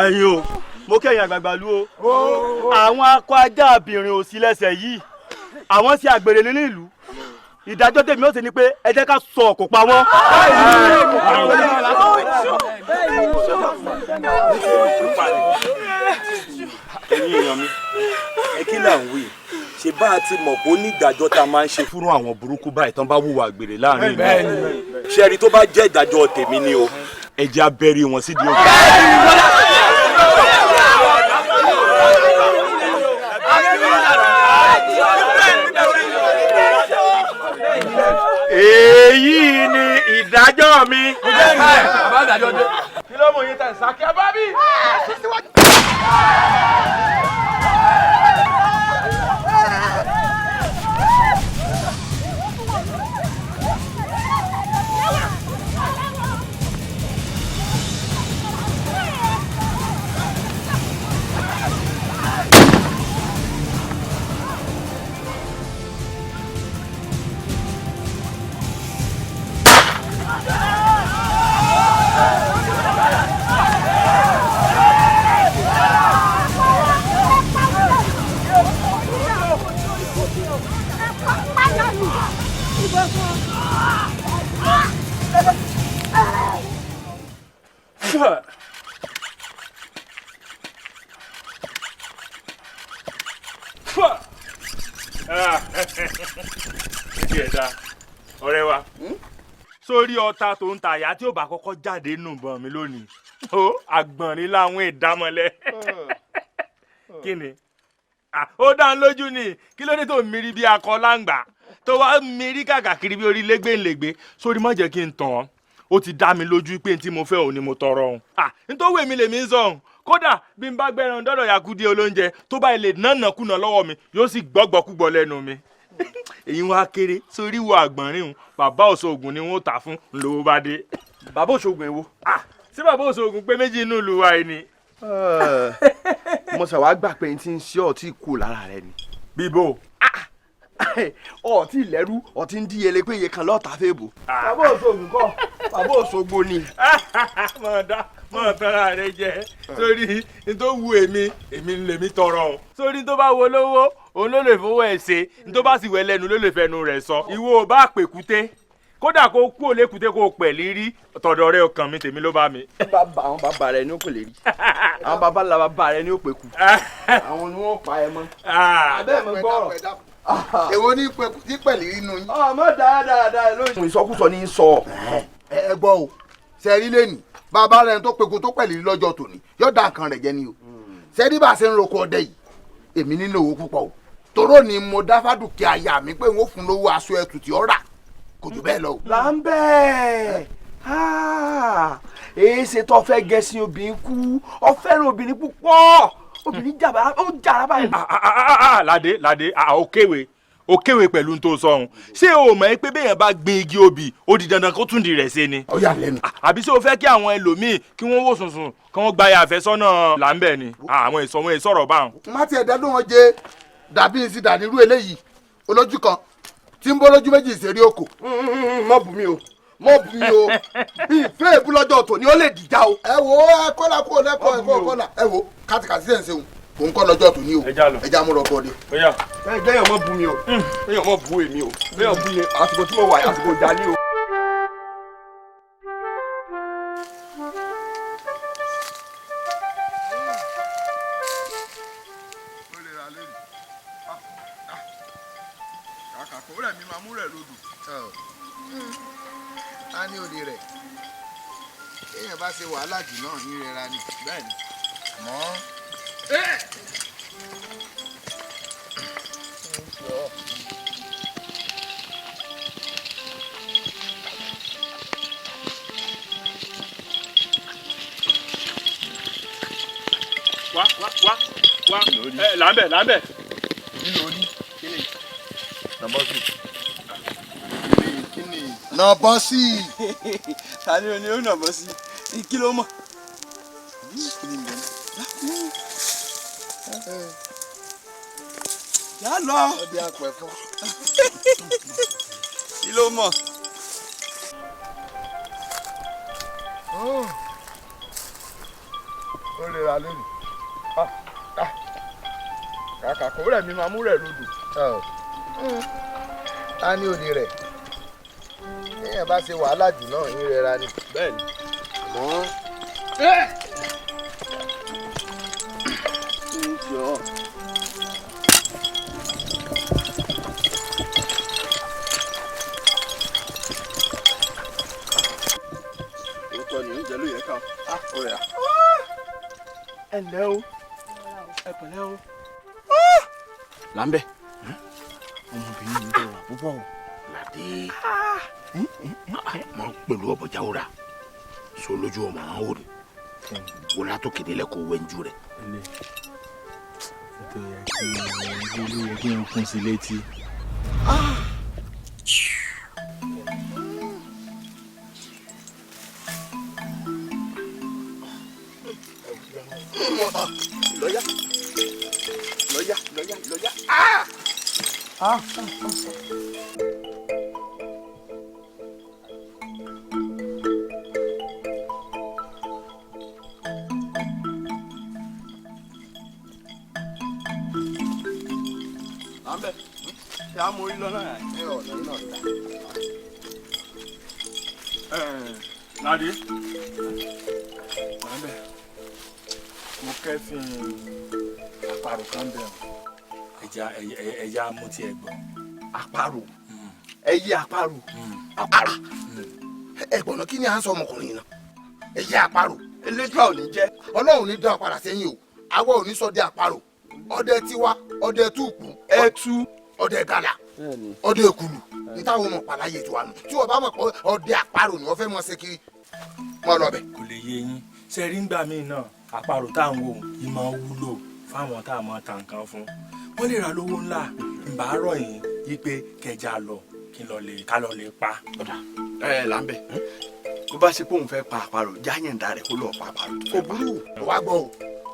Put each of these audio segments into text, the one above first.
ẹ̀yin o mo kẹ́yìn àgbààgbà lu o àwọn akọ ajá abìnrin òsì lẹ́sẹ̀ yìí àwọn sì àgbèrè nínú ìlú ìdájọ́ tèmi ó sì ní pé ẹ jẹ́ ká sọ ọ̀kọ̀ pa wọ́n. ẹ̀yin èèyàn mi ẹ kí là ń wí ṣe bá a ti mọ̀ pé ó ní ìdájọ́ tá a máa ń ṣe fún àwọn burúkú báyìí tán bá hùwà àgbèrè láàrin ìlú ṣe rí tó bá jẹ́ ìdájọ́ tèmi ni o ẹ jẹ́ abẹ́rẹ́ wọn sídìí òkú. èyí ni ìdájọ́ mi. kí ló mú yín tẹ̀ sákẹ́ bá bí. ọ̀rẹ́ wa sórí ọta tó ń ta àyà tí ò bá kọ́kọ́ jáde nù bọ̀ mí lónìí ó àgbọ̀nrín láwọn ìdámọ́lẹ̀ kí ni ó dá ń lójú ni kí ló dé tó mírí bí akọ láǹgbà tó wá mírí kàkàkiri bí orí lẹ́gbẹ̀lẹ́gbẹ̀ sórí má jẹ́ kí n tàn án ó ti dá mi lójú pé tí mo fẹ́ òun ni mo tọrọ òun nítorí èmi lèmi ń sọ òun kódà bí n bá gbẹ́ran dọ́dọ̀ Yakudi olóúnjẹ tó bá ilé nánàkúnà lọ́wọ́ mi yóò sì gbọ́gbọ́kúgbọ́ lẹ́nu mi èyí wá kéré sórí wo àgbọ̀nrín òun bàbá òṣogùn ni wọ́n tà fún lówó bá dé. bàbá òṣogùn èwo. sí bàbá òṣogùn pé méjì inú ìlú wa yìí ni. mo ṣe wàá gbà pé n ti ń ṣe ọtí kù lára rẹ ni. bíbó. ọtí lẹ́rú ọtí ń díyelé pé iye kan lọ́ọ̀tà fèèbù. bàbá òṣogùn kọ́ bàbá òṣogbo ni. mọ̀ tọ́ra rẹ jẹ sórí ní tó wu èmi lèmi tọrọ o sórí tó bá wo lówó òun ló lè fowó ẹ̀ ṣe ní tó bá sì wẹ̀ lẹ́nu ló lè fẹnu rẹ̀ sọ ìwọ ò bá pèkúté kódà kó kú ò lékúté kó pẹ̀ lírí tọ̀dọ̀ rẹ ọkàn mi tèmi ló bá mi. àwọn bàbá rẹ ni ó pè lérí àwọn bàbá ńlá bàbá rẹ ni ó pè kú àwọn ni wọ́n pa ẹ mọ́. abẹ́ mi gbọ́rọ̀ èwo ní pẹ̀lú inú yín. ọmọ dáadáa lóyún. ìsọkúsọ ní í sọ. ẹ gbọ́ o sẹ́rí lẹ́nì bàbá rẹ̀ tó peku tó pẹ̀lú lọ́jọ́ tòní yóò dá nǹkan rẹ̀ jẹ́ ni o sẹ́rí bá a ṣe ń roko ọdẹ yìí èmi nínú owó púpọ̀ o toró ni mo dá fádùkẹ́ aya mi pé wọ́n fún lówó aṣọ ẹ̀tù tí ó rà kò jù bẹ́ẹ̀ lọ o. là ń bẹ́ẹ̀ èé ṣe tó fẹ́ gẹ̀ẹ́sì obìnrin kú ọ fẹ́ràn obìnrin púpọ̀ obìnrin jàmbá ó jàrá báyìí. ládé òkèwé pẹ̀lú tó sọ̀hún ṣé o mọ̀ pé béèyàn bá gbin igi obì ó di dandan kó tún di rẹ̀ ṣe ni. ó yà lẹ́nu. àbí ṣé o fẹ́ kí àwọn ẹlòmíì kí wọ́n wò sùnsùn kí wọ́n gba àfẹ́sọ́nà làǹbẹ̀ ni àwọn ìsọ̀wọ́n ìsọ̀rọ̀ báwọn. má tiẹ̀ dádùn wọn jẹ dàbí ìsì dànírú eléyìí olójú kan tí ń bọ́ lójú méjì ìṣeré oko. mọ bù mí o mọ bù mí o ìfẹ́ èbú lọ́jọ́ tòní ó lè dìjà o. ẹ wo ẹ kọ́lá kó lẹ́kọ̀ọ́ ẹ kọ́lá ẹ wo kàtìkàtì sẹ̀ ń ṣeun kò ń kọ́ lọ́jọ́ tòní o ẹja mú rọ́pò de. bẹ́ẹ̀ mọ bù mí o bẹ́ẹ̀ mọ bù èmi o bẹ́ẹ̀ bù yẹn àsìkò tí mo wà àsìkò ìjà ni o. a ní òde rẹ̀ èèyàn bá ṣe wàhálà jù náà ní ìrora ni bẹ́ẹ̀ ni mọ́. wá làǹbẹ̀. nílò ní kíni nàbọ́sì. nàbọ́sì. ta ni o ní o nàbọ́sì kí ló mọ̀. yà lọ. ọdẹ àpẹ fún. kí ló mọ̀. ó lè ra múra lónìí. Kàkà kó rẹ̀ mi máa mú rẹ̀ lódò. Ta ni ò lè rẹ̀? Téèyàn bá ṣe wàhálà jù náà ń rẹra ni. bẹ́ẹ̀ni. Àmọ́ ẹ ǹlẹ́ o ẹ pẹ̀lẹ́ o. Láńbẹ̀. ọmọbìnrin mi bẹ̀rù púpọ̀ o. Ládé. Mọ pẹ̀lú ọ̀bọ̀já òra. So lójú ọmọ àwọn òrì. Wọ́n látó kéde lẹ́kọ̀ọ́ wẹ́njú rẹ̀. ètò yẹ kí n kún sí létí. Lọ́yà. Láńbẹ̀ ṣé a mọ orí lọ́nà yẹn. Ẹ ọ̀nà náà dá. Ládé. Láńbẹ̀ mo kẹ́fìn àparò kan bẹ̀ ọ́. ẹja mú tiẹ̀ gbọ́. Àparò. Ẹyẹ àparò. Àparò. Ẹ̀gbọ́n náà kí ni à ń sọ ọmọkùnrin náà? Ẹyẹ àparò. elédùà ò ní jẹ́. Ọlọ́run ní dá padà sẹ́yìn o. Àwa ò ní sọ de àparò. Ọdẹ tiwa, ọdẹ túùkù, ẹtú. ọdẹ gàlà, ọdẹ èkùlù. Ní táwọn ọmọ pàláyé tó wà nù. Tí wọ́n bá mọ̀ pé ọdẹ àparò ni wọ́n fẹ́ mọ̀ ṣe kiri. Mọ̀ lọ bẹ̀. kò lè yé yín ṣe rí ngbà míì náà àparò tá à ń wò ìmọ̀ wúlò fáwọn tá a mọ̀ ta nǹkan fún wọ́n lè ra lówó ńlá ìbárọ̀ yìí yí pé kẹjà lọ kí ká lọ lè pa. Láńbẹ̀ bó bá ṣe pé òun fẹ́ pa àparò jáyẹ̀ǹda rẹ̀ kó lọ́ọ́ pa àparò. Kò burú. Wá gbọ́ o.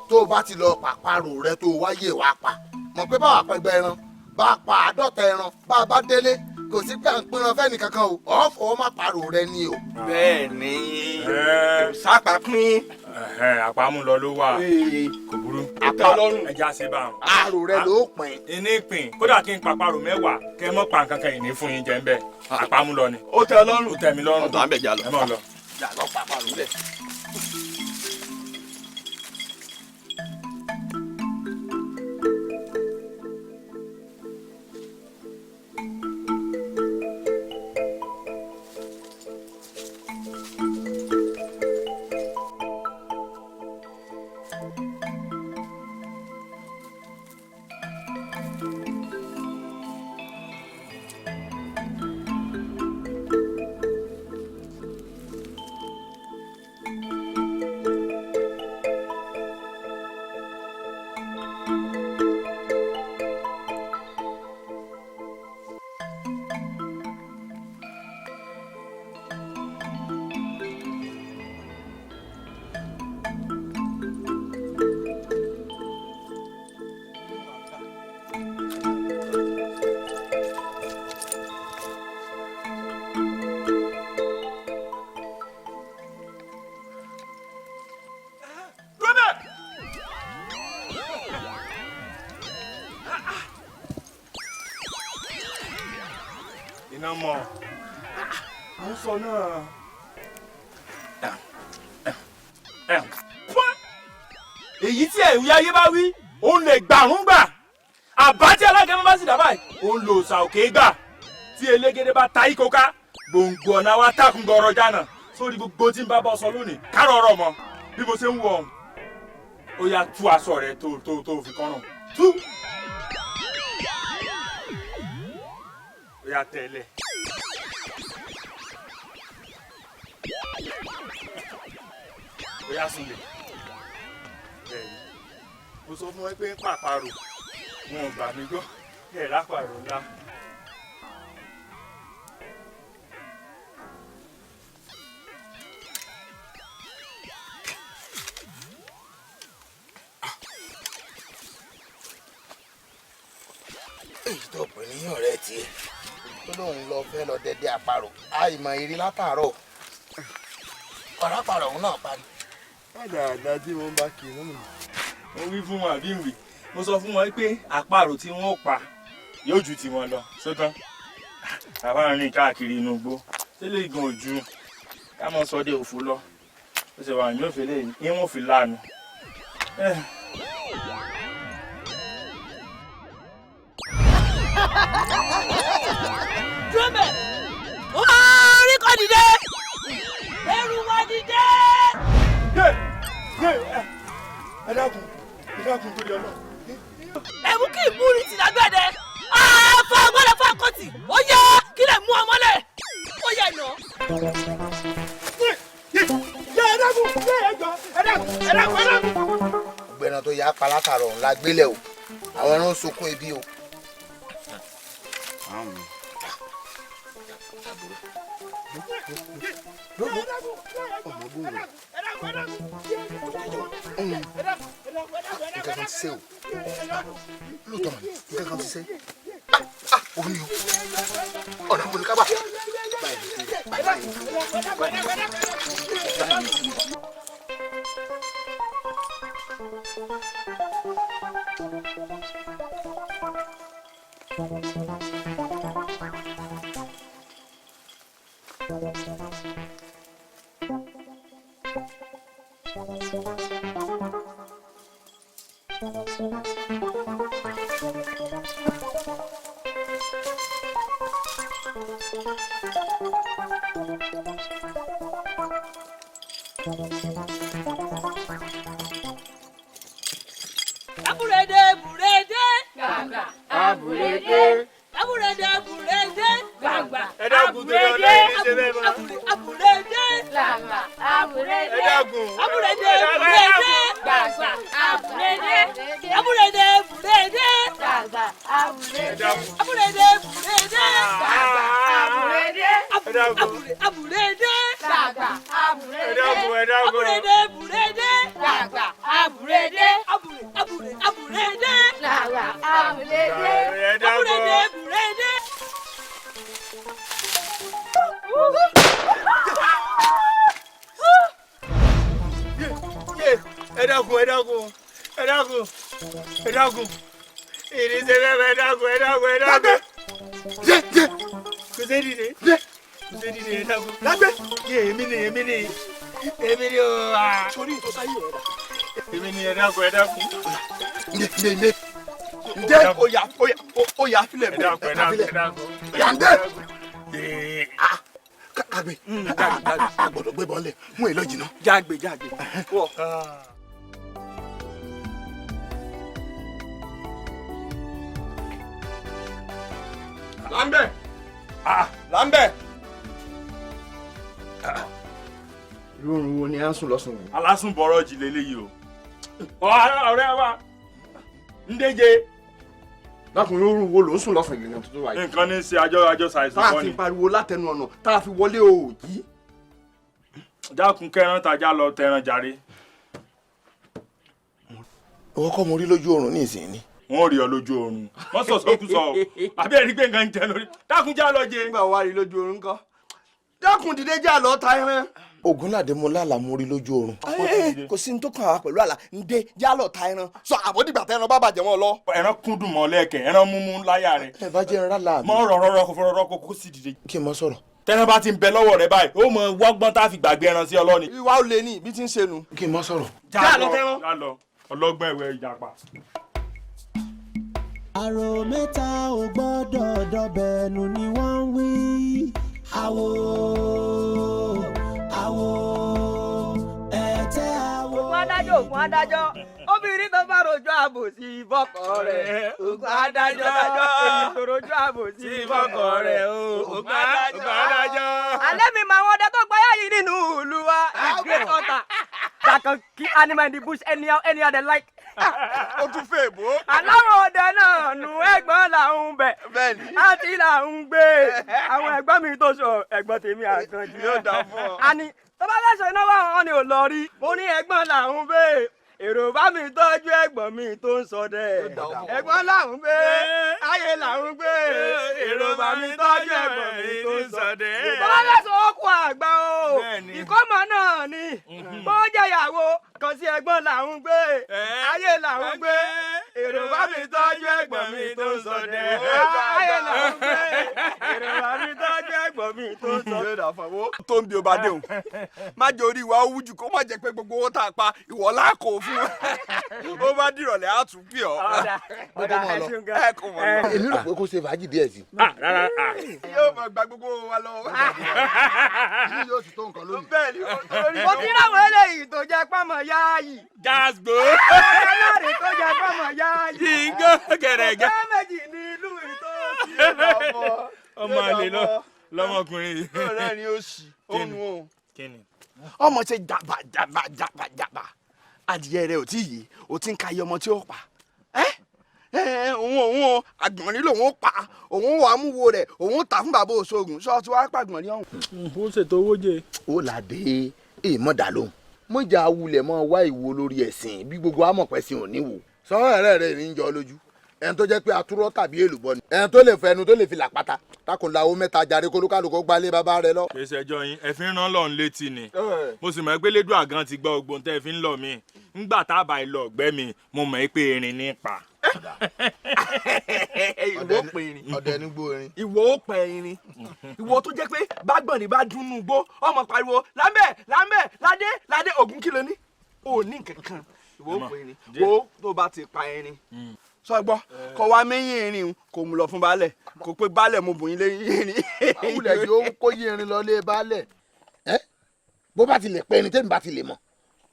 Tó o bá ti lọ pàparò rẹ tó o wáyé wá pa. Mọ̀ pé báwa pẹgbẹ́ ẹran bá a pa 50 ẹran bá a bá délé kò sí pé à ń pinran fẹ́ni kankan o. Ọ̀fọ̀ má parò rẹ ni o. bẹ́ẹ̀ ni sápá pín. àpamú lọ ló wà kò burú. Àpalọ́rùn. ẹja ṣe bá wọn. Àrò rẹ ló pin. ìní pin kódà kí n pàparò 10 kẹ mọ́ pa nǹkan kan ìní fún yín jẹ́ ń bẹ́ẹ̀ àpamú lọ ni. ó tẹ́ ọ lọ́rùn. ó tẹ́ mi lọ́rùn. ọ̀dọ̀ àbẹ̀jà lọ. ẹ mọ̀ lọ. Jà lọ pàparò rẹ. iná mọ̀ à ń sọ náà. èyí tí ẹ̀rù ayé bá wí òun lè gbàrún gbà àbá tí alágẹmọ bá sì dá báyìí òun lò òòsà òkè gbà tí elégédé bá ta ikó ká gbòǹgbò ọ̀nà wa tákùn gbọ́rọ̀ jánà sórí gbogbo tí ń bá bọ́ sọ lónìí kárọ̀ ọ̀rọ̀ mọ́ bí mo ṣe ń wọ̀ ọ́n ó yá tú aṣọ rẹ tó fi kọ́rùn tú ó yá tẹ̀lé. ó yá sùn lè mo sọ fún ẹ pé pàparò wọn ò gbà mí gbọ́ ẹ̀ lápàrò ńlá. Èyí tó pè ní ọ̀rẹ́ tiẹ̀ tó lóun lọ fẹ́ lọ dẹdẹ àparò àìmọ̀ eré látàárọ̀ pàrápàrọ̀ òun náà parí. dáadáa tí wọ́n bá kí i lọ́mọ. mo wí fún wọn àbí ìwé mo sọ fún wọn pé àparò tí wọn ò pa yóò ju tiwọn lọ sótán bàbá rìn káàkiri inú igbó tẹ́lẹ̀ gan ojú ká mọ sọdẹ òfò lọ ó sì wà ní òfèlè yìí wọn fi lànà. dúrómẹ̀ orí kò dìde ẹrù wa dìde. ẹ dákun torí Ọlọ́run. ẹ̀mú kì í múri ti lágbẹ̀dẹ fọ ọgbọ́dọ̀ fọ àkọ́tì ó yẹ kí lè mú ọmọlẹ̀ ó yẹ nà. ọgbẹ́ni tó yà á pa látàrọ̀ ọ̀hún la gbélé o àwọn ẹran ń sunkún ebi o. nǹkan kan ti ṣe o lóòótọ́ mọ̀ nǹkan kan ti ṣe òun ni o ọ̀nà wo ni ká bá Aburede burede Gbàgbà. aburede aburede burede gbàgbà ẹ dákun torí Ọlọ́run ní ṣe bẹ́ẹ̀ mọ́. aburede Gbàgbà. Aburede. ẹ dákun. aburede burede Gbàgbà. Aburede. aburede burede Gbàgbà. ẹ Aburede. dákun. aburede burede Gbàgbà. Aburede. ẹ dákun. aburede Gbàgbà. ẹ dákun ẹ dákun. aburede burede Gbàgbà. Aburede. aburede Gbàgbà. Aburede. ẹ dákun. aburede burede. ẹ dákun ẹ dákun ẹ dákun ẹ dákun ìrìnsẹ bẹ́ẹ̀ ẹ dákun ẹ dákun ẹ dákun. kò sí dìde kò sí dìde ẹ dákun. lágbẹ́ èmi ni o. sori tó sáyé rẹ dà. èmi ni ẹ dákun ẹ dákun. ǹjẹ́ ó yà fílẹ̀ ẹ dákun ẹ dákun ẹ dákun. yàndé Ee, kàgbé àgbọ̀dọ̀ gbé bọ́ọ̀lẹ̀ mú èlò jìnnà. jágbe wọ. Láńbẹ̀ Láńbẹ̀. irú oorun wo ni à ń sùn lọ́sùn yìí. alásùnbọ̀rọ̀ jì lélẹ́yìí o. ọ̀rẹ́ wa ń déje. lákùnrin oorun wo ló ń sùn lọ́sùn yìí gan tuntun wáyé. nǹkan ní í ṣe àjọ ṣàìsàn tá a kọ́ fi ni. pariwo látẹnu ọ̀nà tá a fi wọlé òòjì. dákun kẹran tajà lọ tẹran jàre. owó kọ́ mo rí lójú oorun ní ìsìn ni. wọn ò rí ọ lójú oorun wọn sọsọ kú sọ ọ àbí ẹni pé nǹkan ń jẹ lórí dákun já lọ jẹ. nígbà wàá rí lójú oorun kọ́ dákun dìde já lọ ta ẹran. Ògúnládé mo lálà mo rí lójú oorun. kò sí ní tó kàn wá pẹ̀lú àlà ǹdẹ já lọ ta ẹran sọ àbódìgbà tẹ ẹran bá bàjẹ́ wọn lọ. ẹran kúndùn mọ́ lẹ́ẹ̀kẹ́ ẹran múmú láyà rẹ̀ ẹ bá jẹ́ ẹran rálá mi. mọ́ rọ̀rọ̀ kò fọ́rọ̀ kó sì dìde. kí n mọ sọ̀rọ̀. tẹ́ran bá ti ń bẹ lọ́wọ́ rẹ báyìí ó mọ wọ́gbọ́n tá a fi gbàgbé ẹran sí ọlọ́ni. ìwà ò lè ní ibi tí ń ṣe nu. kí n mọ sọ̀rọ̀. já lọ ọlọ́gbọ́n ẹ̀wẹ̀ ìjàpá. àrò mẹ́ta ò gbọ́dọ̀ dọ̀bẹ̀nù ni wọ́n ń wí. àwo ẹ̀tẹ́ àwo. ògùn adájọ́ obìnrin tó bá rojọ́ àbòsí ìbọkọ rẹ̀ ògùn adájọ́ èyí tó rojọ́ àbòsí ìbọkọ rẹ̀ ògùn adájọ́. alẹ́ mi máa wọ́n dẹ́ tó gbáyà yìí nínú ìlú wa the great hunter that can kill animal in the bush anyhow they like. ó tún fẹ́ bó. aláwọ̀ ọdẹ náà nù ẹ̀gbọ́n làwọn bẹ̀ àti làwọn gbé àwọn ẹ̀gbọ́n mi tó sọ ẹ̀gbọ́n tèmi àkànjì. yóò dá fún ọ. àní tó bá fẹ́ sọ iná wà wọn ni ò lọ rí mo ní ẹ̀gbọ́n làwọn bẹ́ẹ̀ èrò bá mi tọ́jú ẹ̀gbọ́n mi tó ń sọ dẹ̀ ẹ̀gbọ́n làwọn bẹ́ẹ̀ ayé làwọn gbé èrò bá mi tọ́jú ẹ̀gbọ́n mi tó ń sọ dẹ̀. tó bá fẹ́ sọ ọkọ àgbà o ìkọ́mọ náà ni bó jẹ́ ìyàwó kan sí ẹ̀gbọ́n làwọn gbé ayé làwọn gbé èrò bá mi tọ́jú ẹ̀gbọ́n mi tó ń ṣọdẹ ayé làwọn gbé èrò bá mi tọ́jú ẹ̀gbọ́n mi tó ń ṣọdẹ. tó ń bí o bá dé o má jẹ́ orí ìwà owó jù kó má jẹ́ pé gbogbo owó tá a pa ìwọ láàkó fún ó bá dìrọ̀lẹ́ á tún bí ọ. ọ̀dà ẹ̀sùn gan. ẹ kò mọ̀ lọ. èmi rò pé kó ṣe fàájì díẹ̀ sí. yóò máa gba gbogbo wa lọ́wọ́. kí yóò sì tó nǹkan lónìí. bẹ́ẹ̀ ni mo ti ráwọn eléyìí tó jẹ́ pọ́nmọ́ yáàyì. Jasgo. ọlọ́rin tó jẹ́ pọ́nmọ́ yáàyì. Yíngó gẹ̀rẹ̀gẹ̀. ọjọ́ méjì ní ìlú ìtòsí. ọmọ àlè lọmọkùnrin yìí. ọ̀rẹ́ ni ó sì òun o. Kíni? ọmọ ṣe jàbà adìyẹ rẹ ò tí yìí o ti ń ka iye ọmọ tí ó pa òun àgbọ̀nrín lòun ó pa òun wàá mú wo rẹ̀ òun tà fún bàbá òṣogùn sọ ti wá pàgbọ̀nrín ọ̀hún. ó ṣètò owó jẹ. ó làdé èèmọ̀ dà lóhùn mọ̀jà awulẹ̀ mọ́ wá ìwo lórí ẹ̀sìn bí gbogbo amọ̀pẹ̀sìn ò ní wò. sọ́wọ́n ẹ̀rẹ́ rẹ̀ ní í jọ lójú ẹni tó jẹ́ pé atúrọ́ tàbí èlùbọ́ ni ẹni tó lè fẹnu tó lè fi làpáta takùnlá owó mẹ́ta jàre kólúkálùkù gbalé bàbá rẹ lọ. kì í ṣẹjọ́ yín ẹ fi ń rán lọ́run létí ni mo sì mọ̀ pé lédùn àgàn ti gbọ́ ogbon tẹ́ ẹ fi ń lọ mí ńgbà tá a bá lọ ọ̀gbẹ́ mi mo mọ̀ pé erin ní pa. ìwọ pè irin ọ̀dẹ ní gbó erin. ìwọ ó pè irin ìwọ tó jẹ́ pé bágbọ̀nì bá dúnnú gbó ọmọ pariwo lámbẹ̀ ládé ògùn kí ló ní ò ní kankan ìwọ ó pè irin wo tó bá ti pa irin sọ gbọ́ kọ wá mẹ́yìn irin kò mú lọ fún baálẹ̀ kò pé baálẹ̀ mo bùn yín lẹ́yìn irin. àwùlẹ̀ yóò kó yí irin lọ lé baálẹ̀ ẹ́ bó bá ti lè pẹ́ ẹni tẹ́mi bá ti lè mọ̀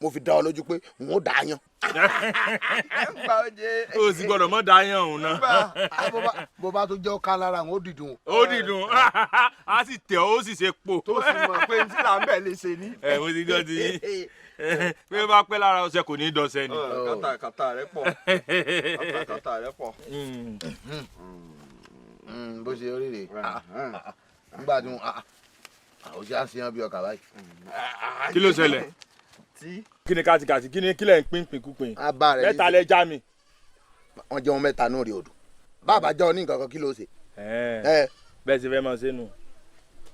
mo fi dá ọ lójú pé n ó dà á yan. o sì gbọ́dọ̀ mọ dáyàn òun náà. bó bá tó jẹ́ ọ̀ká lára n ó dìdùn. ó dìdùn a sì tẹ ó sì ṣe pò. tó sì mọ̀ pé ní tí là ń bẹ̀ lè ṣe ní. ẹ mo ti gbọ́ ti yín bí ó bá pẹ́ lára ọṣẹ kò ní í dọ̀ṣẹ́ ni. kàtà rẹ pọ̀ kàtà rẹ pọ̀. bó ṣe rí rè nígbà tí wọn ò ṣe àṣeyàn bí ọkà báyìí. kí ló ṣẹlẹ̀ kí ni kàtìkàtì kí ni kílẹ̀ ń pín pínkúpín mẹ́ta lẹ já mi. wọ́n jẹun mẹ́ta náà rí odò bàbá jẹ́ oní nǹkan kan kí ló ṣe. bẹ́ẹ̀ ṣe fẹ́ máa ṣe nù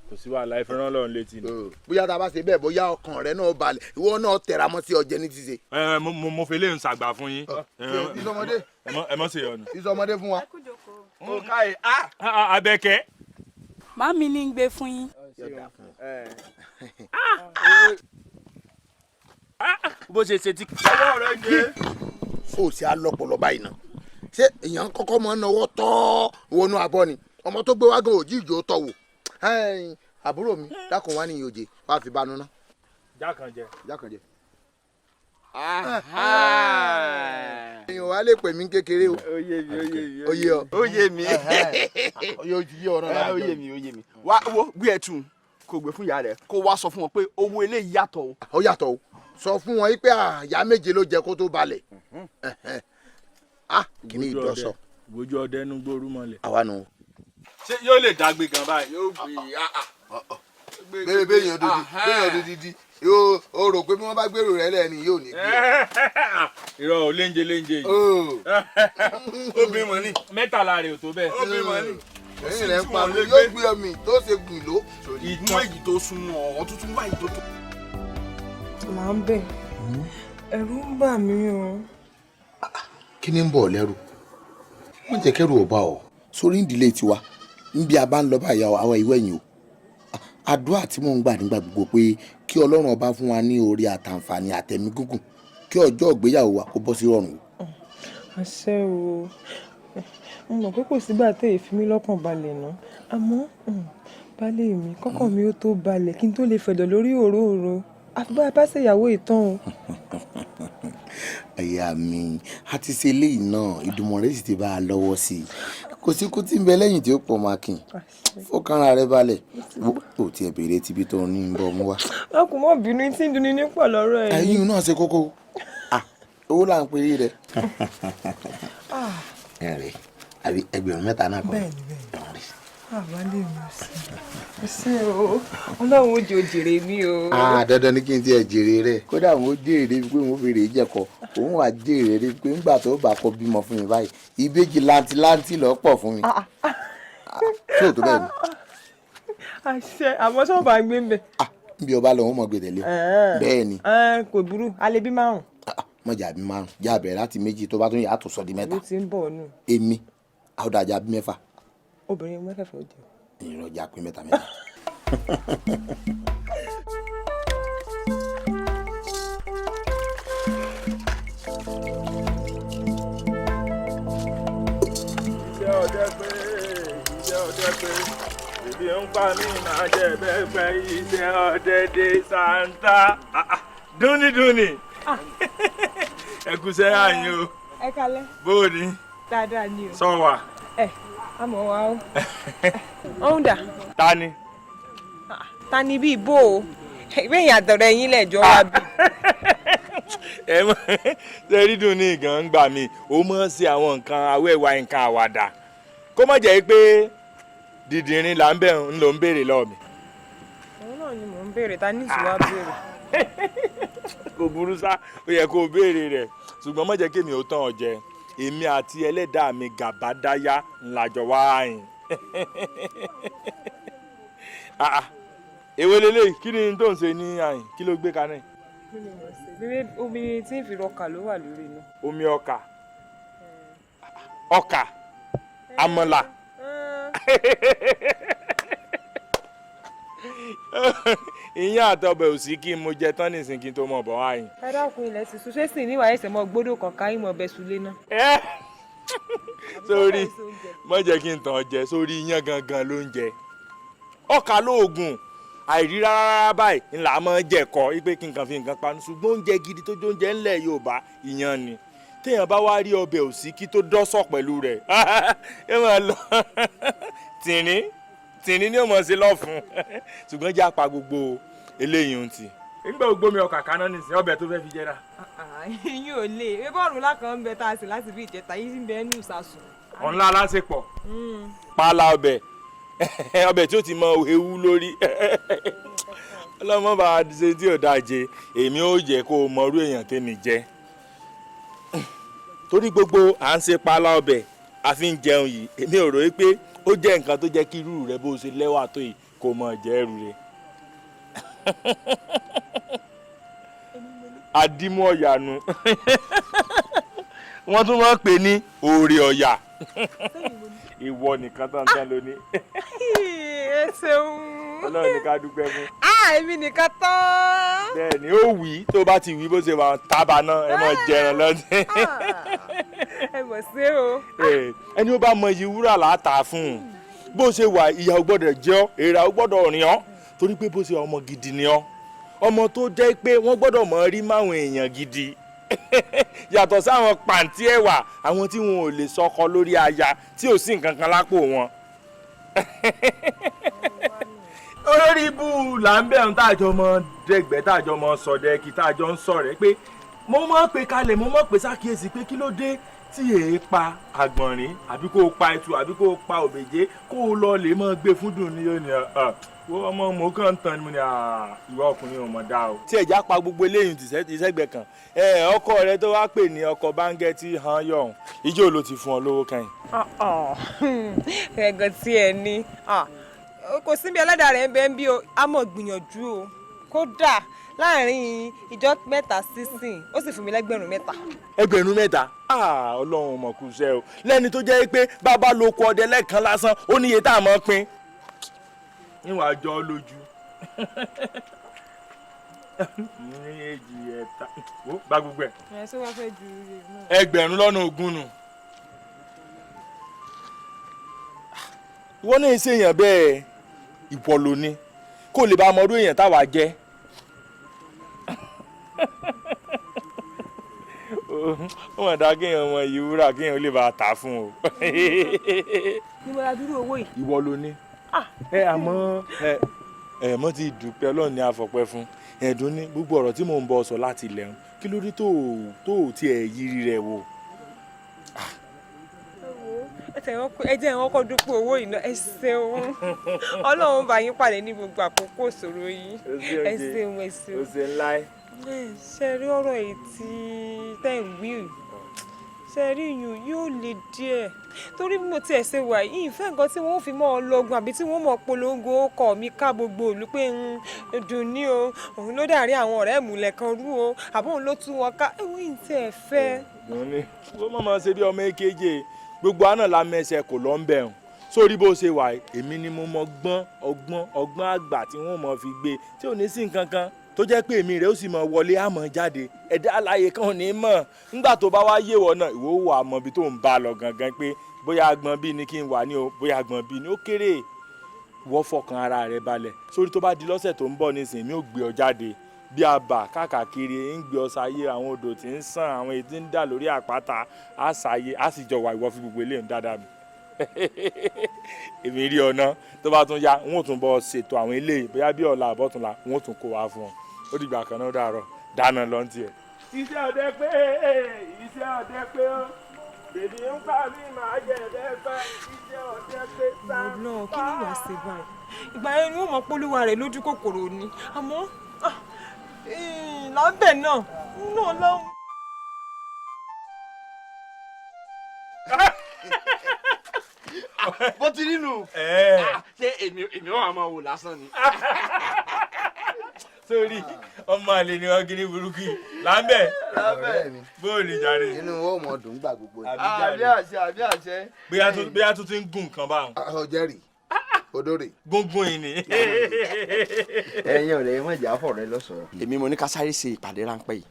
kò sí wàhálà ìfẹ́ràn lọ́run létí ni. bóyá tá a bá ṣe bẹ́ẹ̀ bóyá ọkàn rẹ náà balẹ̀ ìwọ náà tẹra mọ́ sí ọjẹ́ ní ti ṣe. mo fi léyìn ṣàgbà fún yín. ìsọmọdé ẹ mọ̀ ṣe yọnu. ìsọmọdé fún wa. ó káyè Abẹ́kẹ́. Màmí ní ń gbé fún yín. bó ṣe ṣe ti. ọwọ́ rẹ gé. ó ṣe alọ́pọ̀lọ́ báyìí náà ṣé èèyàn kọ́kọ́ máa ń náwó tọ́ wọnú abọ́ ni ọmọ tó gbé wá gan òjì ìjò tọ̀ wò àbúrò mi dákun wá ní ìyòjè wá fi bá nuná. jákànjẹ. èèyàn wa lè pè mí kékeré o. oyè mi. oyè mi. wá wo gbé ẹtù kò gbé fún ìyá rẹ kó wá sọ fún wọn pé owó eléyìí yàtọ̀ o. ó yàtọ̀ o sọ fún wọn pé àyà méje ló jẹ kó tó balẹ̀. kí ni ìdọ́sọ. ìbòjú ọdẹ ẹnu gbóòrú mọ́lẹ̀. àwa nù. ṣé yóò lè dàgbé gan báyìí. yóò gbé béèyàn dodidi o rò pé bí wọ́n bá gbèrò rẹ lẹ́ni yóò ní gbé. irọ́ ò léńjẹ yìí. obìnrin mọ̀ ní. mẹ́tàlá rẹ̀ ò tó bẹ́ẹ̀. obìnrin mọ̀ ní. ẹ̀yin rẹ̀ ń pa mi yóò gbé ọmọ tó ṣe gùn ló. ìmú èyí tó súnmọ́ ọ̀ tuntun báyìí tó tó. màá bẹ̀ ẹ̀rù ń bà mí o. kí ni ń bọ̀ lẹ́rù wọ́n jẹ́ kẹ́rù ọba ọ̀ sórí ìdílé tiwa níbi a bá ń lọ báyà àwọn ìwé yìí o àdúrà tí mò ń gbà nígbà gbogbo pé kí ọlọ́run ọba fún wa ní orí àtàǹfààní àtẹ̀mí gígùn kí ọjọ́ ìgbéyàwó wa kó bọ́ sí rọrùn. àṣẹ o mo mọ̀ pé kò sígbà tẹ́ èéfín mi lọ́kàn balẹ̀ ná àmọ́ baálé mi kọ́kàn mi ó tó balẹ̀ kí n tó lè fẹ̀dọ̀ lórí òróòro àfi bá a bá ṣèyàwó ìtàn o. ẹ̀yà mi a ti ṣe eléyìí náà Ìdùmarè sì ti bá a lọ́wọ́ sí i kò sí kú tí ń bẹ lẹ́yìn tí ó pọ̀ máa kìn fọkànra rẹ balẹ̀ ó tiẹ̀ béèrè tíbi tó ní ń bọ̀ mú wá. a kò mọ̀ bínú tí ń dunni nípò lọ́rọ̀ ẹ̀. ẹ̀yin náà ṣe kókó owó là ń pè é rẹ. ẹ̀rẹ̀ àbí ẹgbẹ̀rún mẹ́ta náà kọ́. bẹ́ẹ̀ni àbálẹ mi ò sí o Ọlọ́run ó jẹ òjèrè mi o. dandan ni kí n tiẹ̀ jèrè rẹ kódà òun ó jèrè débi pé òun ó fèrè jẹ̀kọ òun wà jèrè débi pé ńgbà tó bá kọ bímọ fún mi báyìí ìbejì lantilanti lọ pọ̀ fún mi. ṣé o tó bẹ́ẹ̀ ni. àṣẹ àmọ́ sọ́ọ̀ bá gbé mbẹ́. bí ọba lọ wọn mọ gbèdéle bẹ́ẹ̀ ni. kò burú alẹ́ bí 5. mọ̀jà bí 5 já bẹ̀rẹ̀ láti 2 tó bá tún yà á tó sọ di 3. ó ti ń bọ̀ nù. èmi àwòdàjà bí 4. obìnrin mẹ́fẹ̀ẹ̀fẹ̀ ó di. ìrọ̀jà pé 3. iṣẹ́ ọdẹ pé ìdí ń pa mí máa jẹ bẹ́ẹ̀ iṣẹ́ ọdẹ dé Santa dúnidúni ẹkùsẹ́ àyìn o. ẹ kalẹ̀. bóòni. dáadáa ni o. sọ wà. àmọ́ wa o. ọ̀hún dà. ta ni. ta ni bíi bó o ìbéyìn àtọ̀rẹ́ yín lẹ́jọ́ wá bí. ẹ mọ sẹ́rí dùn ní ìgàn ń gbà mí ó mọ̀ sí àwọn nǹkan awẹ́wà nǹkan àwàdà kó má jẹ́ pé dìdìrín là ń bẹ̀ ń lò ń béèrè lọ́ọ̀ mi. òun náà ni mò ń béèrè ta ní ìṣúwá béèrè. kò burú sá ó yẹ kó o béèrè rẹ̀ ṣùgbọ́n má jẹ́ kí èmi ò tán ọ jẹ èmi àti ẹlẹ́dàá mi gàbádáyà ńlájọ wá àyìn. èwo lélẹ́yìí kí ni tó ń ṣe ní àyìn kí ló gbé kaná yìí. omi tí ń fi rọkà ló wà lórí iná. omi ọkà ọkà àmàlà ìyẹn àtọbẹ̀ òsì kí mo jẹ tán nísìn kí n tó mọ̀ bọ́ àyìn. ẹ dákun ilẹ̀ ti sùn ṣé sì níwà ẹsẹ̀ mọ́ gbódò kọ̀ọ̀kan ìmọ̀ ọbẹ̀ sulé náà. sórí má jẹ́ kí n tàn jẹ sórí iyán gangan ló ń jẹ ọkà lóògùn àìrí rárá báyìí ńlá máa ń jẹ̀kọ́ wípé kí n kàn fi nǹkan panu ṣùgbọ́n oúnjẹ gidi tó jóúnjẹ ńlẹ̀ Yorùbá ìyàn ni téèyàn bá wá rí ọbẹ̀ òsíkí tó dọ́sọ̀ pẹ̀lú rẹ̀ ẹ máa lọ tìrín ni ó mọ̀ sí lọ́fun ṣùgbọ́n já pa gbogbo eléyìí ń tì. nígbà gbogbo mi ọkà kaná nìsín ọbẹ̀ tó fẹ́ fi jẹ́ra. yín ò lè ẹ bọ́ọ̀lù lákàn ń bẹ tá a sì láti bí ìjẹta yìí ń bẹ ní ìsàsùn. ọ̀nlá aláṣepọ̀ pààlà ọbẹ̀ tí ó ti mọ ewu lórí ọlọ́mọ bá ṣe tí ò dáa jẹ èmi ò jẹ́ kó o mọrú èèyàn tèmi jẹ́ torí gbogbo à ń ṣe pààlà ọbẹ̀ àfi ń jẹun yìí èmi ò rò ó pé ó jẹ́ nǹkan tó jẹ́ kí irú rẹ bó ṣe lẹ́wà tó yìí kó mọ̀ jẹ́ ẹrù rẹ. àdìmú ọ̀yànú wọ́n tún máa ń pè ní òòrè ọ̀yà ìwọ nìkan tán lóní. ẹ ṣeun. Ọlọ́run ní ká dúpẹ́ fún. èmi nìkan tán. bẹ́ẹ̀ ni ó wí tó bá ti wí bó ṣe wà tábà náà ẹ mọ̀ jẹran lọ́dún. ẹ mọ̀ sí o. ẹni ó bá mọ iyì wúrà látà fún un bó ṣe wà ìyà ò gbọ́dọ̀ jẹ ọ́ èèrà ò gbọ́dọ̀ rìn ọ́ torí pé bó ṣe ọmọ gidi ni ọ́ ọmọ tó jẹ́ pé wọ́n gbọ́dọ̀ mọ̀ rí máwọn èèyàn gidi yàtọ̀ sáwọn pàǹtí ẹ̀wà àwọn tí wọn ò lè sọkọ lórí aya tí ò sí nǹkan kan lápò wọn. olórí ibú là ń bẹ̀rù táàjọ mọ dẹ́gbẹ́ táàjọ mọ sọ̀dẹ́kì táàjọ ń sọ̀rẹ́ pé mo mọ̀ pé kalẹ̀ mo mọ̀ pé sákìyèsí pé kí ló dé tí èé pa àgbọ̀nrín àbí kó o pa ẹtù àbí kó o pa òbèjé kó o lọ lè mọ gbé fún dùn ní òní wọ́n ọmọ mò ń kàn ń tan ni mo ní ìwà ọkùnrin ò mọ̀ dá o. tí ẹ̀já pa gbogbo eléyìí ìṣẹ́gbẹ̀ kan ọkọ rẹ tó wá pè ní ọkọ báńgẹ́ tí hàn yọ̀hún ijó ló ti fún ọ lówó kẹ́yìn. ẹ̀gàn tí ẹ ní kò síbi ẹlẹ́dàá rẹ̀ ń bẹ ń bí o a mọ̀ gbìyànjú o kódà láàrin ìjọ 3 sísìn ó sì fún mi lẹ́gbẹ̀rún 3. ẹgbẹ̀rún 3 ọlọ́run mọ̀ kú iṣẹ́ o lẹ́ni tó jẹ́ pé bàbá ló kọ ọdẹ lẹ́ẹ̀kan lásán ó níye tá a mọ̀ pín níwọ̀n àjọ lójú ní èjì ẹ̀ta ó gba gbogbo ẹ̀. ẹ̀ ṣé wàá fẹ́ ju ẹgbẹ̀rún lọ́nà 20 nù. ìwọ náà ṣe èèyàn bẹ́ẹ̀ ìwọ ló ní kó lè bá ọmọdún èèyàn táwa jẹ́. ó mà dá kéèyàn mọ iyì wúrà kéèyàn lè bá a tà fún o. ní mo ra dúró owó yìí. ìwọ ló ní. àmọ́ mọ́ ti dúpẹ́ ọlọ́run ní àfọ̀pẹ́ fún ẹ̀dùn ní gbogbo ọ̀rọ̀ tí mò ń bọ̀ sọ láti ilẹ̀hún kí ló dé tó tiẹ̀ yiri rẹ̀ wò. ẹ jẹ́ ìwọ́n kọ́ dúpẹ́ owó yìí náà ẹ ṣeun ọlọ́run bá yín pàdé ní gbogbo àkókò ìṣòro yìí ẹ ṣeun ẹ ṣeun. o ṣe ńlá ẹ. ṣe rí ọ̀rọ̀ èyí tí tẹ́ ń wí ṣe rí iyùn yóò le díẹ̀ torí mo tiẹ̀ ṣe wà yìí ìfẹ́ nǹkan tí wọ́n fi mọ́ ọ lọ́gùn àbí tí wọ́n mọ̀ polongo ọkọ̀ mi ká gbogbo òlu pé dùn ní o òun ló dàrí àwọn ọ̀rẹ́ ìmùlẹ̀ kan rú o àbóun ló tú wọn ká ewu yìí tiẹ̀ fẹ́. wọ́n máa ṣe bí ọmọ èkejì gbogbo àná la mẹ́sẹ̀ kò lọ́ ń bẹ̀ hàn sórí bó ṣe wà èmi ni mo mọ ọgbọ́n àgbà tí wọ́n mọ̀ fi gbé tí ò ní sí nǹkan kan tó jẹ́ pé èmi rẹ̀ ó sì mọ̀ wọlé àmọ́ jáde ẹ̀dá alààyè kan ò ní mọ̀ nígbà tó bá wá yé wọ náà ìwọ wà mọ̀ bí tó ń bá lọ gangan pé bóyá agbọ̀n bí ni kí n wà ní o bóyá agbọ̀n bí ni ó kéré wọ́n fọkàn ara rẹ̀ balẹ̀ sórí tó bá di lọ́sẹ̀ tó ń bọ̀ nísìnyí mi ò gbé ọ jáde bí àbà káàkiri ń gbé ọ sáyé àwọn odò tí ń sàn àwọn èyí tí ń dà lórí àpáta á sáyé á sì jọ wà ìwọ fi gbogbo eléyìí dáadáa mi èmi rí ọ̀nà tó bá tún yá wọn ò tún bọ̀ ṣètò àwọn eléyìí bóyá bí ọ̀la àbọ̀túnla wọn ò tún kó wa fún ọ ó dìgbà kan náà dàrọ dáná lọ tiẹ. iṣẹ́ ọdẹ pé ó bèbí ń pa mí màá jẹ ẹ̀ẹ́dẹ́gbẹ́ iṣẹ́ ọdẹ pé sá. ọlọ́run kí ni wàá ṣe báyìí ìgbà yẹn ni wọ́n mọ̀ pólúwa rẹ̀ lójú kòkòrò ni àmọ́ lábẹ́ náà lọ́wọ́. bó ti rí nù. ṣé èmi ò máa wò lásán ni. sórí ọmọ àlè ni wọn gírí burúkú lábẹ́ bóòlù jàre. inú wo mọ dùn gbà gbogbo. àbí àṣẹ. bóyá tó ti ń gùn nǹkan báwọn. ọjẹ́rì odòrè. gúngún yìí ni. ẹ̀yin ọ̀rẹ́ wọn jà fọ̀rẹ́ lọ́sọ̀rọ̀. èmi mo ní ká sáré ṣe ìpàdé ráńpẹ́ yìí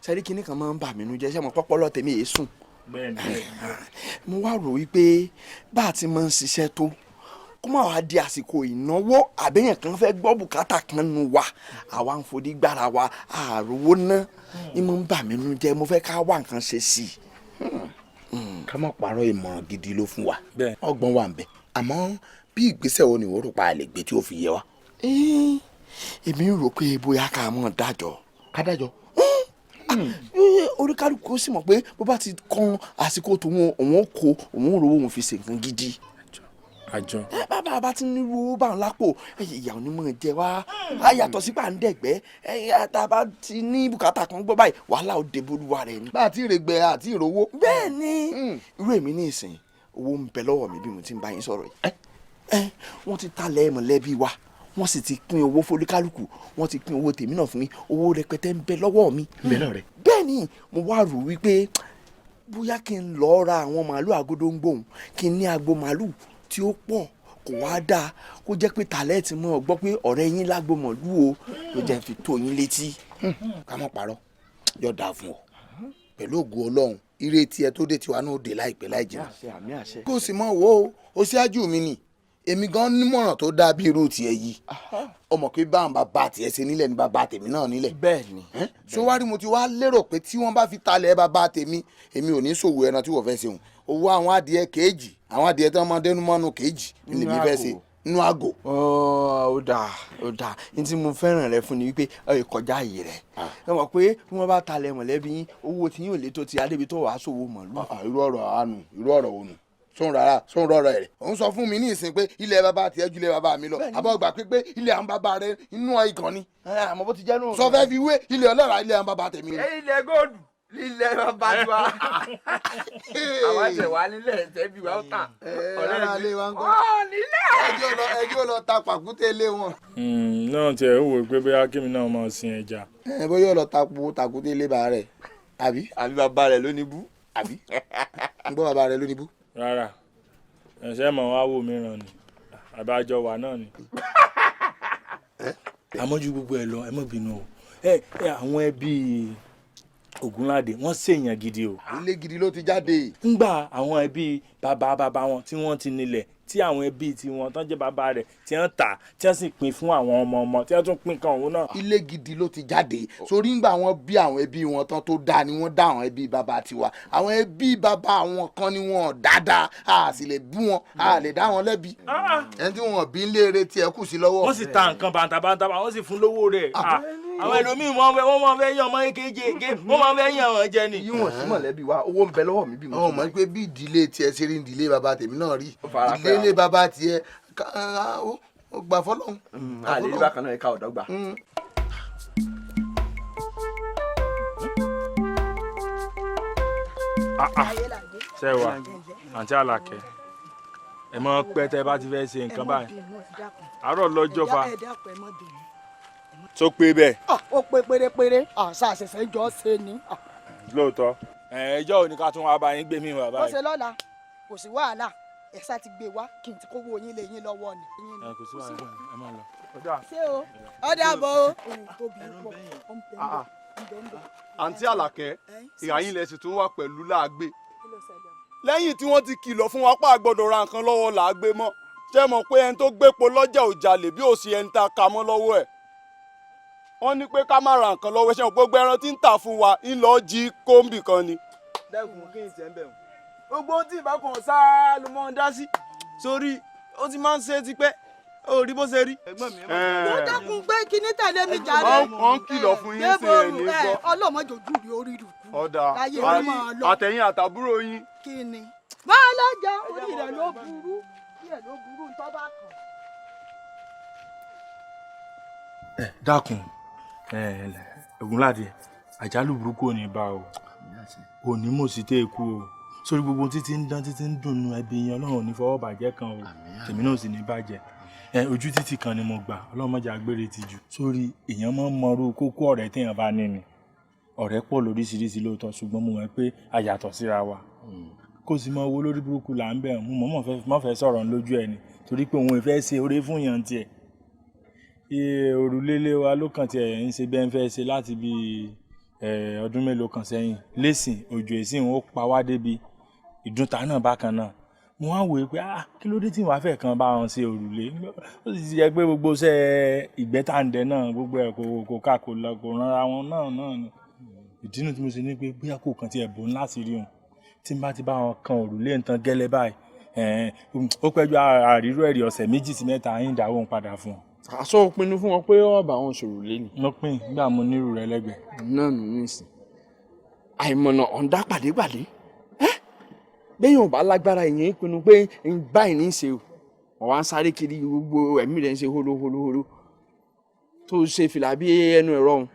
sẹ́rí kinní kan máa ń bà mí nú jẹ́ sẹ́mo pọ́pọ́lọ́ tèmi èé sùn. mo wá rò wípé bá a ti máa ń ṣiṣẹ́ tó kó má wàá di àsìkò ìnáwó àbẹ̀yàn kan fẹ́ gbọ́ bùkátà kan nu wa àwa ń fodi gbára wa àròwó ná ni mo ń bà mí nú jẹ́ mo fẹ́ ká wá nǹkan ṣe sí i. ká má parọ́ ìmọ̀ràn gidi ló fún wa ọgbọ́n wa ń bẹ àmọ́ bí ìgbésẹ̀ wo ni ìwọ rò pa àlè gbé tí ó fi yẹ wa. èmi ń rò pé bóyá ká mọ̀ dájọ́. ká dájọ́. oríkálukú sì mọ̀ pé bó bá ti kan àsìkò tòun òun kó òun rówó òun fi ṣe nǹkan gidi. àjọ. bàbá bá ti ní owó bá ń lápò ìyá onímọ̀ jẹ wá yàtọ̀ sí pàǹdẹ̀gbẹ́ tá a bá ti ní bùkátà kan gbọ́ báyìí wàhálà ó dé bolúwa rẹ̀ ni. bá a ti rè gbẹ àti ìrówó. bẹ́ẹ̀ ni irú èmi ní ìsìn owó ń bẹ lọ́wọ́ mi bí mo ti ń bá yín sọ̀rọ̀ yìí wọ́n ti talẹ̀ mọ̀lẹ́bí wa wọ́n sì ti pín owó fólúkálùkù wọ́n ti pín owó tèmi náà fún mi owó rẹpẹtẹ ń bẹ lọ́wọ́ mi. bẹ́ẹ̀ ni mo wá rò wípé bóyá kí n lọ ra àwọn màálù àgódóńgbòhùn kí n ní agbo màálù tí ó pọ̀ kò wá dáa kó jẹ́ pé tàlẹ́ẹ̀tì mọ́ ọ gbọ́ pé ọ̀rẹ́ yín lágbo màálù o ló jẹ́ fi tó yín létí. ká má parọ́ yóò dáa fún ọ pẹ̀lú ògo Ọlọ́run ire tiẹ̀ tó dé tiwa náà ó dé láìpẹ́ láì jìnnà kó o sì mọ̀ wo o ṣáájú mi ni èmi gan nímọ̀ràn tó dáa bí irú tiẹ̀ yìí ọmọ pé báwọn bàbá tiẹ̀ ṣe nílẹ̀ ní bàbá tèmi náà nílẹ̀. bẹ́ẹ̀ni. sówárí mo ti wá lérò pé tí wọ́n bá fi talẹ̀ bàbá tèmi èmi ò ní ṣòwò ẹran tí wọ́n fẹ́ ṣeun owó àwọn adìẹ kéèjì àwọn adìẹ tí wọ́n máa dẹnu mọ́nú kéèjì ni mi fẹ́ ṣe nínú àgò. ó dáa ní tí mo fẹ́ràn rẹ fún ni wípé kọjá ààyè rẹ ẹ mọ̀ pé bí wọ́n bá talẹ̀ mọ̀lẹ́bí yín owó tí yín ò lè tó ti adébi tó wàá ṣòwò mọ̀lú. irú ọ̀rọ̀ àánú irú ọ̀rọ̀ ònù sóun rọrọ rẹ òun sọ fún mi ní ìsìn pé ilẹ̀ bàbá tiẹ̀ ju ilẹ̀ bàbá mi lọ àbọ̀ gbà pé ilẹ̀ àwọn bàbá rẹ inú ìgàn ni. àmọ́ bó ti jẹ́ nù. sọ fẹ́ fi wé ilẹ̀ ọlọ́ra ilẹ̀ àwọn bàbá tèmi. ilẹ̀ góòdù lílẹ̀ bàbá tiwa àwọn ẹsẹ̀ wa nílẹ̀ ẹ̀sẹ̀ bí wa ó tà ọ̀rẹ́ mi ọ nílẹ̀ ẹjọ́ lọ ta pàkúté lé wọn. náà tiẹ̀ ó wò pé bóyá kí mi náà máa sin ẹja. bóyá lọ ta pàkúté lé bàbá rẹ àbí bàbá rẹ ló ní bú àbí ń gbọ́ bàbá rẹ ló ní bú. rárá ẹ̀ṣẹ̀ mọ̀ wá wò mìíràn ni àbájọ wà náà ni. àmọ́ ju gbogbo ẹ̀ lọ ẹ má bínú o àwọn ẹbí Ògúnládé wọ́n ṣèyàn gidi o. ilé gidi ló ti jáde. ńgbà àwọn ẹbí bàbá wọn tí wọ́n ti nílẹ̀ tí àwọn ẹbí tiwọn tán jẹ́ bàbá rẹ̀ tí wọ́n tà tí wọ́n sì pín fún àwọn ọmọ tí wọ́n tún pín kan òun náà. ilé gidi ló ti jáde sórí ńgbà wọn bí àwọn ẹbí wọn tán tó dáa ni wọ́n dá àwọn ẹbí bàbá tiwa àwọn ẹbí bàbá wọn kan ni wọn dáadáa a sì lè bú wọn a lè dá wọn lẹ́bi ẹni tí wọn bí ń léèrè tiẹ̀ kù sí lọ́wọ́. wọ́n sì ta nǹkan bàǹtàbàǹtà wọ́n sì fún lówó rẹ̀ àwọn ẹlòmíín wọ́n máa fẹ́ yan ọmọ kéje wọ́n máa fẹ́ yan àwọn jẹ ni. yíwọ̀n sí mọ̀lẹ́bí wa owó ń bẹ lọ́wọ́ mi bí mo. ọmọ pé bí ìdílé tiẹ̀ ṣe rí ìdílé bàbá tèmi náà rí ìdílé bàbá tiẹ̀ ó gbà fọlọ́hún. àlè bákan náà ẹ̀ka ọ̀dọ́ gbà. Ṣẹ́wà àǹtí Àlàkẹ́ ẹ mọ pẹ́ tẹ́ bá ti fẹ́ ṣe nǹkan báyìí àárọ̀ lọ́jọ́ fa. tó pé bẹ́ẹ̀. ó pé pérépéré àṣà àṣẹ̀ṣẹ̀ jọ ṣe ni. lóòótọ́ ẹjọ́ ò ní ká tún wá bá yín gbé mi wà báyìí. ó ṣe lọ́la kò sí wàhálà ẹ̀sà ti gbé wá kí n ti kówó yín lé yín lọ́wọ́ ni. kò sí wàhálà ẹ máa lọ. ṣé o ọ̀dà bò ó. àǹtí Àlàkẹ́ ìhà yín lẹ sì tún wà pẹ̀lú Láàgbé lẹ́yìn tí wọ́n ti kìlọ̀ fún wa pé a gbọ́dọ̀ ra nǹkan lọ́wọ́ Láàgbé mọ́ ṣé mọ̀ pé ẹni tó gbépo lọ́jà ò jalè bí ò sí ẹni tá a ka mọ́ lọ́wọ́ ẹ̀ wọ́n ní pé ká má ra nǹkan lọ́wọ́ ṣé mọ̀ gbogbo ẹran tí ń tà fún wa ń lọ jí kóńbì kan ni. dẹ́kun kí n ṣe ń bẹ̀ wọ́n gbogbo tí ìbá kan sáá ló mọ́ ń dá sí sórí ó ti máa ń ṣe tipẹ́ ó rí bó ṣe rí. mo dákun pé kíní tẹ̀lé mi jáde. wọ́n kìlọ̀ fún yín sí ẹ̀ ní gbọ́. ọlọ́mọdé ojú rí orí rù kú. ọ̀dà àtẹ̀yìn àtàbúrò yín. kí ni báà lọ́jà orí rẹ̀ ló burú tó bá kàn. dákun Ògúnládé àjálù burúkú ò ní bá o ò ní mò sí tẹ́ ẹ kú o sórí gbogbo títí ń dán títí ń dùnnú ẹbí yẹn Ọlọ́run ò ní fọwọ́ bàjẹ́ kan o tèmi náà sì ní bàjẹ́ ojú títì kan ni mo gbà Ọlọ́run má jẹ́ agbére ti jù sórí èèyàn máa ń mọrú kókó ọ̀rẹ́ téèyàn bá ní ni ọ̀rẹ́ pọ̀ lóríṣiríṣi lóòótọ́ ṣùgbọ́n mo mọ̀ pé a yàtọ̀ síra wa kó sì mọ owó lórí burúkú là ń bẹ̀ mo mọ̀ fẹ́ sọ̀rọ̀ lójú ẹni torí pé òun ìfẹ́ ṣe oore fún yàn tiẹ̀ òrùlélé wa ló kàn tiẹ̀ ń ṣe bẹ́ẹ̀ ń fẹ́ ṣe láti bí ọdún mélòó kan sẹ́yìn lẹ́sìn òjò èsìn ó pa wá débi ìdúntà náà bákan náà mo wá wòye pé kí ló dé tí wàá fẹ́ kan bá wọn ṣe òrùlé ó sì ti jẹ́ pé gbogbo iṣẹ́ ìgbẹ́tàǹdẹ náà gbogbo ẹ̀ kò ká kò rànra wọn náà ni ìdí nu tí mo ṣe ní pé bóyá kò kàn tiẹ̀ bò ń láti rí òun tí n bá ti bá wọn kan òrùlé nǹkan gẹ́lẹ́ báyìí ó pẹ́jọ́ àríró ẹ̀rí ọ̀sẹ̀ 2 sí 3 yín dáwọ́ ń padà fún wọn. àṣọ pinnu fún wọn pé ọba àwọn ṣòrùlé ni. mo pín nígbà mo nírú rẹ lẹ́gbẹ̀ẹ́. náà nù ní ìsìn àìmọ̀nà ọ̀ǹda pàdépàdé bẹ́yìn ọba lágbára ìyẹn pinnu pé báyìí ní í ṣe o wọ́n á sáré kiri gbogbo ẹ̀mí rẹ̀ ń ṣe hólóhólóhóló tó ṣe fìlà bí ẹnu ẹ̀rọ ọ̀hún.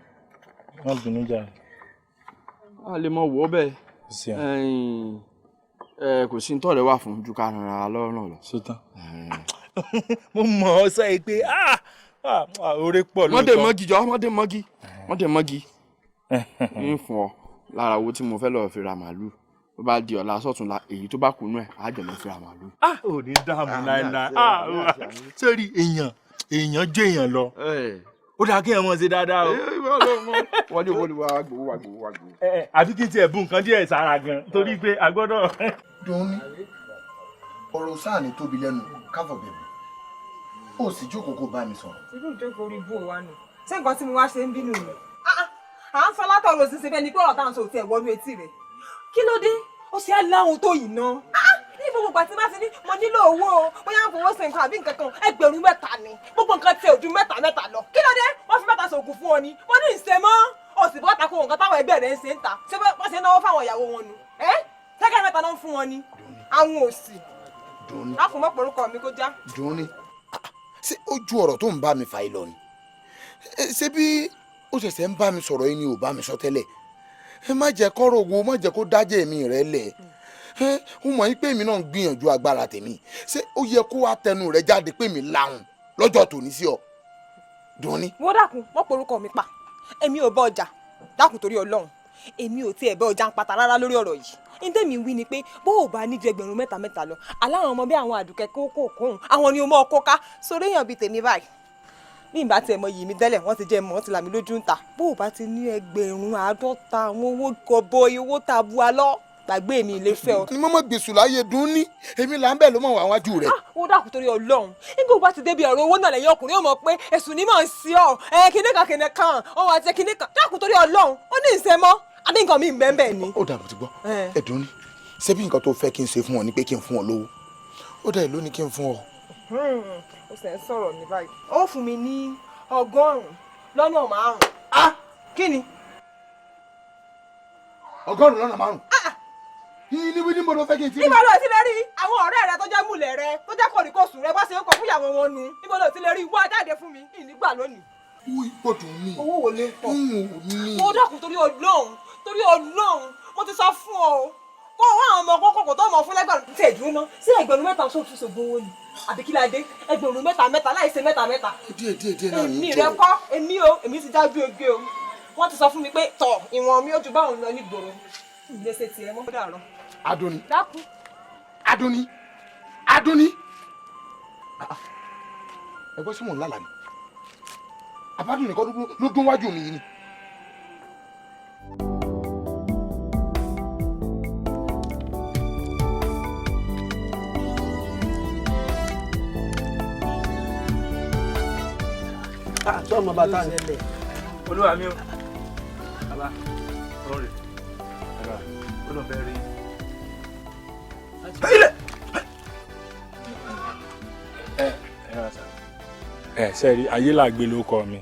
wọ́n bínú jà. a lè mọ wọ́ bẹ́ẹ̀ kò sí tọ́ọ̀rẹ́ wà fún ju ká ràn án lọ́rùn náà lọ. sótán mo mọ̀ ọ́ sọ yìí pé oore pọ̀ lóòótọ́. mọ́dé mọ́gì ń fún ọ lára owó tí mo fẹ́ lọ́ọ́ fi ra màálù tó bá di ọ̀la sọ̀túnla èyí tó bá kùnú ẹ̀ á jẹ̀ lọ́ọ́ fi ra màálù. ò ní dààmú láéláé sórí èèyàn jẹ́ èèyàn lọ ó dáa kí èèyàn mọ̀ ṣe dáadáa o. wọ́n ní owó ni wàá gbowó. àbí kí n tiẹ̀ bu nǹkan díẹ̀ sára gan torí pé a gbọ́dọ̀. Dùnní ọ̀rọ̀ sáà ní tóbi lẹ́nu káfọ̀ bẹ̀rẹ̀ ó sì jókòó kó bá mi sọ̀rọ̀. irú ìjókòó orí bò wá nù ṣé nǹkan tí mo wá ṣe ń bínú mi. à ń sọ látọ̀rọ̀ òṣìṣẹ́ bẹ́ẹ̀ ni pé ọ̀rọ̀ táwọn sọ òtí ẹ̀ wọnú etí rẹ̀ kí ló dé ó ṣe á láhùn tó yìí ná. ní gbogbo ìgbà tí bá ti ní mo nílò owó o bóyá ń fowó ṣe nǹkan àbí nǹkan kan 7,000 ni gbogbo nǹkan tí ò ju 7 lọ kí ló dé wọ́n fi 7 ṣògùn fún ọ ni wọ́n ní ìṣe mọ́ òsì bọ́ta kó nǹkan táwọn ẹgbẹ́ rẹ̀ ń ṣe ń ta ṣé wọ́n ṣe ń náwó fáwọn ìyàwó wọn nu sẹ́kẹ̀rẹ́ 7 náà ń fún wọn ni àwọn òsì lákùn mọ́ porúkọ mi kó já. Dùnní ṣé ojú ọ̀rọ̀ tó ń bá mi fà yìí lọ ni ṣé bí ó ṣẹ̀ṣẹ̀ ń bá mi sọ̀rọ̀ yìí ni ò bá mi sọ tẹ́lẹ̀ ẹ má jẹ́ kọ́rọ̀ owó má jẹ́ kó dájẹ́ mi rẹ̀ lẹ̀ ó mọ̀ yín pé èmi náà ń gbìyànjú agbára tèmi ṣé ó yẹ kó wá tẹnu rẹ̀ jáde pé mi láhùn lọ́jọ́ tòní sí ọ Dùnní. wọ́n dákun mọ́ porúkọ mi pa èmi ò bọ́ ọjà dákun torí Ọlọ́run èmi ò tiẹ̀ bẹ́ ọjà ń pata rárá lórí ọ̀rọ̀ yìí ǹdẹ́ mi wí ni pé bó o bá ní ju 7,000 lọ aláwọn ọmọ bí àwọn àdùkẹ́ kókókóhùn àwọn ni o mọ ọkọ ká sórí èèyàn bíi tèmi báyìí bí n bá tiẹ̀ mọ yìí mi tẹ́lẹ̀ wọ́n ti jẹ́ mọ́ ti là mí lójú ń ta bó o bá ti ní 50 àwọn owó gọbọi owó tabua lọ gbàgbé mi ilé fẹ́ ọ. ni mọ́mọ́ gbèsù láyé Dùnní èmi là ń bẹ̀ ló mọ̀ wá wájú rẹ̀. ó dákun torí Ọlọ́run nígbà wo bá ti débi ọ̀rọ̀ owó náà lẹ́yìn ọkùnrin yóò mọ̀ pé èṣù ni mò ń sí ọ kíní kan ọwọ́ àti kíní kan dákun torí Ọlọ́run ó ní ìṣe mọ́ àbí nǹkan mi bẹ́ẹ̀ ni. ó dà mo ti gbọ́ ẹ Dùnní ṣé bí nǹkan tó fẹ́ kí n ṣe fún ọ ni pé kí n fún ọ lówó ó dà ìlú ni kí n fún ọ. ó sì ń sọ̀rọ̀ ní báyìí ó fún mi ní 100 lọ́nà 5. kí ni. 100 lọ́nà 5. níbi ní mo lọ fẹ́ kí n ti rí. níbo ló ti lè rí àwọn ọ̀rẹ́ rẹ tó jẹ́ múlẹ̀ rẹ tó jẹ́ kòríkòsùn rẹ bá ṣe ń kọ fún ìyàwó wọn nu níbo ló ti lè rí wá jáde fún mi ìnígbà lónìí. owó ipò Dùnní. owó wo ló ń pọ̀. n ò ní. mo dákun torí Ọlọ́run mo ti sọ fún ọ kó wá àwọn ọmọ kókó tó mọ̀ fún lẹ́gbẹ̀rún tí èdè ná sí ẹgbẹ̀rún mẹ́ta ṣó fi ṣògùn owó ni àbí kí la dé ẹgbẹ̀rún mẹ́ta láì ṣe mẹ́ta. díẹ̀ náà ní èmi rẹ kọ́ èmi ti dájú oge o wọ́n ti sọ fún mi pé tọ̀ ìwọ̀n mi ó ju báwọn lọ nígboro ìgbésẹ̀ tiẹ̀ mọ́ dàrọ́. Adúnni. dákú. Adúnni. ẹgbẹ́ sí mò ń lálàá ni Abádùn nìkan ló dún wájú mi yìí ni. sọ ma bàtà ń ṣẹlẹ̀. olúwa mi o bàbá ọ̀rọ̀ rẹ̀ bàbá ó lọ bẹ rí. sẹ́ẹ̀rí ayélàgbé ló kọ mi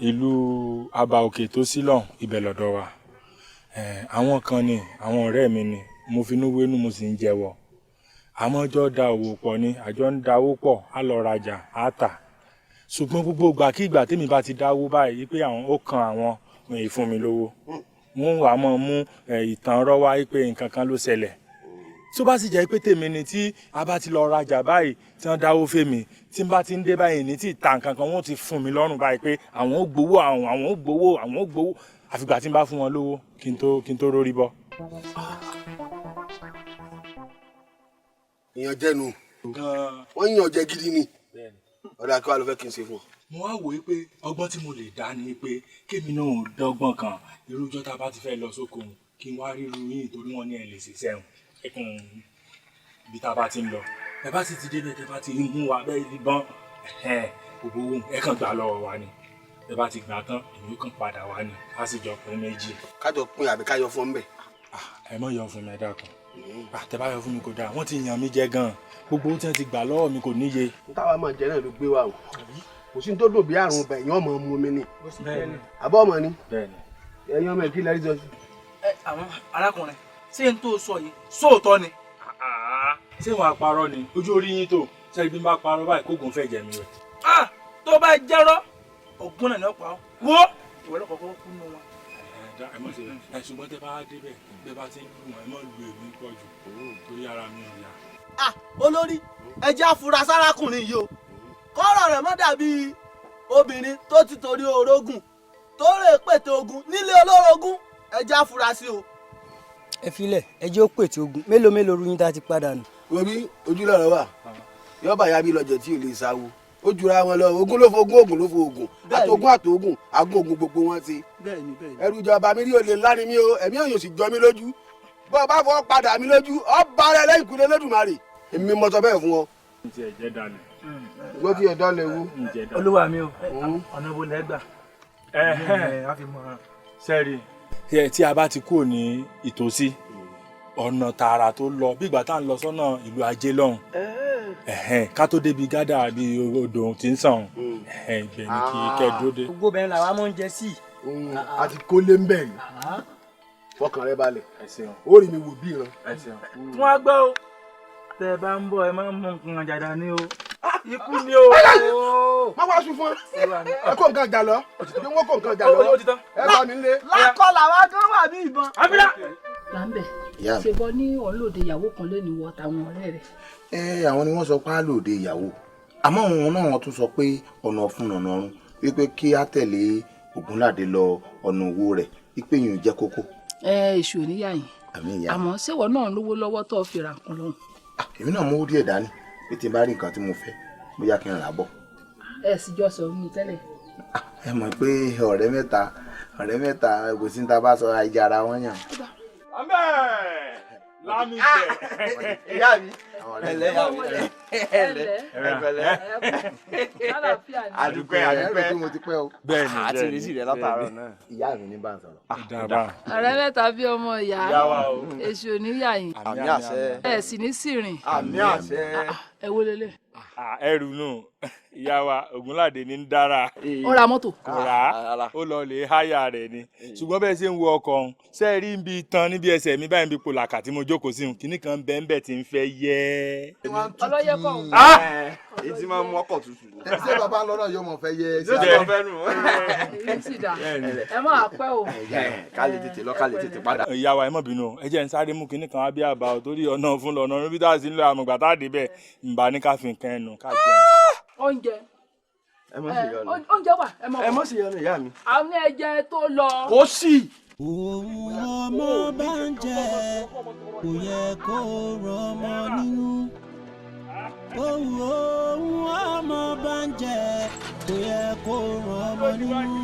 ìlú aba òkè tó sílọ̀ ibẹ̀ lọ́dọ̀ wa àwọn kan ni àwọn ọ̀rẹ́ mi ni mo finú wénú mo sì ń jẹ́wọ́ àmọ́ ọjọ́ da òwò pọ̀ ni àjọ ń dáwó pọ̀ á lọ rajà á tà ṣùgbọ́n gbogbo ìgbàkígbà tèmi bá ti dáwó báyìí pé àwọn ó kan àwọn èyí fún mi lówó wọ́n wà mọ́ mú ìtàn ọ̀rọ̀ wá pé nǹkan kan ló ṣẹlẹ̀ tó bá sì jẹ́ pé tèmi ni tí a bá ti lọ rajà báyìí tí wọ́n dáwó fèmí tí n bá ti ń dé báyìí ní tí ìta nǹkan kan wọ́n ti fún mi lọ́rùn báyìí pé àwọn ó gbowó àwọn ó gbowó àfìgbà tí n bá fún wọn lówó kí n tó rórí bọ́. ìyàn jẹnu wọ́n yàn jẹ gidi ni ọ̀dà kí wàá lọ fẹ́ kí n ṣe fún ọ. mo wá wòye pé ọgbọ́n tí mo lè dá ni pé kémi náà dọ́gbọ́n kan irújọ́ tá a bá ti fẹ́ lọ sóko kí n wá ríru yín torí wọ́n ní ẹ̀ lè ṣiṣẹ́ hùn ẹkùn ibi tá a bá ti ń lọ ẹ bá sì ti débẹ̀ tẹ bá ti ń mú wa bẹ́ẹ̀ ìbọn gbogbo ohun ẹ kàn gbà lọ́wọ́ wa ni ẹ bá ti gbà tán èmi kàn padà wá ni a sì jọ pín méjì. kájọ pín àbí káyọ fún bẹ. ẹ mọ̀ yọ fún mi ẹ dákun tẹ bá yọ fún mi kò dáa wọ́n ti yàn mí jẹ gan gbogbo ohun tí wọ́n ti gbà lọ́wọ́ mi kò níye. táwa máa jẹ náà ló gbé wa o kò sí ní tó dùn bí àrùn ọbẹ̀ èèyàn ọmọ mu mi ni àbọ̀ ọmọ ni ẹ̀yin ọmọ ìkílẹ̀ rí sọ́sì. àwọn arákùnrin ṣé n tó sọ yìí sóòótọ́ ni. ṣé wọn àparọ́ ni ojú orí yín tó ṣẹ́ni bí n bá parọ́ báyìí kógun fẹ́ jẹ̀mí rẹ̀. tó bá jẹ́rọ́ ògùn náà ni ó pa ọ́ wo ìwé lọ́kọ̀ọ́kọ́ kú nù wọn. ṣùgbọ́n tẹ bá débẹ̀ tẹ bá ti ń lù wọ́n ẹ mọ̀ lu èmi pọ̀ jù torí ara mi ò yá. olórí ẹ jẹ́ àfúrásì arákùnrin yìí o kọ́rọ̀ rẹ̀ mọ́ dàbí obìnrin tó ti torí orogún tó rè pètè ogun nílé olórogún ẹ jẹ́ àfúrásì o. ẹ filẹ̀ ẹ jẹ́ ó pètè ogun mélòó ruyìn tá a ti padà nù. omi ojúlọ̀rọ̀ wà yọba ya bí lọ́jọ́ tí ò lè sáwó ó jura wọn lọ ogun ló fo ogun ló fo ogun àtògùn àgùn gbogbo wọn ti ẹrù ìjọba mi rí olè ńlá ni mí o ẹ̀mí òyìn sì jọ mí lójú bọ́ ọ bá fọ́ padà mí lójú ọ bá rẹ lẹ́yìn kúlẹ̀ lẹ́dùnmarè èmi mọ sọ bẹ́ẹ̀ fún ọ. ti ẹ̀ jẹ́ dalẹ̀. gbọ́ tí ẹ̀ dalẹ̀ wo. olúwa mi o ọ̀nà wo lẹ́ gbà. sẹ́ẹ̀rì tí a bá ti kúrò ní ìtòsí ọ̀nà tààrà tó lọ bí ìgbà tá à ń lọ sọ́nà ìlú ajé lọ́hùn ká tó débi gádà bí odò tí ń sàn ibẹ̀ ni kí kẹ́ dúró dé. gbogbo bẹ́ẹ̀ làwa máa ń jẹ sí. a ti kó lé ń bẹ̀ yìí fọkàn rẹ balẹ̀ ó rí mi wò bí ìran. wọ́n á gbọ́ o tẹ́ ẹ bá ń bọ̀ ẹ máa ń mú nǹkan àjàdá ní o ikú ni o. má wá sùn fún ẹ kó nǹkan jà lọ bí wọ́n kó nǹkan jà lọ ẹ bá mi lé. lákọ̀ làwọn kan wà ní ìbọn. Láńbẹ̀ ṣe bọ́ ní ọ̀nlòdè ìyàwó kan lé ní wọ táwọn ọ̀rẹ́ rẹ̀. àwọn ni wọ́n sọ pé á lòdè ìyàwó àmọ́ òun náà wọ́n tún sọ pé ọ̀nà ọ̀fun ọ̀nà ọ̀run wípé kí á tẹ̀lé Ògúnládé lọ ọ̀nà òwò rẹ̀ wípé yìí ò jẹ́ kókó. Èṣù oníyà yìí àmọ́ ṣéwọ náà lówó lọ́wọ́ tó fi ra nǹkan lọ́hùn. èmi náà mú díẹ̀ dání pé tí n bá rí nǹkan tí mo fẹ́ bóyá kí n rà bọ̀. ẹ sì jọ sọ mí tẹ́lẹ̀. ẹ mọ̀ pé ọ̀rẹ́ mẹ́ta kò sí ní ta bá sọ àìjà ara wọn yàn. lámì jẹ. ìyá mi ẹlẹ ẹlẹ adúpẹ́ mo ti pẹ́ o. bẹ́ẹ̀ni àti ìrísí rẹ látàárọ̀ náà. ìyá mi ní bá ń sọ̀rọ̀. ọ̀rẹ́ mẹ́ta bí ọmọ ìyá èṣù oníyà yìí àmì àṣẹ. ẹ sì ní sìrìn. àmì àṣẹ. ẹ wo lélẹ̀. ẹrù nù ìyá wa Ògúnládé ní ń dára. ó ra mọ́tò. kò rà á ó lọ lè háyà rẹ̀ ni ṣùgbọ́n bẹ́ẹ̀ ṣe ń wo ọkọ̀ ọ̀hún ṣe é rí ibi tán níbi ẹsẹ̀ mi báyìí bí pòlàkà tí mo jókòó sí un kìnnì kan bẹ́ẹ̀ tí ń fẹ́ yẹ. ọlọ́yẹ kọ́ èyí tí máa ń mú ọkọ̀ tutù. ṣé bàbá lọ́nà yóò mọ̀ fẹ́ yẹ ẹ sí àbọ̀ fẹ́ nù. èyí sì dá ẹ máa pẹ́ o. ká lè tètè lọ ká lè tètè padà. ìyá wa ẹ má bínú ẹ jẹ́ n sáré mú kinní kan wá bí àbá ò torí ọ̀nà fún lọ́nà níbi tá a sì ń lọ àmọ̀gbà tá a dé bẹ́ẹ̀ ǹbà ní ká fi nǹkan ẹnu ká jẹun. oúnjẹ ẹ má sì yọnu. oúnjẹ wà ẹ má sì yọnu ìyá mi. àwọn ẹ̀jẹ̀ tó lọ. kò sí. òun ọmọ bá ń jẹ kò yẹ kó rọmọ nínú. òun ọmọ bá ń jẹ kò yẹ kó rọmọ nínú.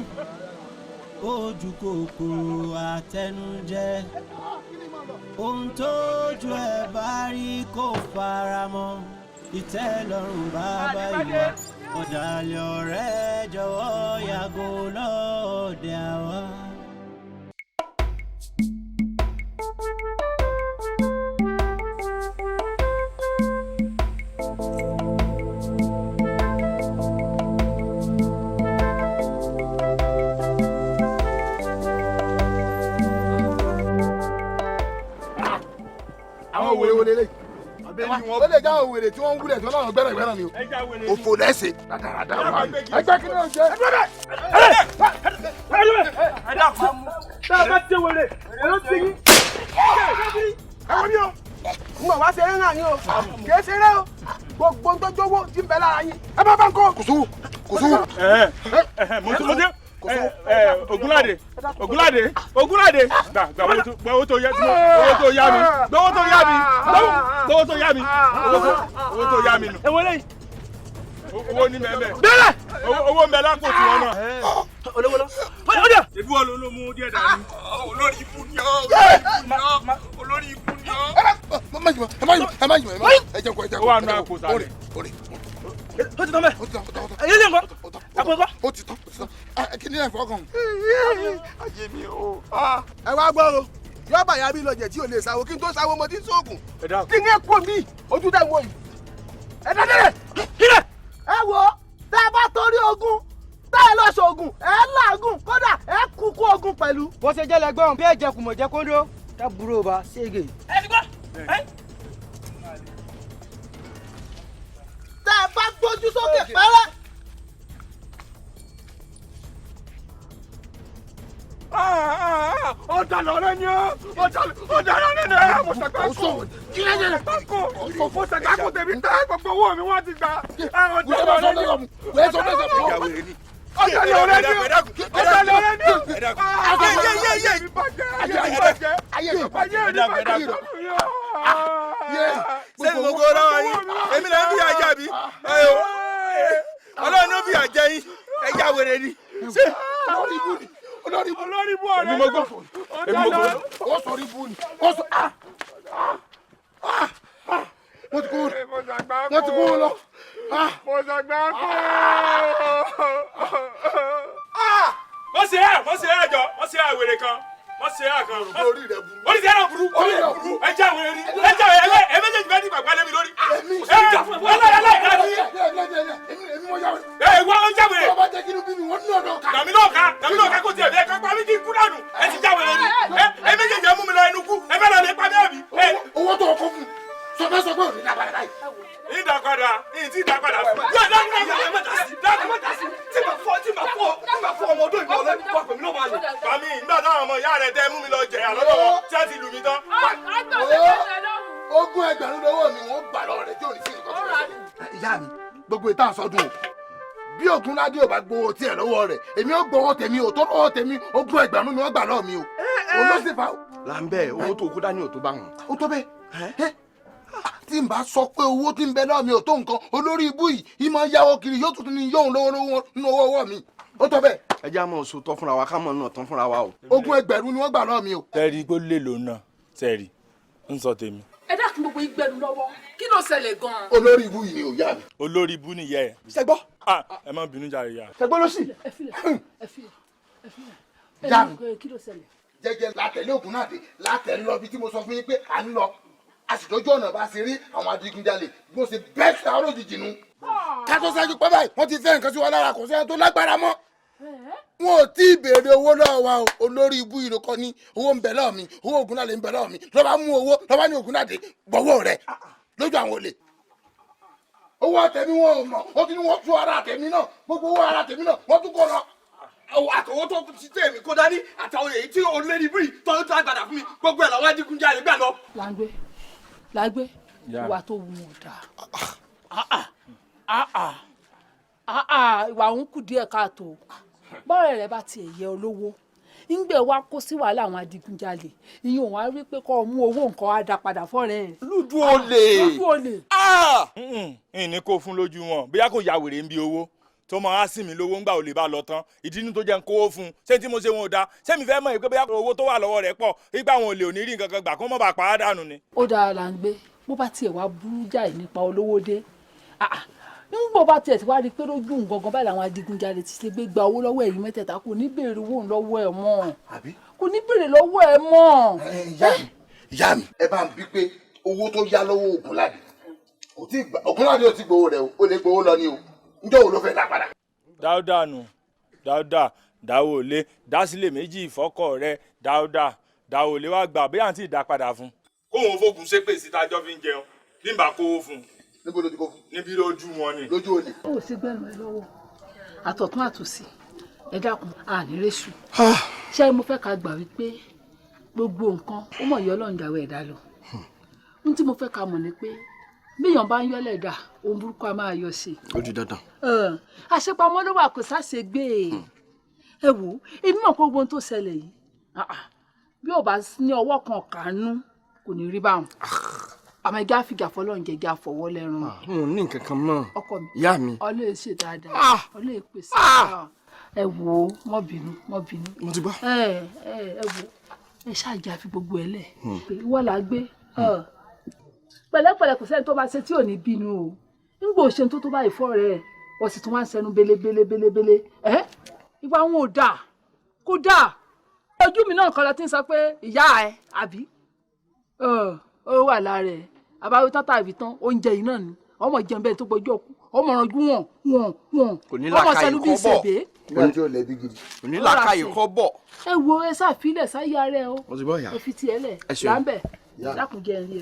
ojú kòkòrò àtẹnujẹ ohun tójú ẹ bá rí kó fara mọ́ ìtẹ́lọ́rùn bàbá ìwà ọ̀dàlẹ̀ ọ̀rẹ́ jọ̀wọ́ yàgò lọ́ọ̀dẹ̀ àwa. àwọn wèrè wọlé lé ó lè já àwọn wèrè tí wọ́n ń wúlẹ̀ tí wọ́n náà gbẹ́rẹ̀ gbẹ́rẹ̀ ni o òfò lẹ́sẹ̀ dáadáa wà ní ẹgbẹ́ kí ni ó jẹ́. ẹ dákun tá a bá ti wèrè ló ti yín. ẹ wọ ní o n bọ̀ wá ṣeré náà ni o kì í ṣeré o gbogbo ń tọ́jú owó tí ń bẹ lára yín ẹ bá bá ń kó. kò sówó kò sówó. Ògúnládé gbà owó tó yá mi gbowó tó yá mi owó tó yá mi nù. ẹ wọlé yìí owó ní mẹ́mẹ́ bẹ́ẹ̀ owó mẹ́ lápò tí wọ́n náà. olówó lọ ó dẹ̀. ebi wọn ló mú díẹ̀ dání. olórí ikú ni ọ́ olórí ikú ni ọ́. ẹ má jùmọ̀ ẹ jẹ́ kó ẹ jẹ́ kó. ó wà nù àpò sáré. ó ti tán bẹ́ẹ̀. ó ti tán. ẹ̀yin lè ń kọ́. àpò ẹ̀kọ́. ó ti tán kí ni ẹ fọ́ kàn. ayé mi o. ẹ wá gbọ́ o yóò bá yàrá bí lọ́jẹ̀ tí ò lè sáwó kí n tó sáwó mo ti ń sóògùn kí n yẹ kó mi ojú tẹ̀ wọ yìí. ẹ dáadáa kílẹ̀. ẹ wo tẹ ẹ bá torí ogun tẹ ẹ lọ sóògùn ẹ láàgùn kódà ẹ kúkú ogun pẹ̀lú. bó ṣe jẹ́ lẹ́gbọ́n bí ẹ̀jẹ̀ kù mọ̀ jẹ́ kóńdó ká burú ba ṣége. ẹ ti gbọ́ tẹ ẹ bá gbójú sókè pẹ́rẹ́. ọ̀dàlọ́ rẹ ni ọ́ ọ̀dàlọ́ rẹ ni ọ́ mo sàgbà kó mo sàgbà kó tèmi tẹ́ gbogbo owó mi wọ́n ti gbà ọ̀dàlọ́ rẹ ni ọ̀dàlọ́ rẹ ni sẹ́ni mo kó lọ́wọ́ yín èmi náà ń fi àjà bí ọlọ́run ló fi àjẹ yín ẹ̀yà wèrè ni. olórí ibú ọ̀rẹ́ èmi mo gbọ́ ó sọ orí ibú ni ó sọ wọ́n ti kó wọn lọ. mo sàgbà kó. wọ́n ṣe àjọ wọ́n ṣe àwèrè kan wọ́n ṣe àkàn. orí rẹ̀ burú. orí rẹ̀ burú. ẹ jẹ́ àwèrè ni ẹ jẹ́ àwèrè ẹ méjèèjì bẹ́ẹ̀ ní gbàgbá lẹ́mi lórí. èmi mo yà wẹ̀. ẹ wá ó jáwèrè. ọba jẹ́ kí inú bí mi wọ́n ní ọ̀dọ̀ ká. dàmí náà ká kó tiẹ̀ bẹ́ẹ̀ ká pa mí kí n kú dànù ẹ ti jáwèrè ni ẹ méjèèjì ẹ mú mi lọ ẹnu kú ẹ fẹ́ lọ lè pa mí àbí. owó tó o kó fún sọ pé òní dàgbà láyé. ìdàpadà ìtì ìdàpadà. yóò dákúndàsí tí ma fọ ọmọ ọdún ìgbà ọlọ́dún tó pèmí náà wà lè. bàmí ìgbà táwọn ọmọ ìyá rẹ tẹ mú mi lọ jẹ àlọ́dọ̀ tí a ti lù mí tán. ogún ẹgbẹ̀rún lọ́wọ́ mi wọ́n gbà lọ rẹ̀ tí ò ní sí nǹkan tó lọ. ìyá mi gbogbo ìta àsọdún o bí Ògúnládé ò bá gbowó tiẹ̀ lọ́wọ́ rẹ̀ èmi ò gbowó tèmi ò tó lọ́wọ́ tèmi ogún ẹgbẹ̀rún ni wọ́n gbà lọ́wọ́ mi o òun ló sì fa o. làǹbẹ̀ owó tó kó dání ò tó bá wọn. ó tó bẹ́ẹ̀ tí n bá sọ pé owó tí ń bẹ lọ́wọ́ mi ò tó nǹkan olórí ibú yìí ìmọ̀ yáwó kiri yóò tuntun ní yóò lówó nínú owó ọwọ́ mi ó tó bẹ́ẹ̀. ẹ jẹ́ àmọ́ oṣù tán fúnra wa ká mọ̀ náà tán fúnra wa o. ogún ẹgbẹ̀rún ni wọ́n gbà lọ́wọ́ mi o. tẹ́rì pé lè lò náà tẹ́rì ń sọ tèmi. ẹ dákun gbogbo ìgbẹ́nu lọ́wọ́ kí ló ṣẹlẹ̀ gan-an. olórí ibú yìí ni ò yá mi. olórí ibú nìyá ẹ. ṣẹgbọ́. ẹ má bínú jàre ya. ṣẹgbọ́ ló sì. ẹ filẹ̀. yá mi kí ló ṣẹlẹ̀. jẹ́jẹ́ látẹ̀lé Ògúnládé látẹ̀lé lọ bí tí mo sọ fún yín pé à ń lọ a sì lójú ọ̀nà bá ṣe rí àwọn adigunjalè bí wọ́n ṣe bẹ́ẹ̀ sí àwọn òjijì nu. ká tó ṣáájú pẹ́ báyìí wọ́n ti fẹ́ nǹkan sí wa lára kò sẹ́yìn tó lágbára mọ́. wọn ò tí ì béèrè owó lọ́wọ́ wa o olórí ibú yìí ló kọ́ ní owó ń bẹ lọ́wọ́ mi owó Ògúnládé ń bẹ lọ́wọ́ mi lọ́ba mú owó lọ́ba ní Ògúnládé gbọ́wọ́ rẹ̀ lójú àwọn olè. owó tèmi wọn ò mọ̀ ó ti ní wọ́n tú ara tèmi náà gbogbo owó ara tèmi náà wọ́n tún kọ́ lọ. àtọwọ́ tó ti tèmi kó dání àtàwọn èyí tí olórí bíi tọ́jú tó àgbàdà fún mi gbogbo ẹ̀ lọ́wọ́ adigunjalè gbà lọ. lágbé ìwà tó wù ú dáa ìwà òun kù díẹ̀ káàtó bọ́ọ̀rẹ́ rẹ bá tiẹ̀ yẹ olówó ńgbẹ́ wa kó sí wàhálà àwọn adigunjalè ìyẹn òun á rí pé kọ́ mú owó nǹkan á dá padà fọ́rẹ́ ẹ̀. lùdú olè. ìní kò fún lójú wọn bóyá kò ya wèrè ń bi owó tó máa á sì mí lówó ńgbà ò lè bá lọ tán ìdí inú tó jẹ́ ń kówó fún un ṣé tí mo ṣe wọn ò dáa ṣé mi fẹ́ mọ̀ pé bóyá owó tó wà lọ́wọ́ rẹ̀ pọ̀ nígbà wọn ò lè ò ní rí nǹkan kan gbà kó mọ̀ bá pa á dànù ni. ó dáa là ń gbé bó bá tiẹ̀ wá burú jáì nípa olówó dé nígbà bá tiẹ̀ ti wá rí i pé lójú nǹkan báyìí làwọn adigunjalè ti ṣe gbé gba owó lọ́wọ́ ẹ̀yin mẹ́tẹ̀ẹ̀ta kò ní béèrè owó lọ́wọ́ ẹ̀ mọ́ kò ní béèrè lọ́wọ́ ẹ̀ mọ́. ìyá mi ẹ bá ń bí pé owó tó yá lọ́wọ́ Ògúnládé kò tí ì gbà Ògúnládé ò ti gbowó rẹ̀ o lè gbowó lọ ni o njẹ́ òun ló fẹ́ dá padà. dáúdà nù dáúdà dáwọlé dásílẹ̀ méjì ìfọ́kọ̀ rẹ dáúdà dáwọlé wá gbà bí àǹtí ìdá padà fún. kóun fógun ṣépè síta jọ fi ń jẹun nígbà kówó fún un. níbo ló ti kó fún. níbi lójú wọn ni. lójú olè. ó sì gbẹ̀rù ẹ lọ́wọ́ àtọ̀tún àtòsí ẹ dákun ànírésù ṣé mo fẹ́ ká gbà wípé gbogbo nǹkan ó mọ̀ yọ ọlọ́run jàwé ẹ̀dá lọ n tí mo fẹ́ ká mọ̀ ni pé bíyàn bá ń yọ́lẹ̀ dà ohun burúkú a máa yọ sí i. ó di dandan. àṣepamọ́ ló wà kó sáṣe gbé ẹ wò èmi mọ̀ pé gbogbo ohun tó ṣẹlẹ̀ yìí bí ò bá ní ọwọ́ kan kàánú kò ní rí báwọn àmọ́ ẹgbẹ́ àfìgà fọlọ́run jẹ́gẹ́ àfọwọ́ lẹ́rùn. n ò ní nǹkan kan mọ́ ọkọ mi ìyá mi. ọlọ́ọ̀ ṣe dáadáa ọlọ́ọ̀ pèsè ẹ wò ó mọ́ bínú. mo ti gbọ́. ẹ wò ẹ ṣáàjà fi gbogbo ẹ lẹ̀ pé wọ́n là á gbé pẹ̀lẹ́pẹ̀lẹ́ kò sẹ́ni tó bá ṣe tí ò ní bínú o nígbà òṣèlú tó bá ìfọ́ rẹ̀ wọ́n sì tún wá ń sẹnu belebelebele ìwà wọn ò dáa kò dáa ojú mi náà kọ́ lọ tí ń sọ pé ìyá ẹ àbí ó wà lára ẹ àbáwí tátà àbí tán oúnjẹ yìí náà ni ọmọ jẹun bẹ́ẹ̀ tó gbọ́jọ́ kú ọmọ ọ̀rànjú wọn kò ní làákàyè kọ́ bọ̀ nígbà tí ò lẹ́bi gidi. kò ní làákàyè kọ́ bọ̀. ẹ wo ẹ ṣàfilẹ̀ sáyà rẹ o mo ti bọ́ ìyá. ẹ fi tiẹ̀ lẹ̀ láńbẹ̀ dákun jẹ́rìí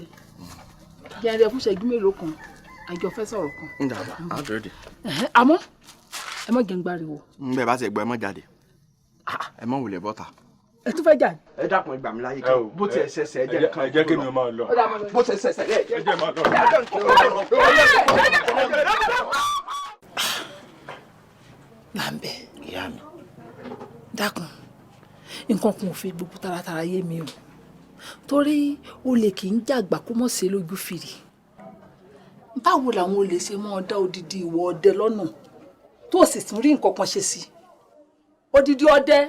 ẹ fún ṣẹ́jú mélòó kan àjọ fẹ́ sọ̀rọ̀ kan. ń dàgbà àdúrà dé. àmọ́ ẹ má jẹun gbáriwo. ń bẹ́ẹ̀ bá ti gbọ́ ẹ má jáde ẹ má wulẹ̀ bọ́ta. ẹ tún fẹ́ jáde. ẹ dákun ẹ gbà mí láyé kí bó tiẹ̀ ṣẹ̀ṣẹ̀ ẹ jẹ́ nǹkan. ẹ jẹ́ kí mi máa lọ. bó tiẹ̀ ṣẹ̀ṣẹ̀ ẹ jẹ́ máa lọ. Láńbẹ̀ ìyá mi dákun nǹkan kan ò fi gbogbo taratara yé mi o torí olè kì í jàgbà kó mọ̀ sí lójú fìrì báwo làwọn olè ṣe máa dá odidi ìwọ ọdẹ lọ́nà tó sì tún rí nǹkan kan ṣe sí odidi ọdẹ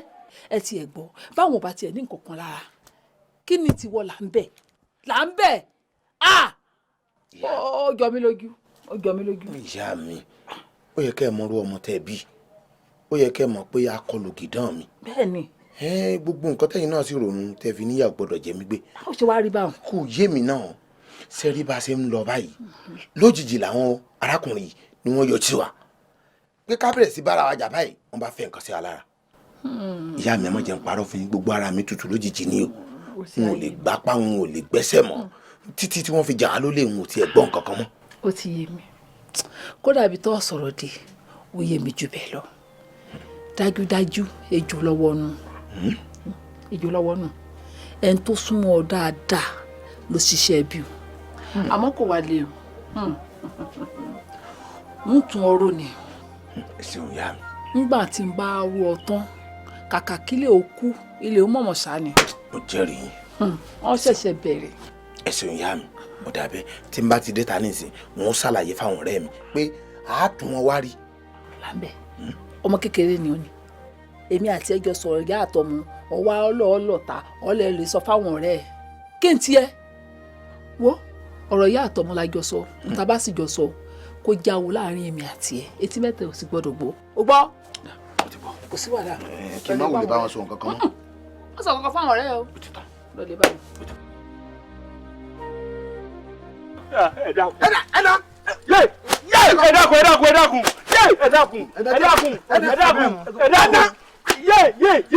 ẹ tiẹ̀ gbọ́ báwọn bá tiẹ̀ ní nǹkan kan lára kí ni tiwọ Láńbẹ̀ ó jọ mí lójú. ìyá mi ó yẹ kẹ́ ẹ mọ̀rú ọmọ tẹ́ ẹ bí ó yẹ kẹ́ ẹ mọ̀ pé akọlù gìdán mi. bẹ́ẹ̀ni. gbogbo nǹkan tẹ́yìn náà sì ronú tẹ́ fi níyàwó gbọ́dọ̀ jẹ mí gbé. ó ṣe wá rí báwọn. kò yé mi náà sẹ́rí bá a ṣe ń lọ báyìí lójijì làwọn arákùnrin yìí ni wọ́n yọ sí wa pé ká bẹ̀rẹ̀ sí bára wa jà báyìí wọ́n bá fẹ́ nǹkan sí wa lára. ìyá mi ẹ má jẹ́ n parọ́ fún yín gbogbo ara mi tutù lójijì ni o n ò lè gbápá n ò lè gbẹ́sẹ̀ mọ́ títí tí wọ́n fi jà á lólè n ò tiẹ̀ gbọ́ nǹkan kan mọ́. ó ti yé mi kódà bí tó sọ̀rọ̀ dé ó yé mi jù bẹ́ẹ̀ lọ dájúdájú ejò lọ́wọ́ nù ẹni tó súnmọ́ ọ dáadáa ló ṣiṣẹ́ bí o àmọ́ kò wá lè ń tún ọ̀rọ̀ ni nígbà tí n bá rú ọ tán kàkà kílẹ̀ ó kú ilé ó mọ̀mọ̀ ṣá ni. mo jẹ́rìí yín. wọ́n ṣẹ̀ṣẹ̀ bẹ̀rẹ̀. ẹ ṣeun ìyá mi mo dàbẹ́ tí n bá ti dé ta nísìn wọn ó ṣàlàyé fáwọn ọ̀rẹ́ mi pé a tún wọn wá rí. Láńbẹ̀ ọmọ kékeré ni ó ní èmi àti ẹjọ sọ̀rọ̀ ìyá àtọmọ ọwọ́ ọlọ́ọ̀lọ́ta ọlẹ́ lè sọ fáwọn ọ̀rẹ́ ẹ̀ kí n tiẹ̀ wo ọ̀rọ̀ ìyá àtọmọ la jọ sọ níta bá sì jọ sọ kó jáwó láàrin èmi àti ẹ etí mẹ́tẹ̀ ò sì gbọ́dọ̀ gbọ́ o gbọ́ kò sí wàhálà. kí n má wulẹ̀ bá wọn sọ nǹkan kan mọ́. wọ́n sọ kankan fáwọn ọ̀rẹ́ ẹ o lọ lè báyìí. ẹ dákun ẹ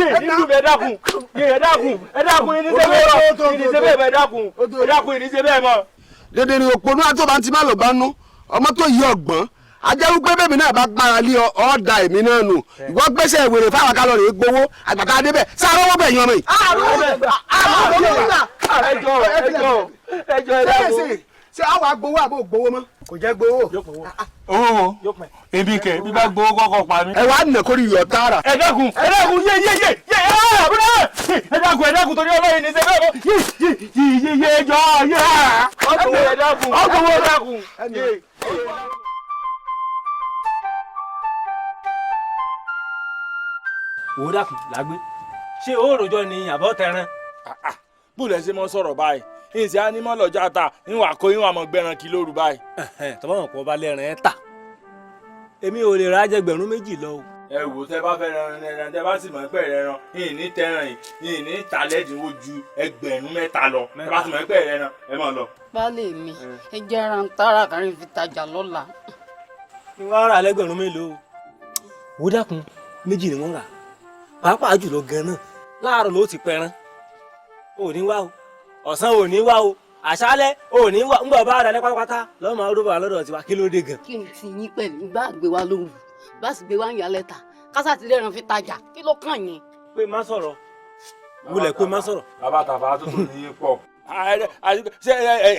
dákun nínú mi ẹ dákun yìí ní sẹ́bẹ̀ ẹ dákun mọ́. dédé ni òpó náà tó bá ń ti má lọ bá nú ọmọ tó yí ọgbọ́n ajẹ́ wípé bẹ́ẹ̀mi náà bá gbára lé ọ̀ọ́dà èmi náà nù ìwọ gbèsè ìwèrè fáwọn akálọ̀ rẹ̀ gbowó àgbàtà adébẹ̀ sáré owó bẹ̀yìn ọmọ yìí. ẹjọ́ ṣé àwọn agbowó àbò gbowó mọ́ kò jẹ́ gbowó. owó ebi kẹ bí bá gbowó kọ́kọ́ pa mí. ẹ wá nà kórìí yọ tààrà. ẹ dákun yé ẹ dákun torí ọlọ́yin ní sẹ́fẹ́ kọ́ yé jọ yé ọgbọ̀wọ́ ẹ dákun. wò ó dákun lágbé ṣé ó rojọ́ ni àbọ̀ tẹran. bó lẹ ṣe mọ sọ̀rọ̀ báyìí ìsì ánímọ́ lọ́jà ta ìwà kó ìwà mọ̀ gbẹ̀ràn kí lóru báyìí. tọ́wọ́ wọn kò bá lẹ́rìn ẹ́ tà èmi ò lè ra jẹgbẹ̀rún méjì lọ o. ẹ wò tẹ bá fẹ́ rẹran tẹ bá sì mọ̀ pé rẹran yìí ní tẹran yìí ní tàlẹ́dínwó ju ẹgbẹ̀rún mẹ́ta lọ tẹ bá sì mọ̀ pé rẹran ẹ mọ̀ lọ. baálé mi ẹ jẹ́ ara ń tààrà kárí fi tajà lọ́la. ni wọ́n rà lẹ́gbẹ̀rún mélòó wò dákun méjì ni wọ́n rà pàápàá jùlọ gan-an láàárọ̀ ló ti pẹran ò ní wá o ọ̀sán ò ní wá o àṣálẹ́ ò ní wá ń bọ̀ bá dalẹ́ pátápátá lọ́mọ arúgbó wa lọ́dọ̀ tiwa kí ló dé gan. kí n ti yín pẹ̀lú bá gbé wa lóru bá sì gbé wa ń yà lẹ́tà kásá ti lẹ́ran fi tajà kí ló kàn yín. pé má sọ̀rọ̀ wulẹ̀ pé má sọ̀rọ̀. bàbá tàfà tó tó ní pọ̀. ṣé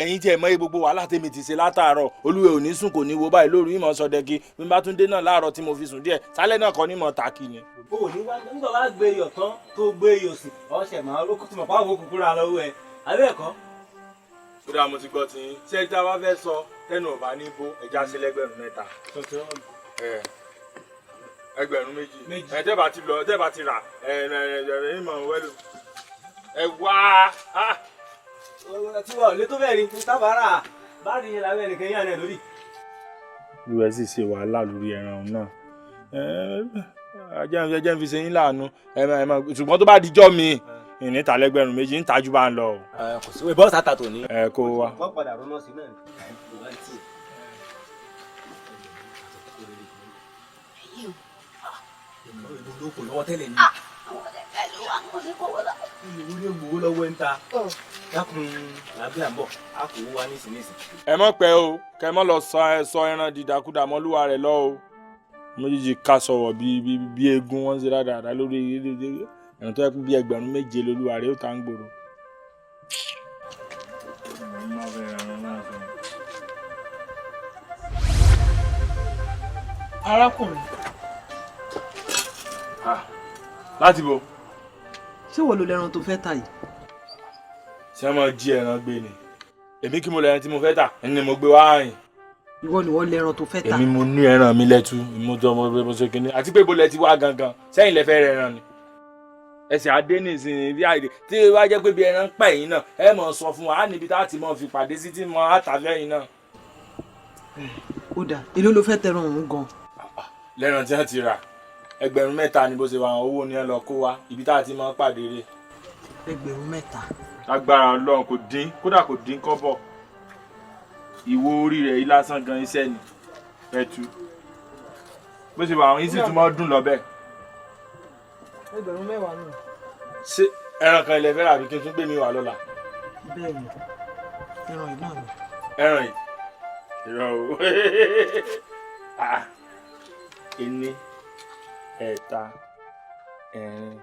ẹ̀yin tí ẹ mọ gbogbo wàhálà tèmi ti ṣe látàárọ̀ olúwe ò ní sùn kò ní wo báyìí lóru ìmọ̀ sọdẹ́gi bí n bá tún dé náà láàárọ̀ tí mo fi sùn díẹ̀ sálẹ̀ náà kọ́ ní mọ̀ tàkì ni. o ní wá nígbà wá gbé iyọ̀ tán tó gbé iyọ̀ sí ọ̀sẹ̀ máa ló kùtùmọ̀ pàwọn òkùnkùn ra lọ́wọ́ ẹ̀ àbẹ́ ẹ̀kọ́. ó dáa mo ti gbọ́ tí ṣé tá a bá fẹ́ sọ tẹnu ọba ní bó ẹja sí lẹ́gbẹ̀rún mẹ́ta. ẹgbẹ̀rún méjì ẹ tẹ́ bá ti lọ tẹ́ bá ti rà ìmọ̀ wẹ́lú ẹ wá. tí wọ́n lé tó bẹ́ẹ̀ ni tábàárà bá rí i lábẹ́ ẹnìkan yára ẹ̀ lórí. olùwẹ̀ sì ṣe wàhálà lórí ẹran náà ajá ń fi ṣe yín láàánú ṣùgbọ́n tó bá dijọ́ mi ìní ta lẹ́gbẹ̀rún méjì ń tajú bá ń lọ. kò sí ìbọn sátà tó ní. ẹ kó wa. wọ́n padà rọ́nà sí náà. ló kò lọ́wọ́ tẹ́lẹ̀ ni. ìwúrí gbowó lọ́wọ́ ń ta dákun làbí àbọ̀ a kò wá nísìnyìísìn. ẹ mọ̀ pẹ́ o kẹ́ mọ́ lọ sọ ẹran dìdàkudà mọ́lúwa rẹ̀ lọ o méjèèjì ká sọ̀rọ̀ bí eégún wọn ṣe dáadáa lórí ẹ̀rọ tó yẹ kó bí ẹgbẹ̀rún méje lolúwa rẹ̀ ó ta ń gbòòrò. arákùnrin. láti bo. ṣé wo ló lẹ́ran tó fẹ́ tà yìí. ṣé mo jí ẹran gbé ni èmi kí mo lẹ́ran tí mo fẹ́ tà ẹni ni mo gbé wá rìn. ìwọ ni wọ́n lẹ́ran tó fẹ́ tà. èmi mo ní ẹran mi lẹ́tú ìmúdọ́ mo ṣe kínní àti pé ibo lẹ ti wá gangan sẹ́yìn lẹ fẹ́ rẹ ẹran ni. ẹsẹ̀ adé nìsín bí àìdè tí wàá jẹ́ pé bí ẹran pẹ̀ yín náà ẹ mọ̀ sọ fún wa á níbi tá a ti mọ̀ fi pàdé sí tí mo á tà fẹ́yìn náà. ó dà èló ló fẹ́ tẹran òun gan. lẹ́ran tí wọ́n ti rà ẹgbẹ̀rún mẹ́ta ni bó ṣe wà owó ni ẹ lọ kó wa ibi tá a ti mọ̀ pàdé rè. ẹgbẹ̀rún mẹ́ta. agbára Ọlọ́run kò dín kódà kò dín kọ́bọ̀ ìwo orí rẹ̀ yìí lásán gan iṣẹ́ ni ẹ̀tú bó ṣe wà àwọn yìí sì tún mọ́ dùn lọ́bẹ̀. ẹgbẹ̀rún mẹ́wàá nù. ṣé ẹran kan ilẹ̀ fẹ́ràn àbí kí n tún gbé mi wà lọ́la. bẹ́ẹ̀ ni ẹran yìí náà ni. ẹran yìí irọ́ o ení ẹ̀ta ẹ̀rin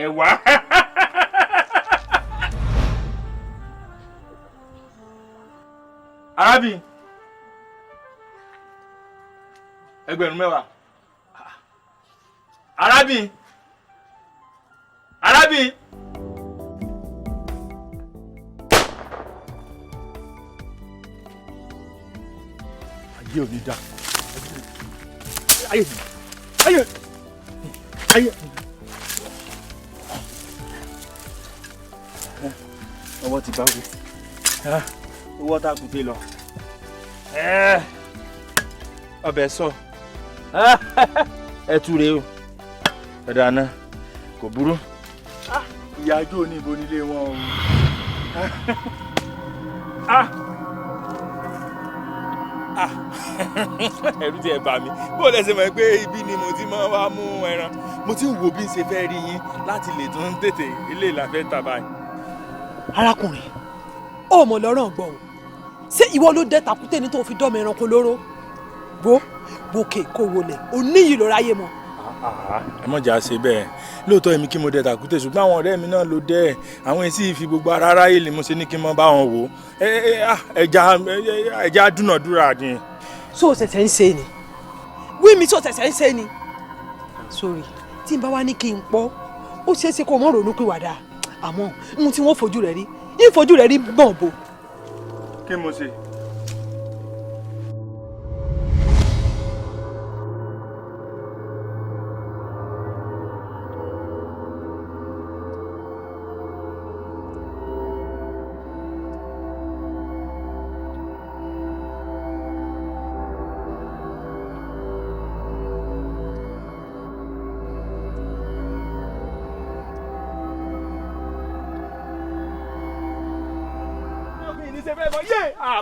ẹ̀wá. arábì ẹgbẹ̀rún mẹ́wàá arábì ayé ò ní dá ayé ọwọ́ ti bá wí owó tá a kù dé lọ ọbẹ̀ sọ ẹ tú rèé o ẹ̀dá náà kò burú ìyá ajó ní ibo nílé wọn o ẹ̀rù tí ẹ bà mí bó lẹ ṣe mọ̀ pé ibi ni mo ti máa wá mú ẹran mo ti ń wo bí n ṣe fẹ́ rí yín láti lè tún tètè ilé ìlàfẹ́ tà báyìí. arákùnrin ó mọ̀ lọ́rọ̀ gbọ́ o ṣé ìwọ ló dẹ́ tàkúté ní tó fi dọ́mọ ẹranko lóró gbòkè kó wọlé oníyì ló ráyè mọ́. ẹ mọ̀jà ṣe bẹ́ẹ̀ lóòótọ́ èmi kí mo dẹ tàkúté ṣùgbọ́n àwọn ọ̀rẹ́ mi náà ló dẹ́ àwọn èsì fi gbogbo ara ráyè lè mo ṣe ní kí n mọ bá wọn wò ẹja dúnàdúrà ni. so ṣẹ̀ṣẹ̀ ń ṣe ni wí mi so ṣẹ̀ṣẹ̀ ń ṣe ni sórí tí n bá wá ní kí n pọ́ ó ṣeé ṣe kó o mọ̀ ronú pìwàdà àmọ́ ohun tí wọ́n fojú rẹ̀ rí yín fojú rẹ̀ rí gbọ̀n bo. kí mo ṣe.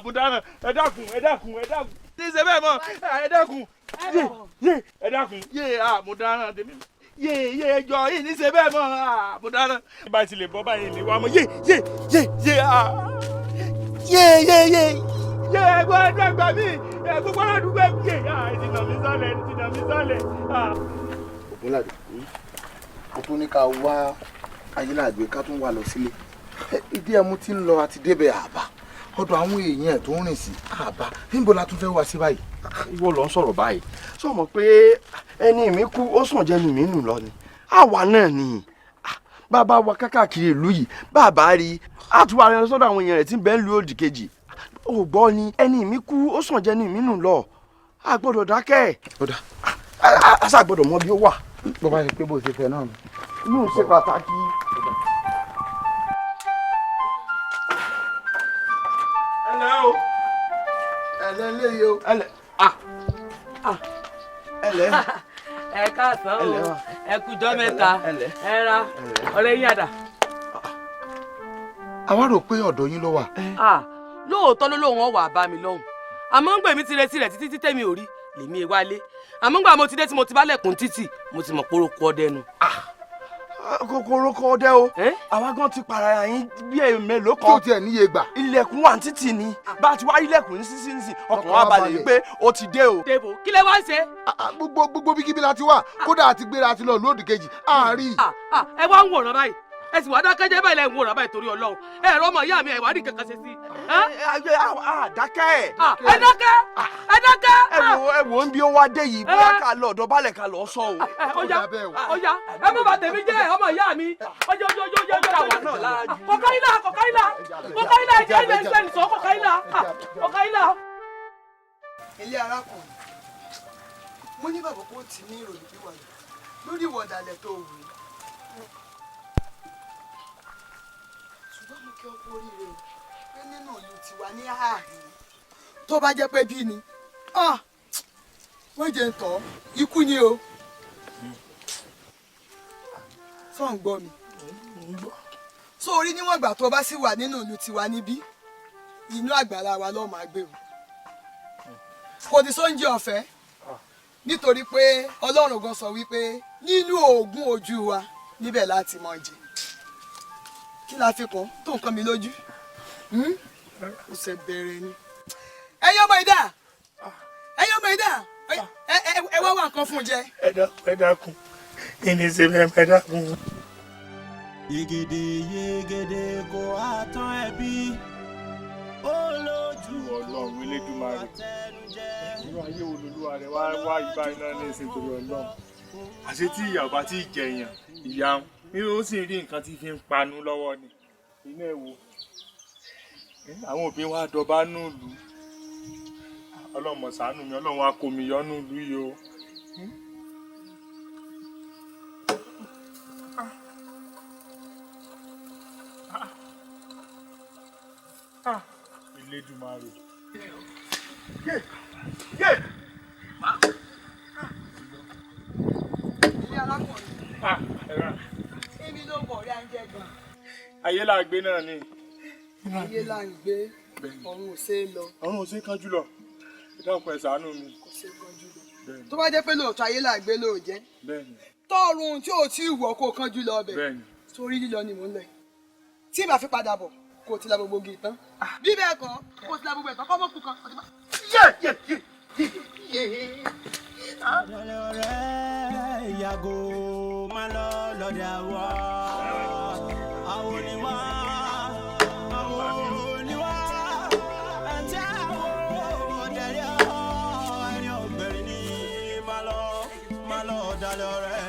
àbùdá ẹ dákun tí ṣe bẹ́ẹ̀ mọ́ ẹ dákun ẹ dákun àbùdá tèmi ẹjọ́ yìí ní ṣe bẹ́ẹ̀ mọ́ àbùdá. bá ti lè bọ́ báyìí lè wá mọ́ ẹgbẹ́ ẹgbà mí gbogbo aládùúgbò ìdìnà mi sálẹ̀. Ògúnládé o tún ní ká wá Ayélàgbé ká tún wà lọ sílé ìdí ẹmu tí ń lọ àti débẹ̀ àbá ọ̀dọ̀ àwọn èèyàn tó ń rìn sí àbá níbo la tún fẹ́ wá sí báyìí. ìwọ ló ń sọ̀rọ̀ báyìí sọ mọ̀ pé ẹni mi kú ó sàn jẹ́nu mi nù lọ ni àwa náà ni bàbá wa kákàkiri ìlú yìí bàbá rí àtúwà rẹ sọ́dọ̀ àwọn èèyàn rẹ̀ tí ń bẹ ń lu òdì kejì ò gbọ́ ni ẹni mi kú ó sàn jẹ́nu mi nù lọ a gbọ́dọ̀ dákẹ́ a sá gbọ́dọ̀ mọ bí ó wà. bó bá ṣe pé bó ṣe fẹ́ náà ni. inú ṣe pàtàkì. ẹlẹ́lẹ́yìí o. ẹ káàsán o ẹ kújọ́ mẹ́ta ẹ ra ọ̀rẹ́ yín àdá. àwa rò pé ọ̀dọ̀ yín ló wà. lóòótọ́ ló lóun ọ̀wà bá mi lọ́hùn àmọ́ ń gbèmí ti retí rẹ̀ títí títẹ̀ mi ò rí lèmi ẹ̀ wálé àmọ́ ń gbà mo ti dé tí mo ti bá lẹ̀kùn títì mo ti mọ̀ pórokò ọdẹ nu. kòkòrò kọ ọdẹ o àwa gan ti para yín bí mélòó kan. tí o tiẹ̀ níye gbà. ilẹ̀kùn wà títì ni bá a ti wá ilẹ̀kùn ní sísìn ọkàn wa balẹ̀ pé ó ti dé o. dèbò kí lẹ wá ń ṣe. gbogbo bíkíbi la ti wà kódà àti gbéra àti lọ lóòdì kejì àárín. ẹ wá ń wòran báyìí ẹ sì wá dákẹ́jẹ́ báyìí lẹ́yìn wòran báyìí torí Ọlọ́run ẹ ẹ̀rọ ọmọ ìyá mi ẹ̀ wá ní kankan ṣe sí. dákẹ́. ẹ dákẹ́. ẹ wò ń bí ó wá dé yìí bóyá ká lọ ọ̀dọ̀ balẹ̀ ká lọ sọ o. ọjà ẹ má bà tèmi jẹ́ ọmọ ìyá mi ọjọ́ kọ̀káyìlá ẹ̀jẹ̀ ilẹ̀ ìṣẹ́ nìṣọ́ kọ̀káyìlá. ilé arákùnrin mo ní bàbá kó tì ní ìròyìn bí wàyà lórí ìwà ọ̀dàlẹ̀ tó wù ú ṣùgbọ́n mo kí ọ kú oríire o pé nínú ìlú tiwa ní ààrin tó bá jẹ́ pé bí ni wọ́n jẹ́ ń tọ́ ikú ni o sọ ń gbọ́ mi sórí níwọ̀n ìgbà tó bá sì wà nínú ìlú tiwa níbí inú àgbàlá wa lọ́ọ́ máa gbé o kò ní sóúnjẹ ọ̀fẹ́ nítorí pé Ọlọ́run gan sọ wípé nínú oògùn ojú wa níbẹ̀ láti máa jẹ kí la fi kàn tó nǹkan mi lójú ó ṣe bẹ̀rẹ̀ ni ẹ̀yin ọmọ ìdá ẹ wá wá nǹkan fún un jẹ. ẹ dákun ìní ṣe bẹ́ẹ̀ ẹ dákun. yegede kò àtàn ẹbí olójú Ọlọ́run Elédùmarè irú ayé wo lolúwa rẹ wá ìbá iná ní ìsìn torí Ọlọ́run àṣé tí ìyá ọba tí jẹyàn ìyá ń ó sì rí nǹkan tí fi ń panu lọ́wọ́ ni iná ẹ̀ wò àwọn òbí wa dọba núùlù Ọlọ́run mọ̀ ṣàánú mi Ọlọ́run á kó mi yọ núùlù yìí o. Elédùmarè. ilé arákùnrin èmi ló bọ̀ rí àǹjẹ gan. Ayélàgbé náà ni. ayé là ń gbé ọ̀run ò ṣe é lọ. ọ̀run ò ṣe é kánjú lọ ìdáhùn ẹ̀ ṣàánú mi. kò ṣe é kánjú lọ. tó bá jẹ́ pé lóòótọ́ ayé là ń gbé lóò jẹ́. bẹ́ẹ̀ni. tọrùn tí ò tí ì wọ̀ kó kánjú lọ bẹ̀. bẹ́ẹ̀ni. torí lílọ ni mò ń lọ tí ìbá fi padà bọ̀ kò ti la gbogbo igi tán bí bẹ́ẹ̀ kọ́ kò ti la gbogbo ẹ̀tọ́ kọ́ mọ́ kú kan. Yàgò máa lọ lọ́dẹ àwọ̀ àwọn oníwà ẹ̀tẹ́ àwọ̀ ọ̀dẹ̀rẹ̀ ẹni ọ̀gbẹ̀rẹ̀ ní máa lọ dalẹ̀ ọ̀rẹ́.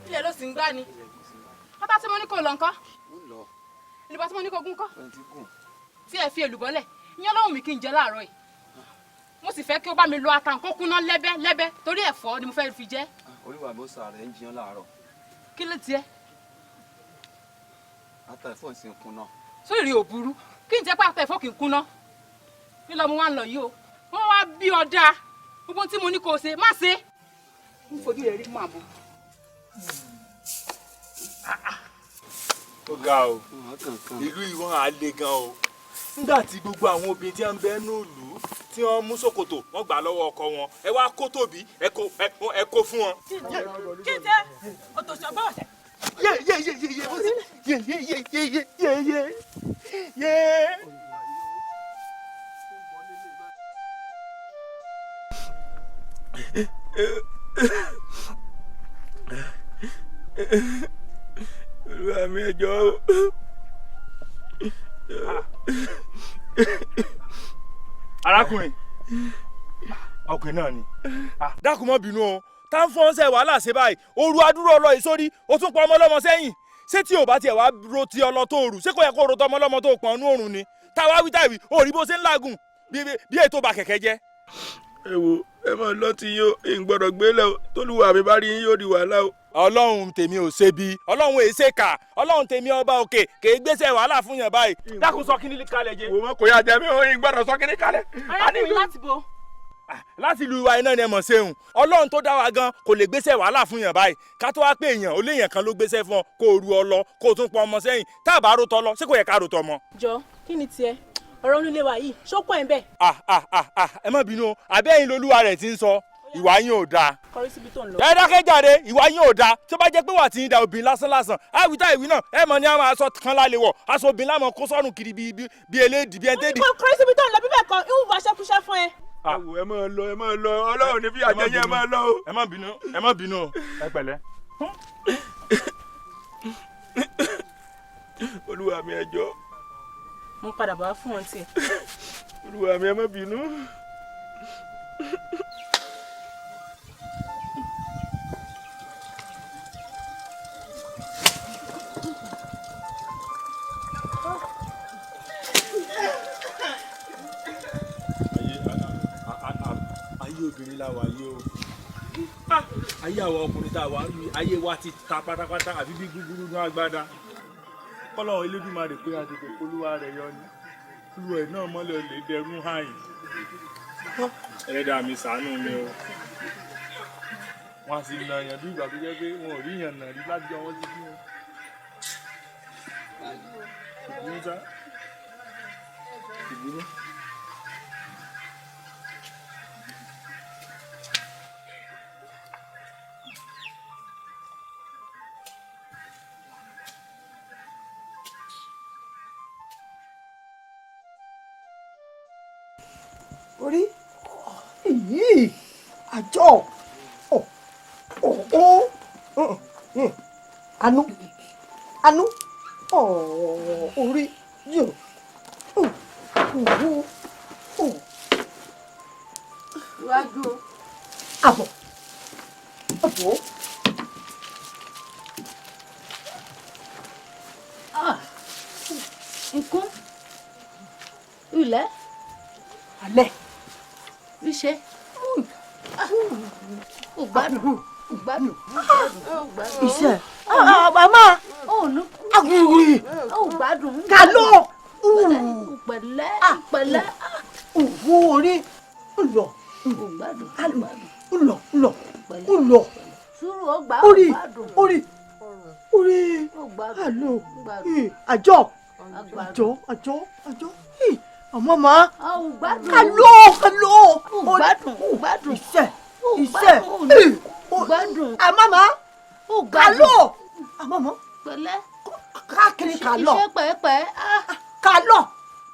ilé ló sì ń gbá ni pátá tí mo ní kò lọ ńkọ́ ìlùbọ́ tí mo ní kò gún ńkọ́ tí ẹ fi èlùbọ́lẹ̀ ìyẹn lọ́hùn mi kí n jẹ láàárọ̀ yìí mo sì fẹ́ kí o bá mi lo ata nǹkan kúná lẹ́bẹ́ torí ẹ̀fọ́ ni mo fẹ́ fi jẹ. olúwa mi ó sàárẹ̀ ń jiyàn láàárọ̀. kí ló tiẹ̀. ata ẹ̀fọ́ ń sin kúnná. sórí rí òburú kí n jẹ́ pé ata ẹ̀fọ́ kì í kúná nílò mo wá ń lọ yìí o wọ́n wá bí ọ̀dà gbogbo tí mo ní kó o ṣe má ṣe ń fojú rẹ̀ rí mọ́ àbọ̀. ó ga o ìlú ìwọ̀n á le gan o nígbà tí gbogbo àwọn obìnrin tí wọ́n ń bẹ nílùú tí wọ́n mú ṣòkòtò wọ́n gbà lọ́wọ́ ọkọ wọn ẹ wá kó tóbi ẹ kó fún wọn. jíjẹ òtòṣì ọgbà ọ̀sẹ̀. Olúwa mi ẹ jọ̀ọ́ arákùnrin ọkùnrin náà ni dákun má bínú o tá ń fọ́n ṣe wàhálà ṣe báyìí ooru adúrò ọlọ yìí sórí o tún pa ọmọ ọlọ́mọ sẹ́yìn ṣé tí ò bá tiẹ̀ wá ro ti ọlọ tó rù ṣé kò yẹ kó ro tọmọ ọlọ́mọ tó pọn inú òrùn ni táwa wí táìwí òrí bó ṣe ń làágùn bí ètò bá kẹ̀kẹ́ jẹ́. ẹ wo ẹ máa lọ tí yín o ń gbọ́dọ̀ gbélé o tólúwa mi bá rí yín yóò di wàhálà o. ọlọ́run tèmi ò ṣe bí ọlọ́run èé ṣe kà ọlọ́run tèmi ọba òkè kèé gbéṣẹ́ wàhálà fún yàn báyìí. dákun sọ kíní kalẹ̀ jẹ. wò ó kò yá jẹ mí o ń gbọ́dọ̀ sọ kíní kalẹ̀. arákùnrin láti bo. láti lu ìwà iná ni ẹ mọ̀ ṣeun ọlọ́run tó dá wa gan kò lè gbéṣẹ́ wàhálà fún yàn báyìí ká tó wá pé èèyàn ó léèyàn kan ló gbéṣẹ́ fún ọ kó o ru ọ lọ kó o tún pọn ọmọ sẹ́yìn tá a bá ro tọ lọ ṣé kò yẹ ká ro tọ mọ. jọ kí ni tiẹ̀ ọ̀rọ̀ onílé wa yìí ṣókò ẹ̀ ń bẹ̀. ẹ má bínú o àbẹ́yìn lolúwa rẹ̀ ti ń sọ ìwà yín ò dáa. kọrí síbi tó ń lọ. ẹ dákẹ́ jàre ìwà yín ò dáa tó bá jẹ́ pé wà tí ń da obìnrin lásán àwítá ìwí náà ẹ mọ̀ ní àwọn aṣọ kan lálẹ́ wọ̀ aṣọ obìnrin láwọn kó sọ́run kiri bí eléèdì bí ẹntẹ́dì. kọrí síbi tó ń lọ bíbẹ̀ kan ìwù bá ṣẹ́kúṣẹ́ fún ẹ. ẹ máa lọ ọlọ́run ní bí àjẹyẹ ẹ máa lọ o. ẹ má bínú o ẹ pẹ̀lẹ́. olúwa mi ẹ jọ̀ọ́. mo padà bá fún wọn tiẹ̀. olúwa mi ẹ má bínú. ayé obìnrin la wà yìí o ayé àwọn ọkùnrin tá a wà ní ayé wa ti ta pátápátá àbí bí gúgúrú ní agbádá kọ́lọ́ Elédùmarè pé àtètè polúwa rẹ̀ yọ ni olúwa ẹ̀ náà mọ́lẹ̀ lè dẹrú hàn ẹlẹ́dàá mi ṣàánú mi o wọ́n á sì nà yàn bí ìgbà tó jẹ́ pé wọn ò rí yàn nà rí láti jọ wọ́n ti bí wọn. ìbúrú sá ìbúrú. orí èyí àjọ àánú orí yóò iwájú o. àbọ̀ nkún ilẹ̀ alẹ́ ríṣe ògbádùn iṣẹ́ màmá ògbádùn ògbádùn kálọ̀ pẹ̀lẹ́ pẹ̀lẹ́ òwò orí ńlọ ògbádùn ńlọ sùúrù ọgbà orí ògbádùn àlọ àjọ ọmọ mọ́ kálọ iṣẹ́ àmọ́mọ́ kálọ àmọ́mọ́ pẹ̀lẹ́ káàkiri kálọ iṣẹ́ pẹ́ẹ́pẹ́ kálọ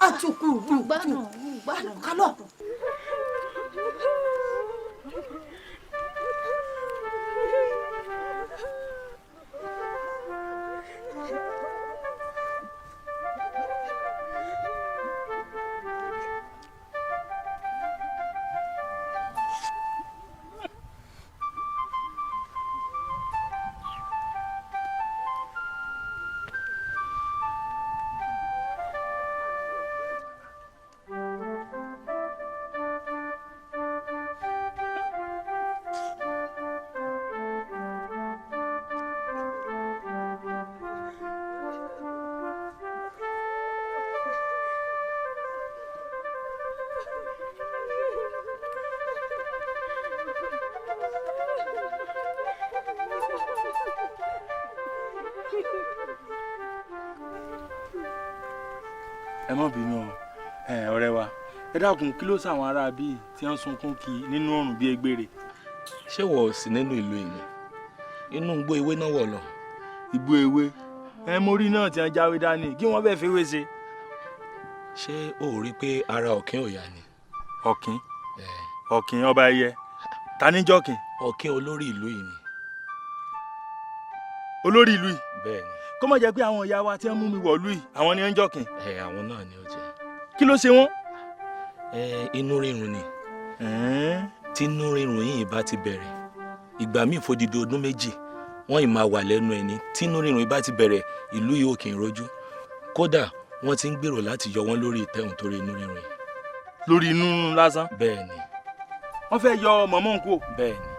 àtùkù gbádùn kálọ. ẹ má bínú ọ̀rẹ́ wa ẹ dákun kí ló sàwọn ará bíi tí wọ́n sunkún kí nínú oòrùn bíi egbére. ṣé wọ́n sì nínú ìlú ìní inú igbó ewé náà wọ̀ lọ. igbó ewé mórí náà tí wọ́n jáwé dání kí wọ́n bẹ́ẹ̀ fi wé ṣe. ṣé o ò rí i pé ara ọ̀kín ò yá ni. ọ̀kín ọba ẹyẹ ta ní jọ́kìn. ọ̀kín olórí ìlú yìí ni. olórí ìlú yìí. bẹ́ẹ̀ ni. kó má jẹ́ pé àwọn ìyá wa tí wọ́n mú mi wọ̀lú yìí àwọn ni wọ́n ń jọ́kìn. àwọn náà ni ó jẹ́. kí ló ṣe wọ́n. inú rírun ni. tí inú rírun yìí bá ti bẹ̀rẹ̀ ìgbà míì fòdìdí ọdún méjì wọ́n ì máa wà lẹ́nu ẹni tí inú rírun yìí bá ti bẹ̀rẹ̀ ìlú yìí ò kì í rojú kódà wọ́n ti ń gbèrò láti yọ wọ́n lórí ìtẹ́hùn torí inú rírun yìí. lórí inú rírun lásán. bẹ́ẹ̀ ni. wọ́n fẹ́ yọ mọ̀mọ́ ń kú. bẹ́ẹ̀ ni.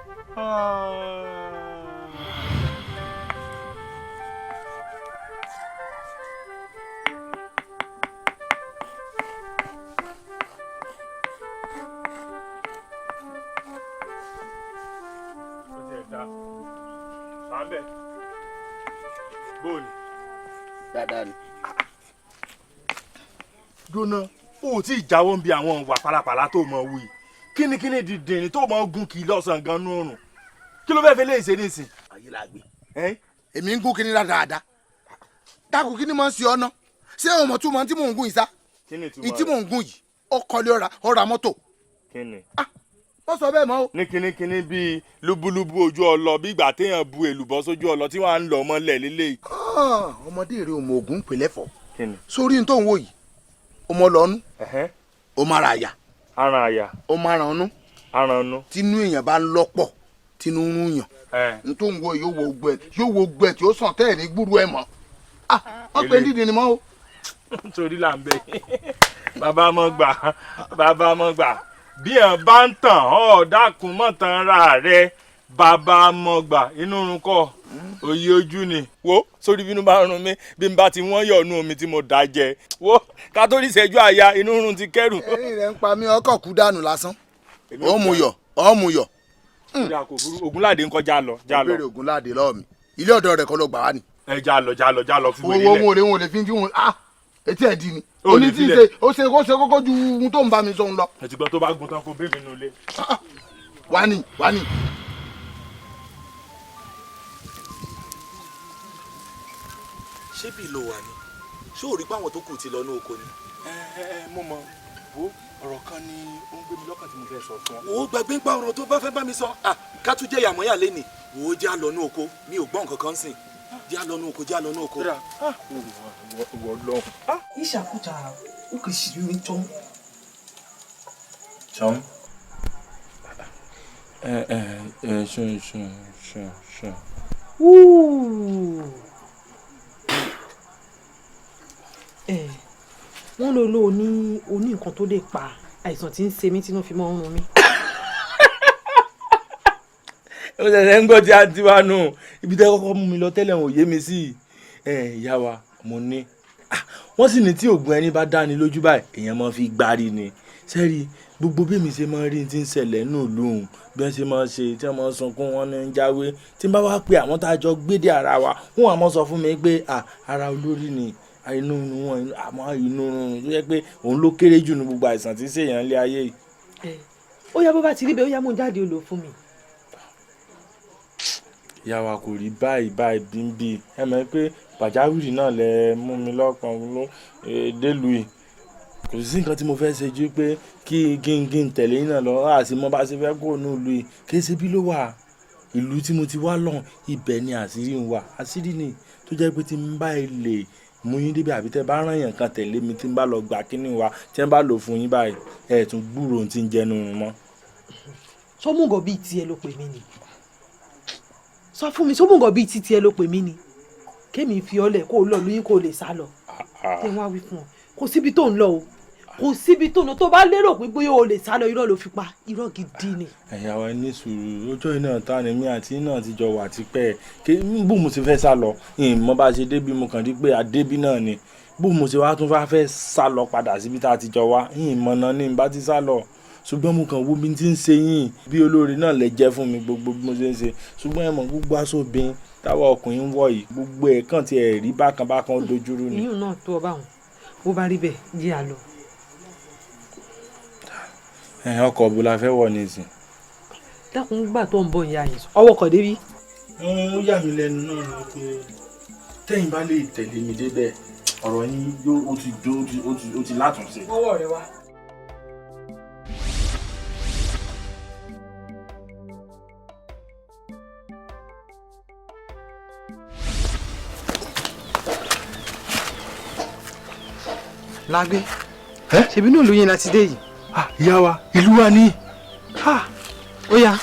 bóòlù. dáadáa ni. jóná o ò tí ì jáwọ́ ń bi àwọn ìwà pálapàla tó mọ̀ wí kínníkínní dìndín tó mọ̀ gùn kì í lọ́sàn-án gan nùrùn kí ló fẹ́ fi léèṣe nísìn. ayé la gbé. èmi ń gún kínní dáadáa dákun kínní máa ń ṣe ọ́nà ṣé ọmọ tó máa ń tí mò ń gún yìí sá ìtí mò ń gún yìí ọkọlẹ ọ̀rà mọ́tò. kíni. wọ́n sọ bẹ́ẹ̀ mọ́ o. ní kínníkínní bíi lúbúlúbú ojú ọlọ bí ìgbà téèyàn bu èlùbọ́ sójú ọlọ tí wọ́n á ń lọ mọ́lẹ̀ lélẹ́yìí. ọmọdé rẹ ọmọ ogun ń pè lẹ́fọ̀ọ́ sórí ní tó ń wò yìí ọmọ lọ́nu ọmọ ara àyà ọmọ ara ọ̀nù tínú èèyàn bá ń lọ́pọ̀ tínú ń yàn ní tó ń wò yóò wo gbẹ tí ó sàn tẹ́ẹ̀ ní gbúrú ẹ̀ mọ́ wọ́n pè dídì ni mọ́ o. torí là ń bẹ bàbá mọ́ gbà bí ẹ̀ bá ń tàn ọ́ dákun mọ́ tàn ra rẹ bàbá mọ́ gbà inú run kọ́ òye ojú ni wo sórí bínú bá rún mi bí n bá ti wọ́n yọ̀ọ̀nù omi tí mo dà jẹ wo ká tó rí ìṣẹ́jú àyà inú run ti kẹ́rù. ẹ̀rín rẹ̀ ń pa mí ọkọ̀ kú dànù lásán ọ̀mùyọ̀. Ògúnládé ń kọ́ já lọ. ó béèrè Ògúnládé lọ́wọ́ mi ilé ọ̀dọ́ rẹ̀ kọ́ ló gbà wá ni. ẹ já lọ fi wèrè lẹ̀. owó wọn ò lè fi ń fi wọn etí ẹ̀ di ni. ó ní tí ì ṣe ó ṣe kókó ju ohun tó ń bá mi sọ ń lọ. ẹ̀tìgbọ́n tó bá gun tán kó bébí nulẹ̀. wá ní. ṣé bí lo wà ní ṣé ò rí pé àwọn tó kù ti lọ ní oko ni. mo mọ wo ọ̀rọ̀ kan ni ó ń gbé mi lọ́kàn tí mo fẹ́ sọ fún ọ. wò ó gbàgbé ń pa ọ̀rọ̀ tó bá fẹ́ bá mi sọ ká tún jẹ́ ìyàmọ́yà lẹ́nìí wò ó jẹ́ àlọ́ ní oko mi ò gbọ́ nǹkan kan sìn jẹ́ àlọ́ ní oko. wọ́n lọ. ìṣàkóso ó kì í ṣì rí tán. Chum. Sure. Wọ́n lò lò ní oní nǹkan tó lè pa àìsàn tí ń ṣe mí tí wọ́n fi mọ́ ń run mí. ó ṣẹ̀ṣẹ̀ ń gbọ́ tí a ti wá nù ibi tẹ́ kọ́kọ́ mú mi lọ tẹ́lẹ̀ ò yé mi sí ìyá wa mo ní wọ́n sì ní tí ògùn ẹni bá dáni lójú báyìí èèyàn máa fi gbárí ni sẹ́rí gbogbo bí mi ṣe máa rí ti ń ṣẹlẹ̀ nù lóhùn bí wọ́n ṣe máa ṣe tí wọ́n máa sunkún wọn ní jáwé tí n bá wá pé àwọn tá a jọ gbédè ara wa wọ́n á máa sọ fún mi pé ara olórí ni inú wọn àmọ́ inú rún tó yẹ pé òun ló kéré jù ní gbogbo àìsàn tí ń ṣèyàn lé ayé yìí. ó yá bó bá ti rí bẹ́ẹ̀ ó yá mú jáde ó lò fún mi. ìyá wa kò rí báyìí bíbí ẹ mọ̀ pé pàjáwìrì náà lẹ mú mi lọ́kàn ló délùú yìí kò sí nǹkan tí mo fẹ́ ṣe ju pé kí n tẹ̀lé yín náà lọ àti mo bá ṣe fẹ́ kó nù ìlú yìí kì í ṣe bí ló wà ìlú tí mo ti wá lọ́hùn ibẹ̀ ni àṣírí ń wà àṣírí ni tó jẹ́ pé tí n bá lè mú yín débi àbí tẹ́ bá rán yàn kan tẹ̀lé mi tí n bá lọ gbà kíní wa tí n bá lò fún yín báyìí ẹ̀ tún gbúròó tí ń jẹnu rún mọ́. sọmúgọ̀ bíi tiẹ̀ ló pè mí ni sọ fún mi sọmúgọ̀ bíi tiẹ̀ ló pè mí ni kémi fi ọlẹ̀ kó o lọ lóyún kó o lè sá lọ kí n wá wí fún ọ kò síbi tó ń lọ o kò síbi tó ń lọ tó bá lérò pé bóyá o lè sá lọ irọ́ ló fi pa irọ́ gidi ni. ẹ̀yà wa ní sùúrù ọjọ́ iná ta ni mí àti iná ti jọ wà tipẹ́ kí bó mo ti fẹ́ sá lọ ìmọ̀ bá ṣe débi mo kàn rí pé àdébí náà ni bó mo ṣe wá tún fẹ́ sá lọ padà síbi tá a ti jọ wá ìmọ̀ náà ni bá ti sá lọ ṣùgbọ́n mo kàn wo bí ti ń ṣe yín bí olóore náà lè jẹ́ fún mi gbogbo bí mo ṣe ń ṣe ṣùgbọ́n ẹ mọ̀ gbogbo aṣọ́bìn táwa ọkùnrin ń wọ̀ yìí gbogbo ẹ̀ kàn ti ẹ̀ rí bákan dojúrú ni. ìyún náà tó ọ báwọn bó bá rí bẹ́ẹ̀ jí à lọ. ọkọ̀ bó la fẹ́ wọ̀ nísìn. dákun gbà tó ń bọ̀ ìyá yẹn ọwọ́ kọ̀ débi. ó yà mí lẹ́nu náà ni pé tẹ́yìn bá lè tẹ̀lé mi débẹ̀ ọ̀rọ̀ yín ó ti látúnṣe. ọwọ́ rẹ wá. lágbé ṣebí náà lóyún láti dé yìí. ìyá wa ìlú wa ní. ó yá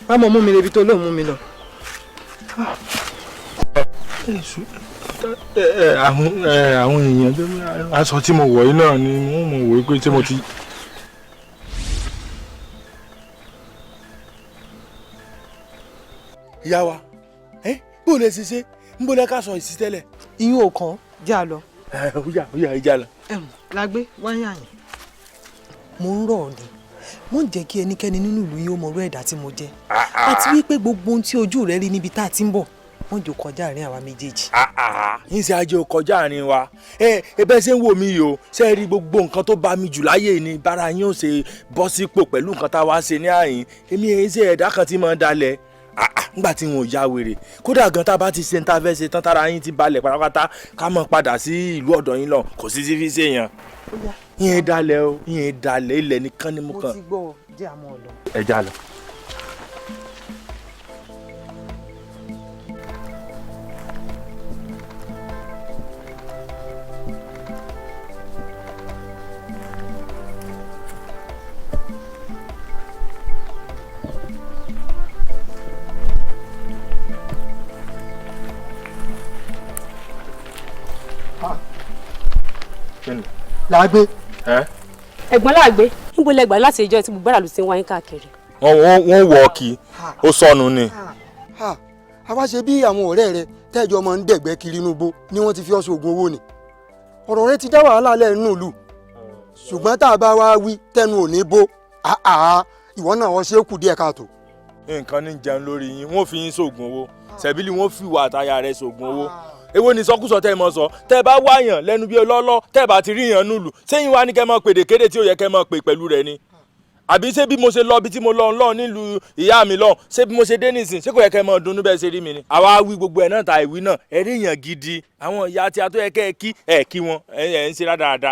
wá mọ̀ mú mi lébi tó lóun mú mi lọ. àwọn èèyàn aṣọ tí mo wọ̀ yìí náà ni wọ́n mọ̀ wò pé tí mo ti. ìyá wa bó lè ṣiṣẹ́ ń bó lè ká sọ ìsí tẹ́lẹ̀. iyún ò kàn já lọ. ó yá ìjà lọ. lágbé wáyà yẹn mo ń rọ̀ ọ́ ni mo ń jẹ́ kí ẹnikẹ́ni nínú ìlú yìí ó mọ irú ẹ̀dá tí mo jẹ́ àti wípé gbogbo ohun tí ojú rẹ rí níbi tá a ti ń bọ̀ wọ́n jò kọjá àárín àwa méjèèjì. yín ṣe ajé o kọjá àárín wa ẹbẹ ṣe ń wò mí yìí o ṣe rí gbogbo nǹkan tó bá mi jù láyé ni bára yín ó ṣe bọ́ sípò pẹ̀lú nǹkan tá a wá ṣe ní àyín èmi èyí ṣe ẹ̀dá kan tí mo ń dalẹ̀ ngbà tí wọn ò ya wèrè kódà gan tá a bá ti ṣe ń ta fẹ́ ṣe tán tára yín ti balẹ̀ pátápátá ká mọ̀ padà sí ìlú ọ̀dọ̀ yín lọ kò sí sí fi ṣe yẹn yín dalẹ̀ o yín dalẹ̀ ilẹ̀ nìkan ni mo kàn. mo ti gbọ́ jẹ́ àmọ́ ọ̀lọ́. ẹ já lọ. lágbé. ẹ̀gbọ́n láàgbé níbo lẹ gbà láti ìjọ tí gbogbo àlù ti ń wáyé káàkiri. wọ́n wọ̀ ọ́ kí ó sọnù ni. àwa ṣe bí àwọn ọ̀rẹ́ rẹ tẹ́jọ́ máa ń dẹ̀gbẹ́ kiri inú igbó ni wọ́n ti fi ọ́ sóògùn owó ni ọ̀rọ̀ rẹ ti dá wàhálà lẹ̀ nínú ìlú ṣùgbọ́n tá a bá wá wí tẹnu ò ní bó ìwọ náà wọ́n ṣe é kù díẹ̀ káàtó. nǹkan ní jẹun lórí yín wọ́n fi yín sóògùn owó ṣẹ̀bílì wọ́n fi wà àtàyà rẹ̀ sóògùn owó èwo ni sọkúsọ tẹ́ ẹ mọ sọ tẹ́ ẹ bá wáyàn lẹ́nu bí ọlọ́lọ́ tẹ́ ẹ bá ti rí yàn núlù sẹ́yìn wá ní kẹ́ mọ pèdèkéde tí ó yẹ kẹ́ mọ pè pẹ̀lú rẹ̀ ni àbí ṣé bí mo ṣe lọ bí tí mo lọ nílùú ìyá mi lọ ṣé bí mo ṣe dé nísìn ṣé kò yẹ kẹ́ mọ dunnú bẹ́ẹ̀ ṣe rí mi ni. àwa wí gbogbo ẹ̀ náà ta ìwí náà ẹ rí yàn gidi àwọn ìyá tí a tó yẹ kẹ́ ẹ kí wọn ẹ ń ṣe rádaràda.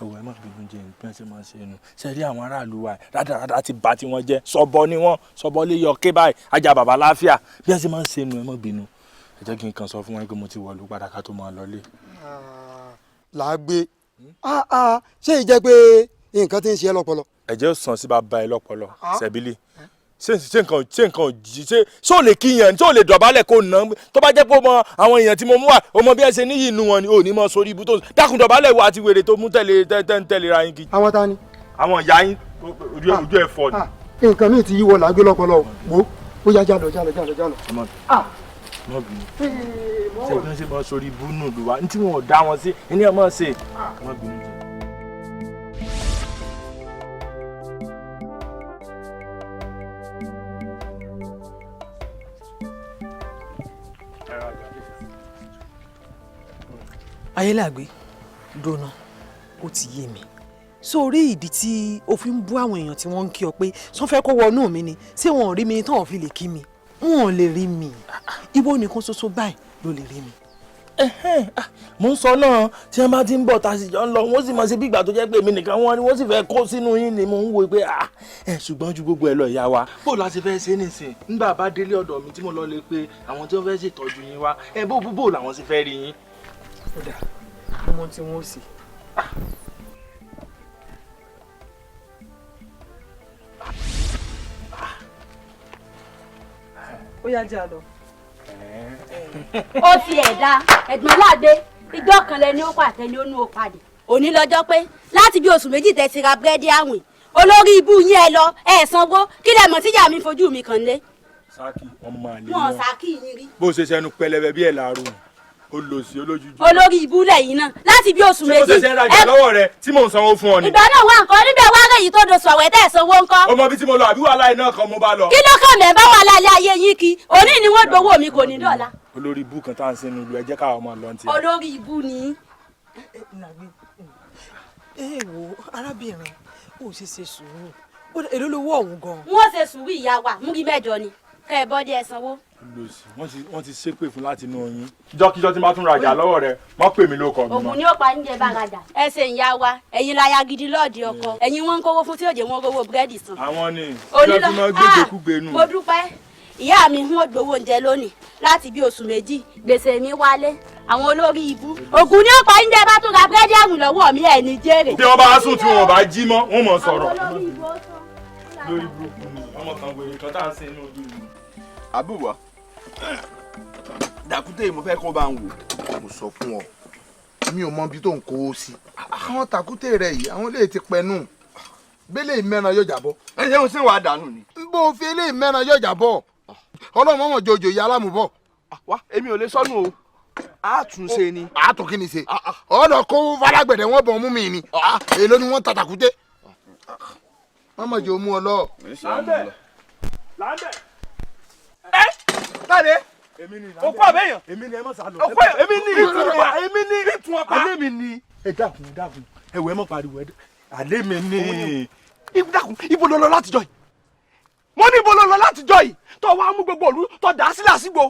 ọwọ́ ẹ má bínú jẹ nǹkan ṣe máa ṣe nu ṣe rí àwọn aráàlú wa rádaràda ti bà tí wọ́n jẹ́ sọ́bọ ni wọ́n sọ́bọ lè yọ ké báyìí ajá bàbá láfíà bí wọ́n ṣe máa ń ṣe nu ẹ má bínú ẹ jẹ́ kí n kàn sọ fún wọn pé mo ti wọ̀lú padà ká tó máa lọlé. làágbé ṣé ìjẹ́ pé nǹkan tí ń ṣe ẹ́ lọ́pọlọ. ẹ̀jẹ̀ ó sàn sí bàbá ẹ lọ́pọlọ ṣẹ̀bílì ṣé nǹkan jí ṣé ò lè kíyàn ṣé ò lè dọ̀bálẹ̀ kó nà tó bá jẹ́ pé ọmọ àwọn èèyàn tí mo mú wà ọmọ bí ẹ ṣe níyì inú wọn ni ò ní mọ sórí ibú tó dákun dọ̀bálẹ̀ wo àti wèrè tó mú tẹ̀lé ra yín kí. àwọn ta ni. àwọn ìyá yín ojú ẹ̀ fọ́ ni. nǹkan míì ti yíwọ làágbé lọ́pọlọ wo ó yá jálọ. mọ bínú ṣe bí wọn ṣe bọ sórí ibú nù lù wá ní tí wọn ò dá wọn sí ẹni ọmọ ṣe mọ bínú. Ayélàgbé dóná ó ti yé mi sórí ìdí tí o fi ń bú àwọn èèyàn tí wọ́n ń kí ọ pé sọ́n fẹ́ kó wọnú mi ni ṣé wọn ò rí mi tán ò fi lè kí mi wọn ò lè rí mi ìwọ nìkan ṣoṣo báyìí ló lè rí mi. mo ń sọ náà tí wọn bá ti ń bọ̀ tá a sì jọ ń lọ wọ́n sì máa ṣe bí ìgbà tó jẹ́ pé èmi nìkan wọn ni wọ́n sì fẹ́ kó sínú yín ni mo ń wo pé ṣùgbọ́n ju gbogbo ẹ lọ ìyá wa. bó la ṣe fẹ́ ṣe nìsín nígbà bá délé ọ̀dọ̀ mi tí mo lọ lè pe àwọn tí wọ́n fẹ́ ṣètọ́jú yín wá bó làwọn sì fẹ́ rí yín. ó dà ọmọ tí wọ́n sì. ó yá jẹ́ àlọ́. ó ti ẹ̀dá ẹ̀gbọ́n láàgbé ìjọ kan lẹni ó pàtẹ ni ó nú ó padì òní lọ́jọ́ pé láti bí oṣù méjì tẹ́ ti ra búrẹ́dì àwìn olórí ibú yín ẹ lọ ẹ sanwó kí lẹ mọ̀ tíjà mi fojú mi kàn lé. sáàkì ọmọ àlè wọn sáàkì yín rí. bó ṣe sẹnu pẹlẹbẹ bí ẹ láàrú olòṣì olójújú. olórí ibú lẹ́yìn náà láti bí oṣù méjì. ṣé mo ṣe ṣe ń rajà lọ́wọ́ rẹ tí mò ń sanwó fún ọ ni. ìgbà náà wà nǹkan níbẹ̀ wá rèyí tó do sọ̀wẹ́ tẹ̀ sanwó ńkọ́. ọmọ bíi tí mo lọ àbí wàhálà iná kan mo bá lọ. kí ló kàn mẹ́ bá wàhálà ilé ayé yín kí òní ni wọ́n gbowó mi kò ní dọ̀la. olórí ibú kan tá à ń sinú ìlú ẹ jẹ́ káwọn ọmọ lọ ti. olórí ibú ni. wo arábìnrin ó ṣe ṣe sùúrù èló lówó ọ̀hún gan. wọ́n ṣe sùúrù ìyá wa múrí mẹ́jọ ni kẹ́ ẹ bọ́dí ẹ sanwó. wọ́n ti ṣépè fún láti inú oyin. kíjọ́kíjọ́ tí máa tún rajà lọ́wọ́ rẹ mọ́ pè mí ló kọ mi mọ́. ògùn ni ó pa níjẹ bá rajà. ẹ ṣe ìyá wa ẹ̀yin láya gidi lọ́ọ̀dì ọkọ ẹ̀yin wọ́n ń kówó fún tí òjò wọn rówó búrẹ́dì san. àwọn ni ìjọ tí wọ́n gbégbé kúgbé nù. mo dúpẹ́ ìyá mi ń gbowó oúnjẹ lónìí láti bí oṣù méjì gbèsè mi wálé àwọn olórí ibú ògùn ni ó pa níjẹ bá tún ra búrẹ́dì àwìn lọ́wọ́ mi ẹ̀ ní jèrè. bí wọ́n bá sùn tí wọn bá jí mọ́ wọ́n mọ̀ sọ̀rọ̀. lórí burúkú ni ọmọ kan wèrè kan tá à ń sin inú ojú mi. àbúwá dàkúté mo fẹ́ kó bá ń wò. mo sọ fún ọ mi ò mọ ibi tó ń kó o sí àwọn tàkúté rẹ yìí àwọn lè ti pẹnu bẹ́lẹ̀ ìmẹ́ran yóò jábọ́. ẹ ṣe ń sìn wàá dànù ni. bó o fi eléyìí mẹ́ran yóò jábọ́ ọlọ́run mọ̀mọ́ jòjò ìyá alámùbọ̀. wá èmi ò lè sọnù o àtúnṣe ni. àtún kí ni ṣe ọ̀dọ̀ kó falágbẹ̀dẹ̀ wọn bọ̀ mú mi ni èló ni wọ́n ta tàkúté. mọ̀mọ́ jò mú ọ lọ. láńbẹ̀ láńbẹ̀. ẹ tàdé òkú àbẹ̀yàn èmi ni ẹ mọ̀ sálọ. òkú èmi ní ìtura èmi ní ìtura pa. alẹ́ mi ni ẹ dákun ẹ̀wọ̀ ẹ mọ̀ pariwo alẹ́ mi ni. dákun ibo ló lọ látijọ́ yìí mo ní ibo ló lọ látijọ́ yìí tó wàá mú gbogbo òlu tó dà á sílẹ̀ àsìgbò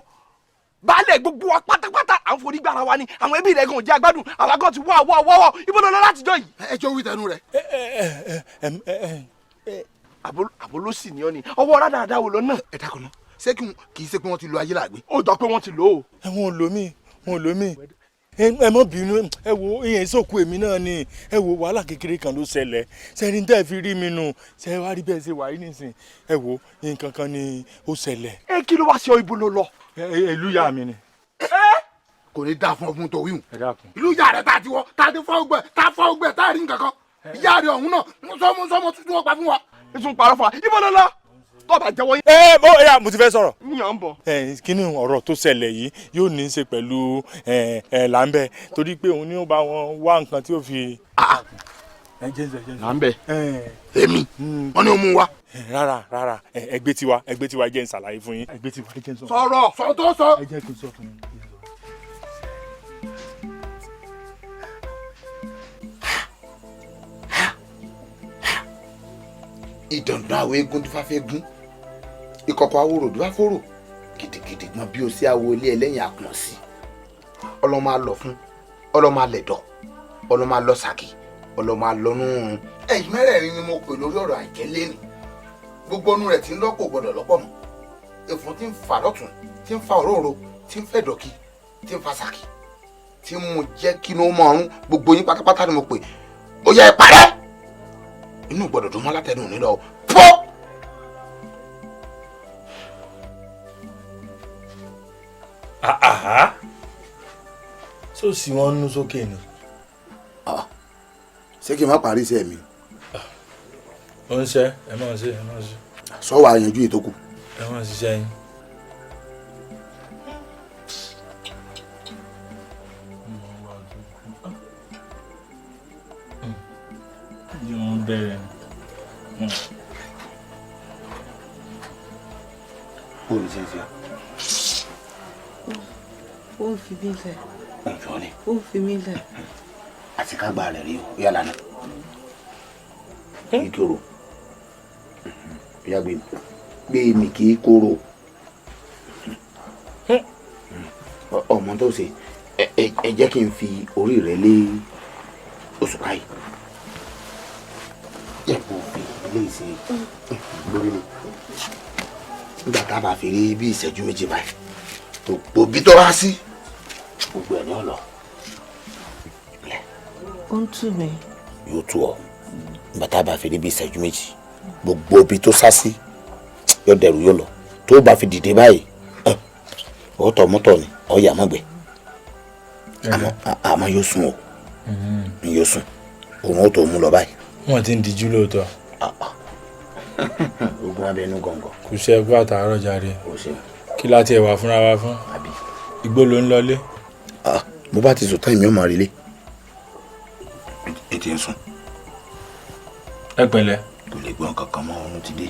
baálé gbogbo wa pátápátá à ń forí gbára wa ni àwọn ẹbí rẹ̀ gan jẹ́ agbádùn àwa gan ti wọ́ ibo ló lọ látijọ́ yìí. ẹ jọ wí tẹnu rẹ. àbólósì ni ọ ni ọwọ́ rádaràda wo lọ náà. ẹ dákun náà ṣé kì í ṣe pé wọ́n ti lo Ayélàgbé. ó jọ pé wọ́n ti lò ó. wọn ò lò mí ẹ mọ bínú ẹ wo ìyẹn ìsòkú èmi náà ni ẹ wo wàhálà kékeré kan ló ṣẹlẹ̀ sẹni tẹ́ fi rí mi nù ṣe wá rí bẹ́ẹ̀ ṣe wà yìí nìsín ẹ wo nǹkan kan ni ó ṣẹlẹ̀. ẹ kí ló wá sí ọ ibo ló lọ. ìlú ìyá mi ni. kò ní dáa fún ọkùnrin tó wíwùn. ẹ dákun. ìlú ìyá rẹ tá a ti wọ tá a ti fọ ọgbẹ tá a rí nǹkan kan ìyá rẹ ọ̀hún náà sọmọ tuntun wọn pa fún wa. ètò ń parọ́ fún wa ibo ló lọ tó bá jẹ́wọ́ yín. mo ti fẹ́ sọ̀rọ̀. yàn ń bọ̀. kí ni ọ̀rọ̀ tó ṣẹlẹ̀ yìí yóò ní í ṣe pẹ̀lú Làǹbẹ̀ torí pé òun ni ó bá wọn wá nǹkan tí ó fi. Làǹbẹ̀. èmi wọn ni ó mú wa. rárá ẹgbẹ́ tiwa jẹ́ n ṣàlàyé fún yín. ẹgbẹ́ tiwa jẹ́ n sọ. sọ tó sọ. ẹ jẹ́ kí n sọ fún yín. ìdàndàn àwọn eégún tó fáfẹ́ gún ìkọ̀kọ̀ awòrò tó bá fòrò gidigidi gbọ́n bí o sí awo ilé ẹlẹ́yìn àpọ̀n sí ọlọ́mọ alọ̀ fún ọlọ́mọ alẹ̀dọ̀ ọlọ́mọ alọ̀ sàkì ọlọ́mọ alọ́nú rún. ẹ̀yin mẹ́rẹ̀ẹ̀rin ni mo pè lórí ọ̀rọ̀ àìjẹ́ lẹ́nu gbogbo ọnù rẹ̀ tí ń lọ́pọ̀ gbọ́dọ̀ lọ́pọ̀ mọ́ ẹ̀fọn tí ń fà lọ́tún tí ń fa òróró tí ń fẹ́ dọ̀kí tí ń fa sàkì tí ń mú jẹ́ kí ló mọ̀ ọ́rún gbogbo yín pátápátá ni mo pè ó yẹ ẹ parẹ́ inú gbọ́dọ̀ dùn mọ́ látẹnu òní lọ pọ́. so sì wọ́n nú sókè ni. ṣé kí n má parí iṣẹ́ mi. ó ń ṣe ẹ máa ṣe. sọ wàá yanjú ètò kù. ẹ máa ṣiṣẹ́ yín. yóò bẹ̀rẹ̀. ó ní ṣe ó ń fi mí lẹ̀. ìjọ́lẹ̀. ó ń fi mí lẹ̀. àti ká gba rẹ̀ rí o yálà náà. kì í kóró. ìyá gbé mi kì í kóró. ọmọ tó ṣe ẹ jẹ́ kí n fi orí rẹ̀ lé oṣù káyì. jẹ́ kó fi ilé ìṣe lórí mi. nígbà tá a bá fi rí bí ìṣẹ́jú méjì báyìí gbogbo bí tó wá sí gbogbo ẹ̀ ní ọ̀lọ́. ó ń tù mí. yóò tú ọ nígbà tá a bá fi rí bí ìṣẹ́jú méjì gbogbo bí tó sá sí yóò dẹrù yóò lọ tó bá fi dìde báyìí ó tọ mọ́tò ni ọ yà mọ́gbẹ́ àmọ́ yóò sùn o yóò sùn òun ó tó mú lọ báyìí. wọ́n ti ń dijú lóòótọ́. ogun abẹnú gọ̀ǹgọ̀. kò ṣe ẹgbẹ́ àtàárọ̀ jàre kí láti ẹ̀ wá fúnra wa fún igbó ló ń lọlé. mo bá ti sùn tán èmi ò máa relé ètò ń sùn. ẹ pẹ̀lẹ́. kò lè gbọ́n kankan mọ́ ọ̀run ti dé.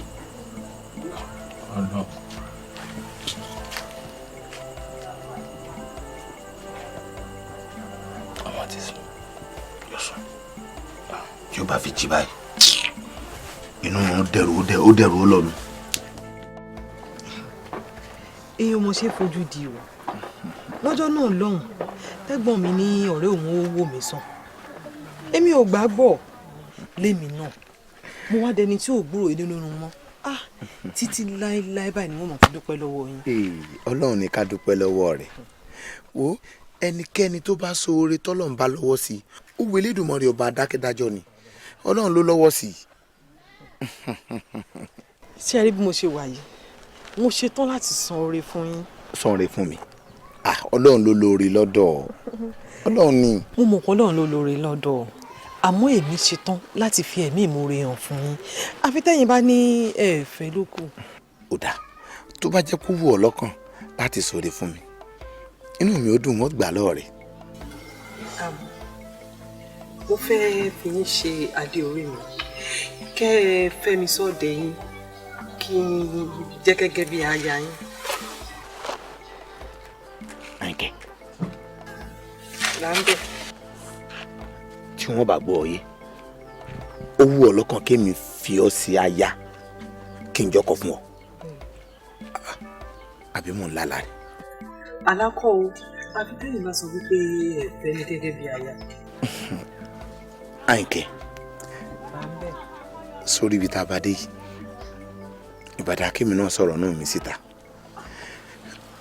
àwọn ti sùn yóò sùn tí ó bá fi jí báyìí inú wọn ó dẹrù ó lọ́nu. èèyàn mo ṣe fojú di o lọ́jọ́ náà lọ́hùn tẹ́gbọ́n mi ní ọ̀rẹ́ òun ó wò mí sàn èmi ò gbàgbọ́ lémi náà mo wá dẹni tí ò gbúrò ilé lónú mọ́ títí láéláé báyìí ni wọ́n mọ̀ fi dúpẹ́ lọ́wọ́ yín. ọlọ́run ní ká dúpẹ́ lọ́wọ́ rẹ̀ wo ẹnikẹ́ni tó bá so oore tọ́lọ́run bá lọ́wọ́ sí i ó wo Elédùmarè ọba adákẹ́dájọ́ ni ọlọ́run ló lọ́wọ́ sí i. ṣé ẹ rí bí mo ṣe wà yìí mo ṣetán láti san oore fún yín. san oore fún mi ọlọ́run ló lóore lọ́dọ̀ ọlọ́run ni. mo mọ̀ pé ọlọ́run ló lóore lọ́dọ̀ àmọ́ èmi ṣetán láti fi ẹ̀mí ìmoore hàn fún yín àfi tẹ́yìn bá ní ẹ̀fẹ́ ló kù. ó dáa tó bá jẹ́ kó wù ọ́ lọ́kàn láti ṣoore fún mi inú mi ó dùn wọ́n gbà lọ́ọ̀ rẹ̀. mo fẹ́ fi yín ṣe adé orí mi kẹ́ ẹ fẹ́ mi sọ́ọ̀dẹ̀ yín kí n jẹ́ gẹ́gẹ́ bí aya yín. Àyìnkẹ́. là ń bẹ̀. tí wọ́n bá gbọ́ ọ yé ó wù ọ́ lọ́kàn kémi fi ọ́ sí aya kí n jọkọ̀ fún ọ àbí mò ń lálàá rẹ̀. alákọ̀ o àfi tẹ́yìn bá sọ wípé ẹ̀fẹ́ ní gẹ́gẹ́ bí aya. Àyìnkẹ́ sórí ibi tá a bá dé yìí ìbàdàn akémi náà sọ̀rọ̀ náà mi síta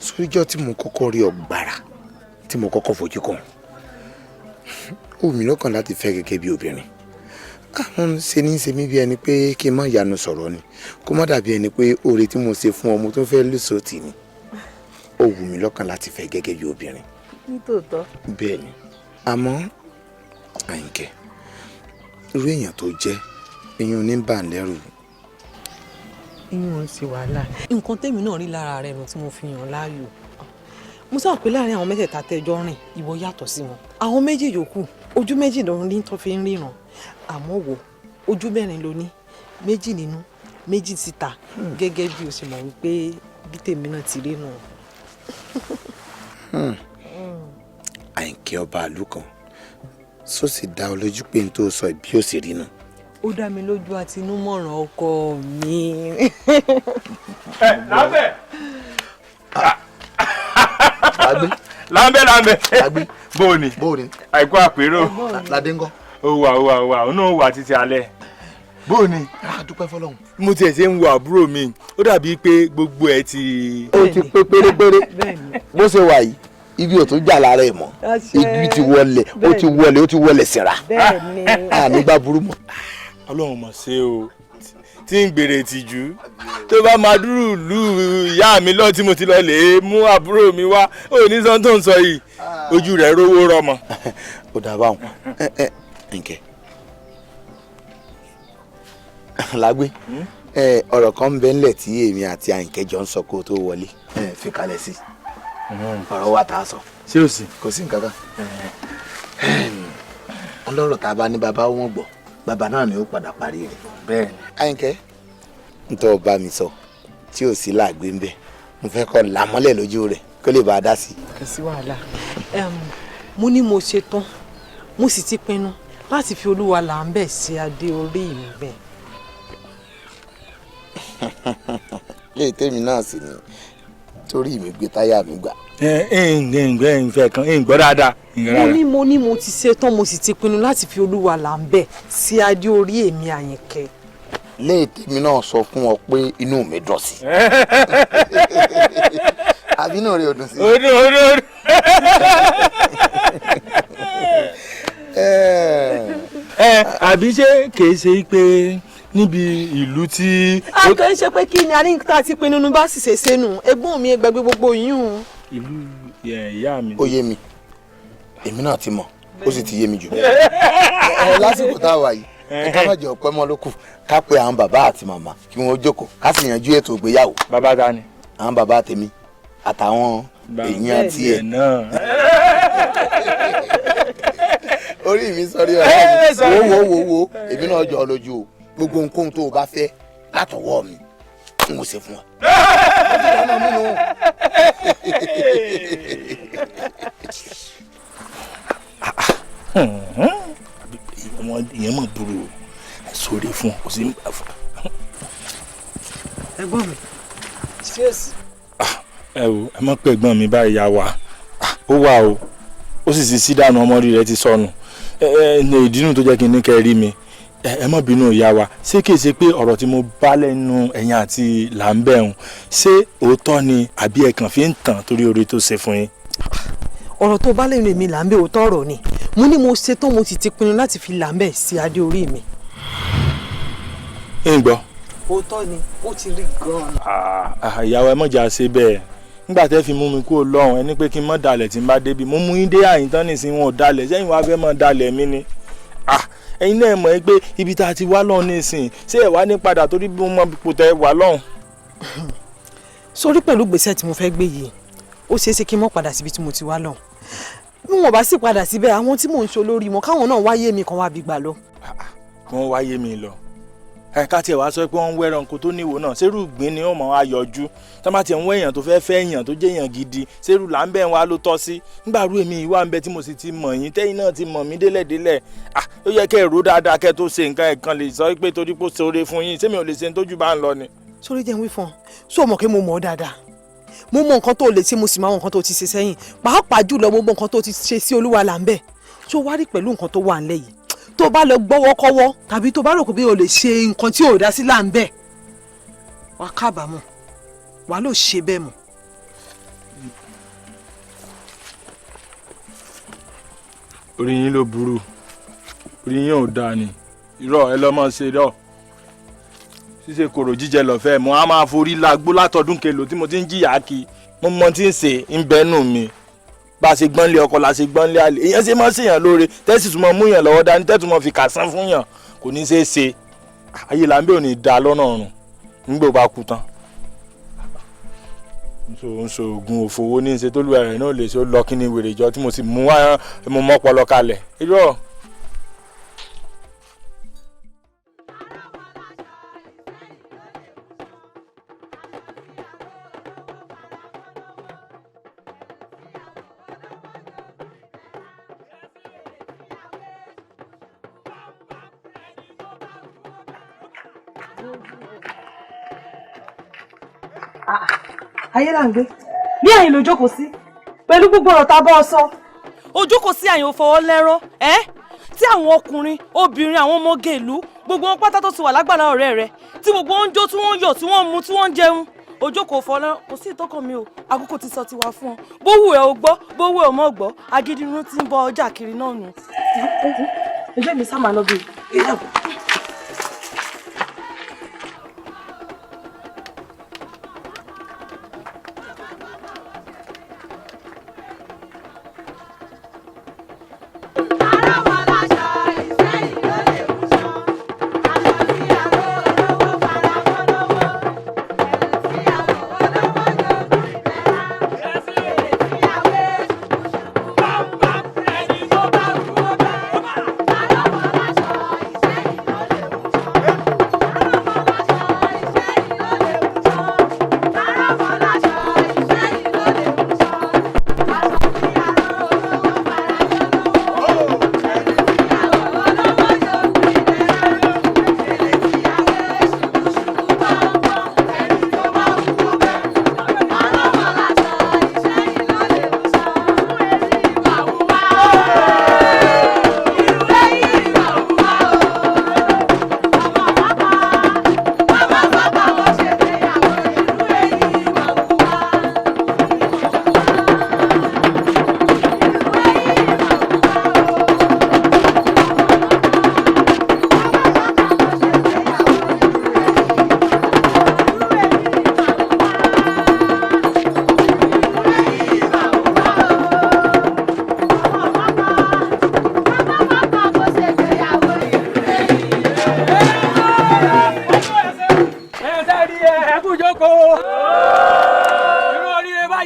sóríjọ́ tí mo kọ́kọ́ rí ọgbàrà tí mo kọ́kọ́ fojú kàn ó mi lọ́kàn láti fẹ́ gẹ́gẹ́ bí obìnrin àwọn ṣe ní ṣe mí bí ẹni pé kí n má yanu sọ̀rọ̀ ni kó má dàbí ẹni pé oore tí mo ṣe fún ọmọ tó fẹ́ lùsọ̀tì ni ó wù mí lọ́kàn láti fẹ́ gẹ́gẹ́ bí obìnrin. nítòótọ́. bẹ́ẹ̀ ni àmọ́ Àyìnkẹ́ irú èèyàn tó jẹ́ èèyàn ní bà ń lẹ́rù. ìyún ń ṣe wàhálà nǹkan tèmi náà rí lára rẹ̀ nù tí mo fi yàn láàyò mo sábà pé láàrin àwọn mẹ́tẹ̀ẹ̀ta tẹ́jọ́ rìn ìwọ yàtọ̀ sí wọn àwọn méjì yòókù ojú méjì ló ń rí tó fi ń ríran àmọ́ wo ojú mẹ́rin ló ní méjì nínú méjì síta gẹ́gẹ́ bí o ṣe mọ̀ wípé bí tèmi náà ti rí nù. Àyìnkẹ́ ọba àlù kan sọ sì dá ọ lójú pé n tó sọ bí ó sì rí nù. ó dá mi lójú àti inú mọ̀ràn ọkọ mi. lábẹ́. lábẹ́ bóòni àìkú àpérò ládé ńkọ́. ó wà ó náà wà títí alẹ́ bóòni. dúpẹ́ fọlọ́run. mo tiẹ̀ ṣe ń wo àbúrò mi ó dàbí pé gbogbo ẹ̀ ti. ó ti pé pérépéré bó ṣe wà yìí ibi ò tún jà lára ẹ̀ mọ́ ibi ti wọlé síra nígbà burú mọ́. ọlọ́run mọ̀ ṣe o tí ń gbèrè tìjú tó bá máa dúró lù ìyá mi lọ tí mo ti lọ lè mú àbúrò mi wá ó ní sọ́n tó ń sọ yìí ojú rẹ̀ rówó rọmọ. ó dábàá wọn Àyìnkẹ́ lágbé ọ̀rọ̀ kan ń bẹ ńlẹ̀ tí èmi àti Àyìnkẹ́ jọ ń sọ kó tó wọlé fi kalẹ̀ sí ọ̀rọ̀ wa tá a sọ. ṣé o sì. kò sí nǹkan kan ọlọ́rọ̀ tá a bá ní bàbá wọn gbọ́ bàbá náà ni ó padà parí rẹ̀. bẹ́ẹ̀ Àyìnkẹ́ ntọ́ bá mi sọ tí ò sí láàgbé ń bẹ mo fẹ́ kọ́ làmọ́lẹ̀ lójú rẹ̀ kó lè bá a dá sí. kò sí wàhálà mo ní mo ṣe tán mo sì ti pinnu láti fi olúwa là ń bẹ̀ sí adé orí mi bẹ́ẹ̀. lè tèmi náà sì ni torí mi gbé táyà mi gbà. ìfẹ́ kan ìgbọ́ dáadáa. mo ní mo ti ṣe tán mo sì ti pinnu láti fi olúwa là ń bẹ̀ sí adé orí èmi Àyìnkẹ́. lè tèmi náà sọ fún ọ pé inú mi dùn sí. àbí inú rẹ ò dùn sí. odò. àbí ṣé kìí ṣe pé níbi ìlú tí. a kàn ń ṣe pé kí ni a ní tá a ti pinnu bá sì ṣe sẹ́nu ẹ̀gbọ́n mi gbàgbé gbogbo yín. ìlú ìyá mi. ó yé mi èmi náà ti mọ̀ ó sì ti yé mi jù. lásìkò tá a wà yìí ká má jẹ́ ọpẹ́ mọ́ ló kù ká pe àwọn bàbá àti màmá kí wọ́n jókòó ká sì yanjú ètò ìgbéyàwó. bàbá ta ni. àwọn bàbá tèmi àtàwọn èèyàn tiẹ̀. orí mi sọrí ọ̀rẹ́ mi wo èmi náà jọ ọ lójú o gbogbo nǹkan tó o bá fẹ́ látọwọ́ mi n kò ṣe fún ọ. ìyẹn mọ̀ burú sórí fún ọ kò sí nígbà fún. ẹ̀gbọ́n mi ṣíyèsí. ẹ wo ẹ mọ̀ pé ẹ̀gbọ́n mi báyìí yá wa ó wà o ó sì ti sí dànù ọmọdé rẹ ti sọnù ìdínú tó jẹ́ kí n ní kẹ́ rí mi ẹ má bínú ìyá wa ṣé kìí ṣe pé ọ̀rọ̀ tí mo bá lẹ́nu ẹ̀yin àti làǹbẹ̀hùn ṣé òótọ́ ni àbí ẹ kàn fi ń tàn torí oore tó ṣe fún yín. ọ̀rọ̀ tó bá lẹ́nu èmi làǹbẹ̀ òótọ́ ọ̀rọ̀ ni mo ní mo ṣetán mo sì ti pinnu láti fi làǹbẹ̀ sí adé orí mi. ń gbọ́. òótọ́ ni ó ti rí gan-an. ìyàwó ẹ mọ̀jà ṣe bẹ́ẹ̀ nígbà tẹ́ fi mú mi kúrò lọ́hùn ẹni pé kí n mọ̀ dalẹ̀ tí n bá débi mo mú yín dé àyíntán nìsín wọn ò dalẹ̀ sẹ́yìn wá fẹ́ mọ̀ dalẹ̀ mi ni ẹ̀yin náà mọ̀ ẹ́ pé ibi tá a ti wá lọ́hùn nísìn ṣé ẹ̀ wá ní padà torí bí mo mọ ipò tẹ́ wà lọ́hùn. sórí pẹ̀lú gbèsè tí mo fẹ́ gbé yìí ó ṣeé ṣe kí n mọ̀ padà síbi tí mo ti wá lọ́hùn bí wọn bá sì padà síbẹ̀ àwọn tí mò ń ṣe olórí wọn káwọn náà wáyé mi kan wá bí gbà lọ. wọ́n wáyé mi lọ ká tiẹ̀ wá sọ pé wọ́n ń wẹ́rọ nǹkan tó níwò náà sẹ́rù gbìn ni ó mọ̀ wá yọjú tá má tiẹ̀ ń wẹ́ èèyàn tó fẹ́ fẹ́ èèyàn tó jẹ́ èèyàn gidi sẹ́rù là ń bẹ̀ wá ló tọ́ sí nígbà rú èmi ìwà ń bẹ tí mo sì ti mọ̀ yín tẹ́yìn náà ti mọ̀ mí délẹ̀délẹ̀ ó yẹ kẹ́ ẹ̀ rò dáadáa kẹ́ tó ṣe nǹkan ẹ̀kan lè sọ pé torí pé ó ṣoore fún yín sẹ́mi ò lè ṣe ní tójú bá ń lọ ni. sórí jẹ́ ń wí fún ọ sọ mọ̀ pé mo mọ̀ ọ́ dáadáa mo mọ nǹkan tó lè ṣe mo sì mọ àwọn nǹkan tó ti ṣe sẹ́yìn pàápàá jùlọ mo mọ nǹkan tó ti ṣe sí olúwa là ń bẹ̀ tó wá rí pẹ̀lú nǹkan tó wà ńlẹ̀ yìí tó bá lọ gbọ́wọ́kọ́wọ́ tàbí tó bá rò pé bí o lè ṣe nǹkan tí ò dá sí là ń bẹ̀ wàá kábàámọ̀ wàá lò ṣe bẹ́ẹ̀ mọ̀. orí yín ló burú orí yín ò dáa ni irọ́ ẹ lọ́ mọ́ ṣe rọ́ ṣíṣe kòrò jíjẹ lọ́fẹ̀ẹ́ mo á máa forí lágbó látọdún kelo tí mo ti ń jìyà kí mo mọ tí ń ṣe ń bẹ́nu mi bá a ṣe gbọ́n lé ọkọ la ṣe gbọ́n lé àlè èèyàn ṣe mọ́ ṣèyàn lóore tẹ́sí tún mọ́ mú yàn lọ́wọ́ dání tẹ́tù mọ́ fi kàsán fún yàn kò ní ṣeé ṣe ayé làǹbẹ̀ ò ní da lọ́nà ọ̀run nígbà ó bá kú tán. n so oògùn òfowó ní ṣe tó lu ẹ̀rẹ̀ náà lè ṣe ó lọ kí ni wèrè jọ tí mo sì mú wá mo mọ́ pọlọ kalẹ̀ irọ́. ayé là ń gbé ní àyìn ló jókòó sí pẹ̀lú gbogbo ọ̀rọ̀ tá a bọ́ ọ sọ. ó jókòó sí àyìn òfowó lẹ́rọ́ tí àwọn ọkùnrin obìnrin àwọn ọmọge ìlú gbogbo wọn pátá tó ti wà lágbàlá ọ̀rẹ́ rẹ tí gbogbo wọn ń jó tí wọ́n ń yọ̀ tí wọ́n ń mu tí wọ́n ń jẹun ó jókòó fọ́ lẹ́rọ́ kò sí ìtọ́kàn mi o àkókò ti sọ tiwa fún ọ bówù ẹ o gbọ́ bówù ẹ o mọ̀ gbọ́ agídí inú ti ń bọ ọjà kiri náà nù. ẹgbẹ́ mi sá máa lọ bí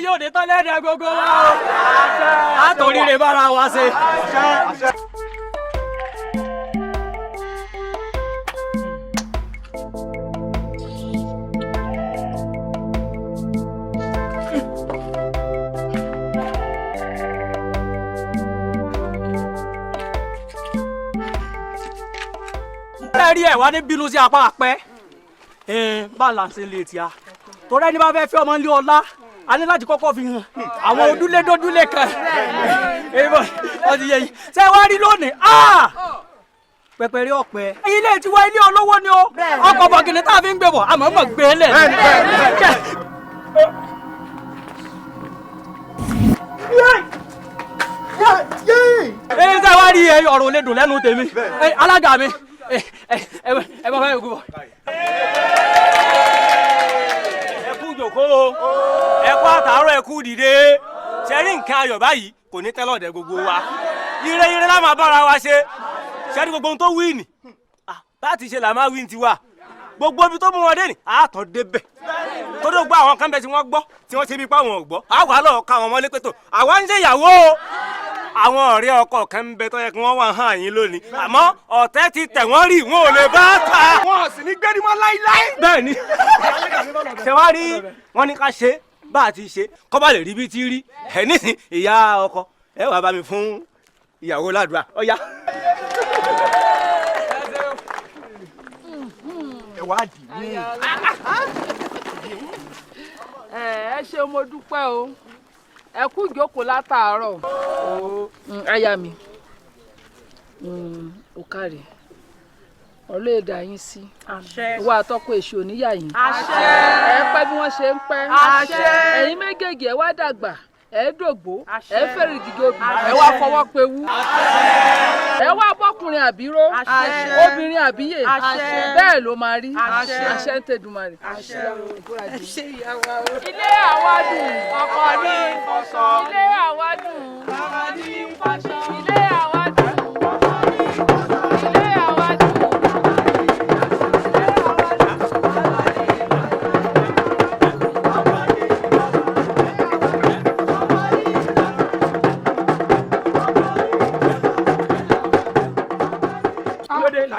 yóò ní tán lẹ́dẹ̀ gbogbo wa o. látòrí rẹ̀ bára wa ṣe. ẹ rí ẹ wá ní bínú sí apá àpẹ bá là ń ṣe lè tíya torí ẹni bá fẹ́ fẹ́ ọmọ ilé ọlá a ní láti kọ́kọ́ fi hàn àwọn ojúlé dójúlé kan ọtí yẹ yìí ṣé wàá rí lónìí pẹpẹrẹ ọpẹ ilé tiwa ilé olówó ni o ọkọ̀ bọ̀gìnì tá a fi ń gbé bọ̀ àmọ́ mọ̀ gbé lẹ̀. ẹ ṣe wá rí ọ̀rọ̀ olè dùn lẹ́nu tèmi alága mi ẹ bá fẹ́ gbọ́. ẹ kú jókòó ẹ kú àtàárọ̀ ẹ kú dìde ṣe rí nǹkan ayọ̀ báyìí kò ní tẹ́lọ̀dẹ̀ gbogbo wa ire la máa bára wa ṣe ṣe rí gbogbo ohun tó wí nì láti ṣe là máa wí ní tiwa gbogbo ibi tó mú wọn dé nì àtọ̀ débẹ̀ tó dé gbọ́ àwọn kan bẹ tí wọ́n gbọ́ tí wọ́n ṣe bí pa wọn ò gbọ́ àwa lọ́ọ́ ká wọn mọ́lé pẹ̀tọ̀ àwa ń ṣe ìyàwó àwọn ọ̀rẹ́ ọkọ kan ń bẹ tó yẹ kí wọ́n wà hàn yín lónìí àmọ́ ọ̀tẹ̀ ti tẹ̀ wọ́n rí wọn ò lè bá ta. wọn ò sì ní gbẹ́ni mọ́ láíláí. bẹ́ẹ̀ ni ṣé wàá rí wọn ní ká ṣe bá a ti ṣe kọ́ bá lè rí bí ti rí ẹ̀ nísìn ìyá ọkọ ẹ wàá bá mi fún ìyàwó ládùúrà ọ̀yá. ẹ wá dì mí. ẹ ṣé mo dúpẹ́ o ẹ kú ìjókòó látàárọ̀ aya mi ò kárí ọlọ́ọ̀dà yín sí ìwà àtọ́kọ èṣù oníyà yín ẹ pẹ́ bí wọ́n ṣe ń pẹ́ ẹ̀yin méjèèjì ẹ wá dàgbà ẹ dògbó ẹ fẹ́rẹ̀ gidi obìnrin ẹ wá fọwọ́ pewú ẹ wá bọ́kùnrin àbíró obìnrin àbíyè bẹ́ẹ̀ ló máa rí àṣẹ ń tẹ̀dùmarè. ilé àwa dùn ọkọ ní fọṣọ ilé àwa dùn bàbá ní fọṣọ ilé àwa dùn ọkọ ní fọṣọ ilé àwa dùn.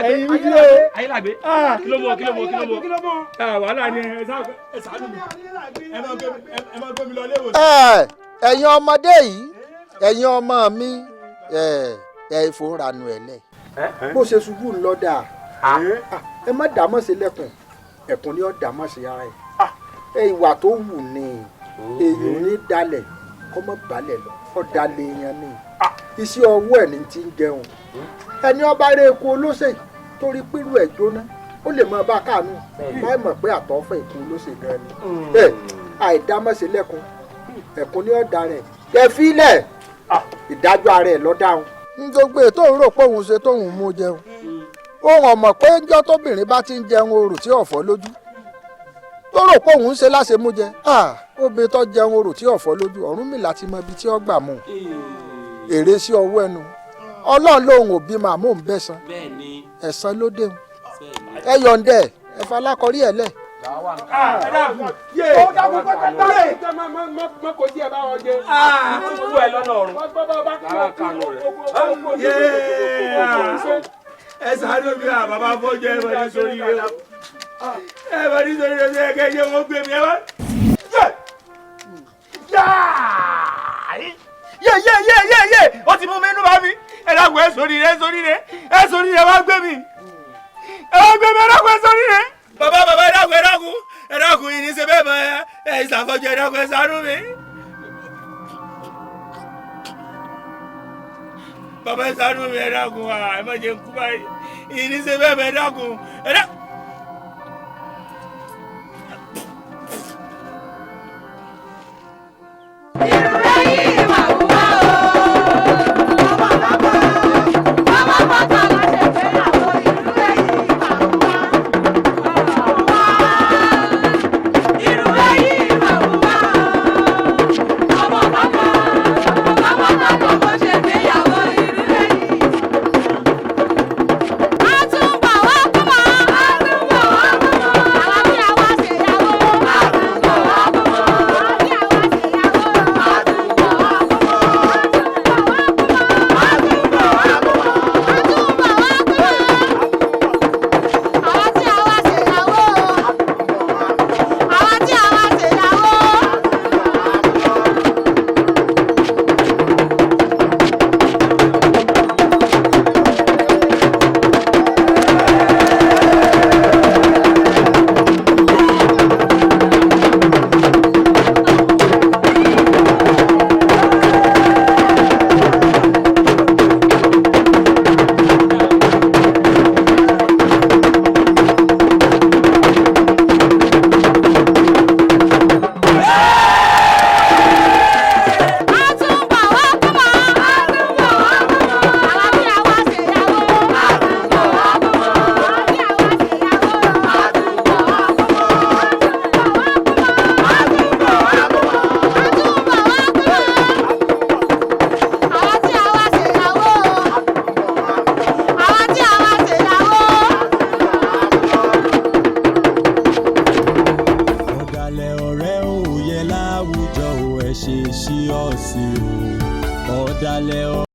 ẹyin wíwí o ayé làgbé kí ló mọ wàhálà ni ẹ ṣàánú mi ẹ má gbé mi lọ léwòsàn. ẹ̀yin ọmọdé yìí ẹ̀yin ọmọ mi ẹ ìfowóranu ẹ̀ lẹ̀ bó ṣe ṣubú ńlọ́dà ẹ má dàámọ̀ sí lẹ́kùn ẹ̀kún ni ó dàámọ̀ sí ara ẹ̀ ìwà tó wù ní èyí ò ní dalẹ̀ kọ́ mọ́ balẹ̀ lọ ọ̀dàlẹ̀ èèyàn ni iṣẹ́ ọwọ́ ẹ̀ ní ti ń jẹun ẹni ọba rẹ eku olóṣè torí pírú ẹ̀ jóná ó lè máa bá káànú láì mọ̀ pé àtọ́fẹ́ eku olóṣè gan ni àìdámọ̀sí lẹ́kùn ẹ̀kún ní ọ̀dà rẹ̀ kẹfílẹ̀ ìdájọ́ ara ẹ̀ lọ́dáhùn. ń gbogbo ètò òun rò pé òun ṣe tóun mú jẹun òun ọ̀mọ̀ pé ńjọ́ tóbìnrin bá ti ń jẹun orò tí ọ̀fọ́ lójú tó rò pé òun ṣe láṣẹ mú jẹ obìnrin tó jẹun orò tí ọ̀fọ́ lójú Ọ̀rúnmìlà ti mọ ibi tí ó gbà mú èrè sí ọwọ́ ẹnu Ọlọ́run lòun ò bí màmú ń bẹ̀sán ẹ̀san ló déhùn ẹ yọ̀ǹdẹ̀ ẹ falákọrí ẹ̀ lẹ̀. ẹ ṣàánú mi bàbá fọjọ ẹ bá ní sórí rẹ ẹ bá ní sórí rẹ ẹ kẹjẹ wọn gbé mi ẹ bá. yé ó ti mú mi inú bá mi ẹ dàgbọ́ ẹ sórí rẹ wá gbé mi ẹ dàgbọ́ ẹ sórí rẹ. bàbá ẹ dàgbọ́ yìí ní ṣe bẹ́ẹ̀ mọ ẹ ìṣàfọ̀jọ ẹ dàgbọ́ ẹ ṣàánú mi. bàbá ẹ ṣàánú mi ẹ dàgbọ́ ẹ má jẹ́ nkú báyìí yìí ní ṣe bẹ́ẹ̀ mọ ẹ dàgbọ́ ẹ dàgbọ́.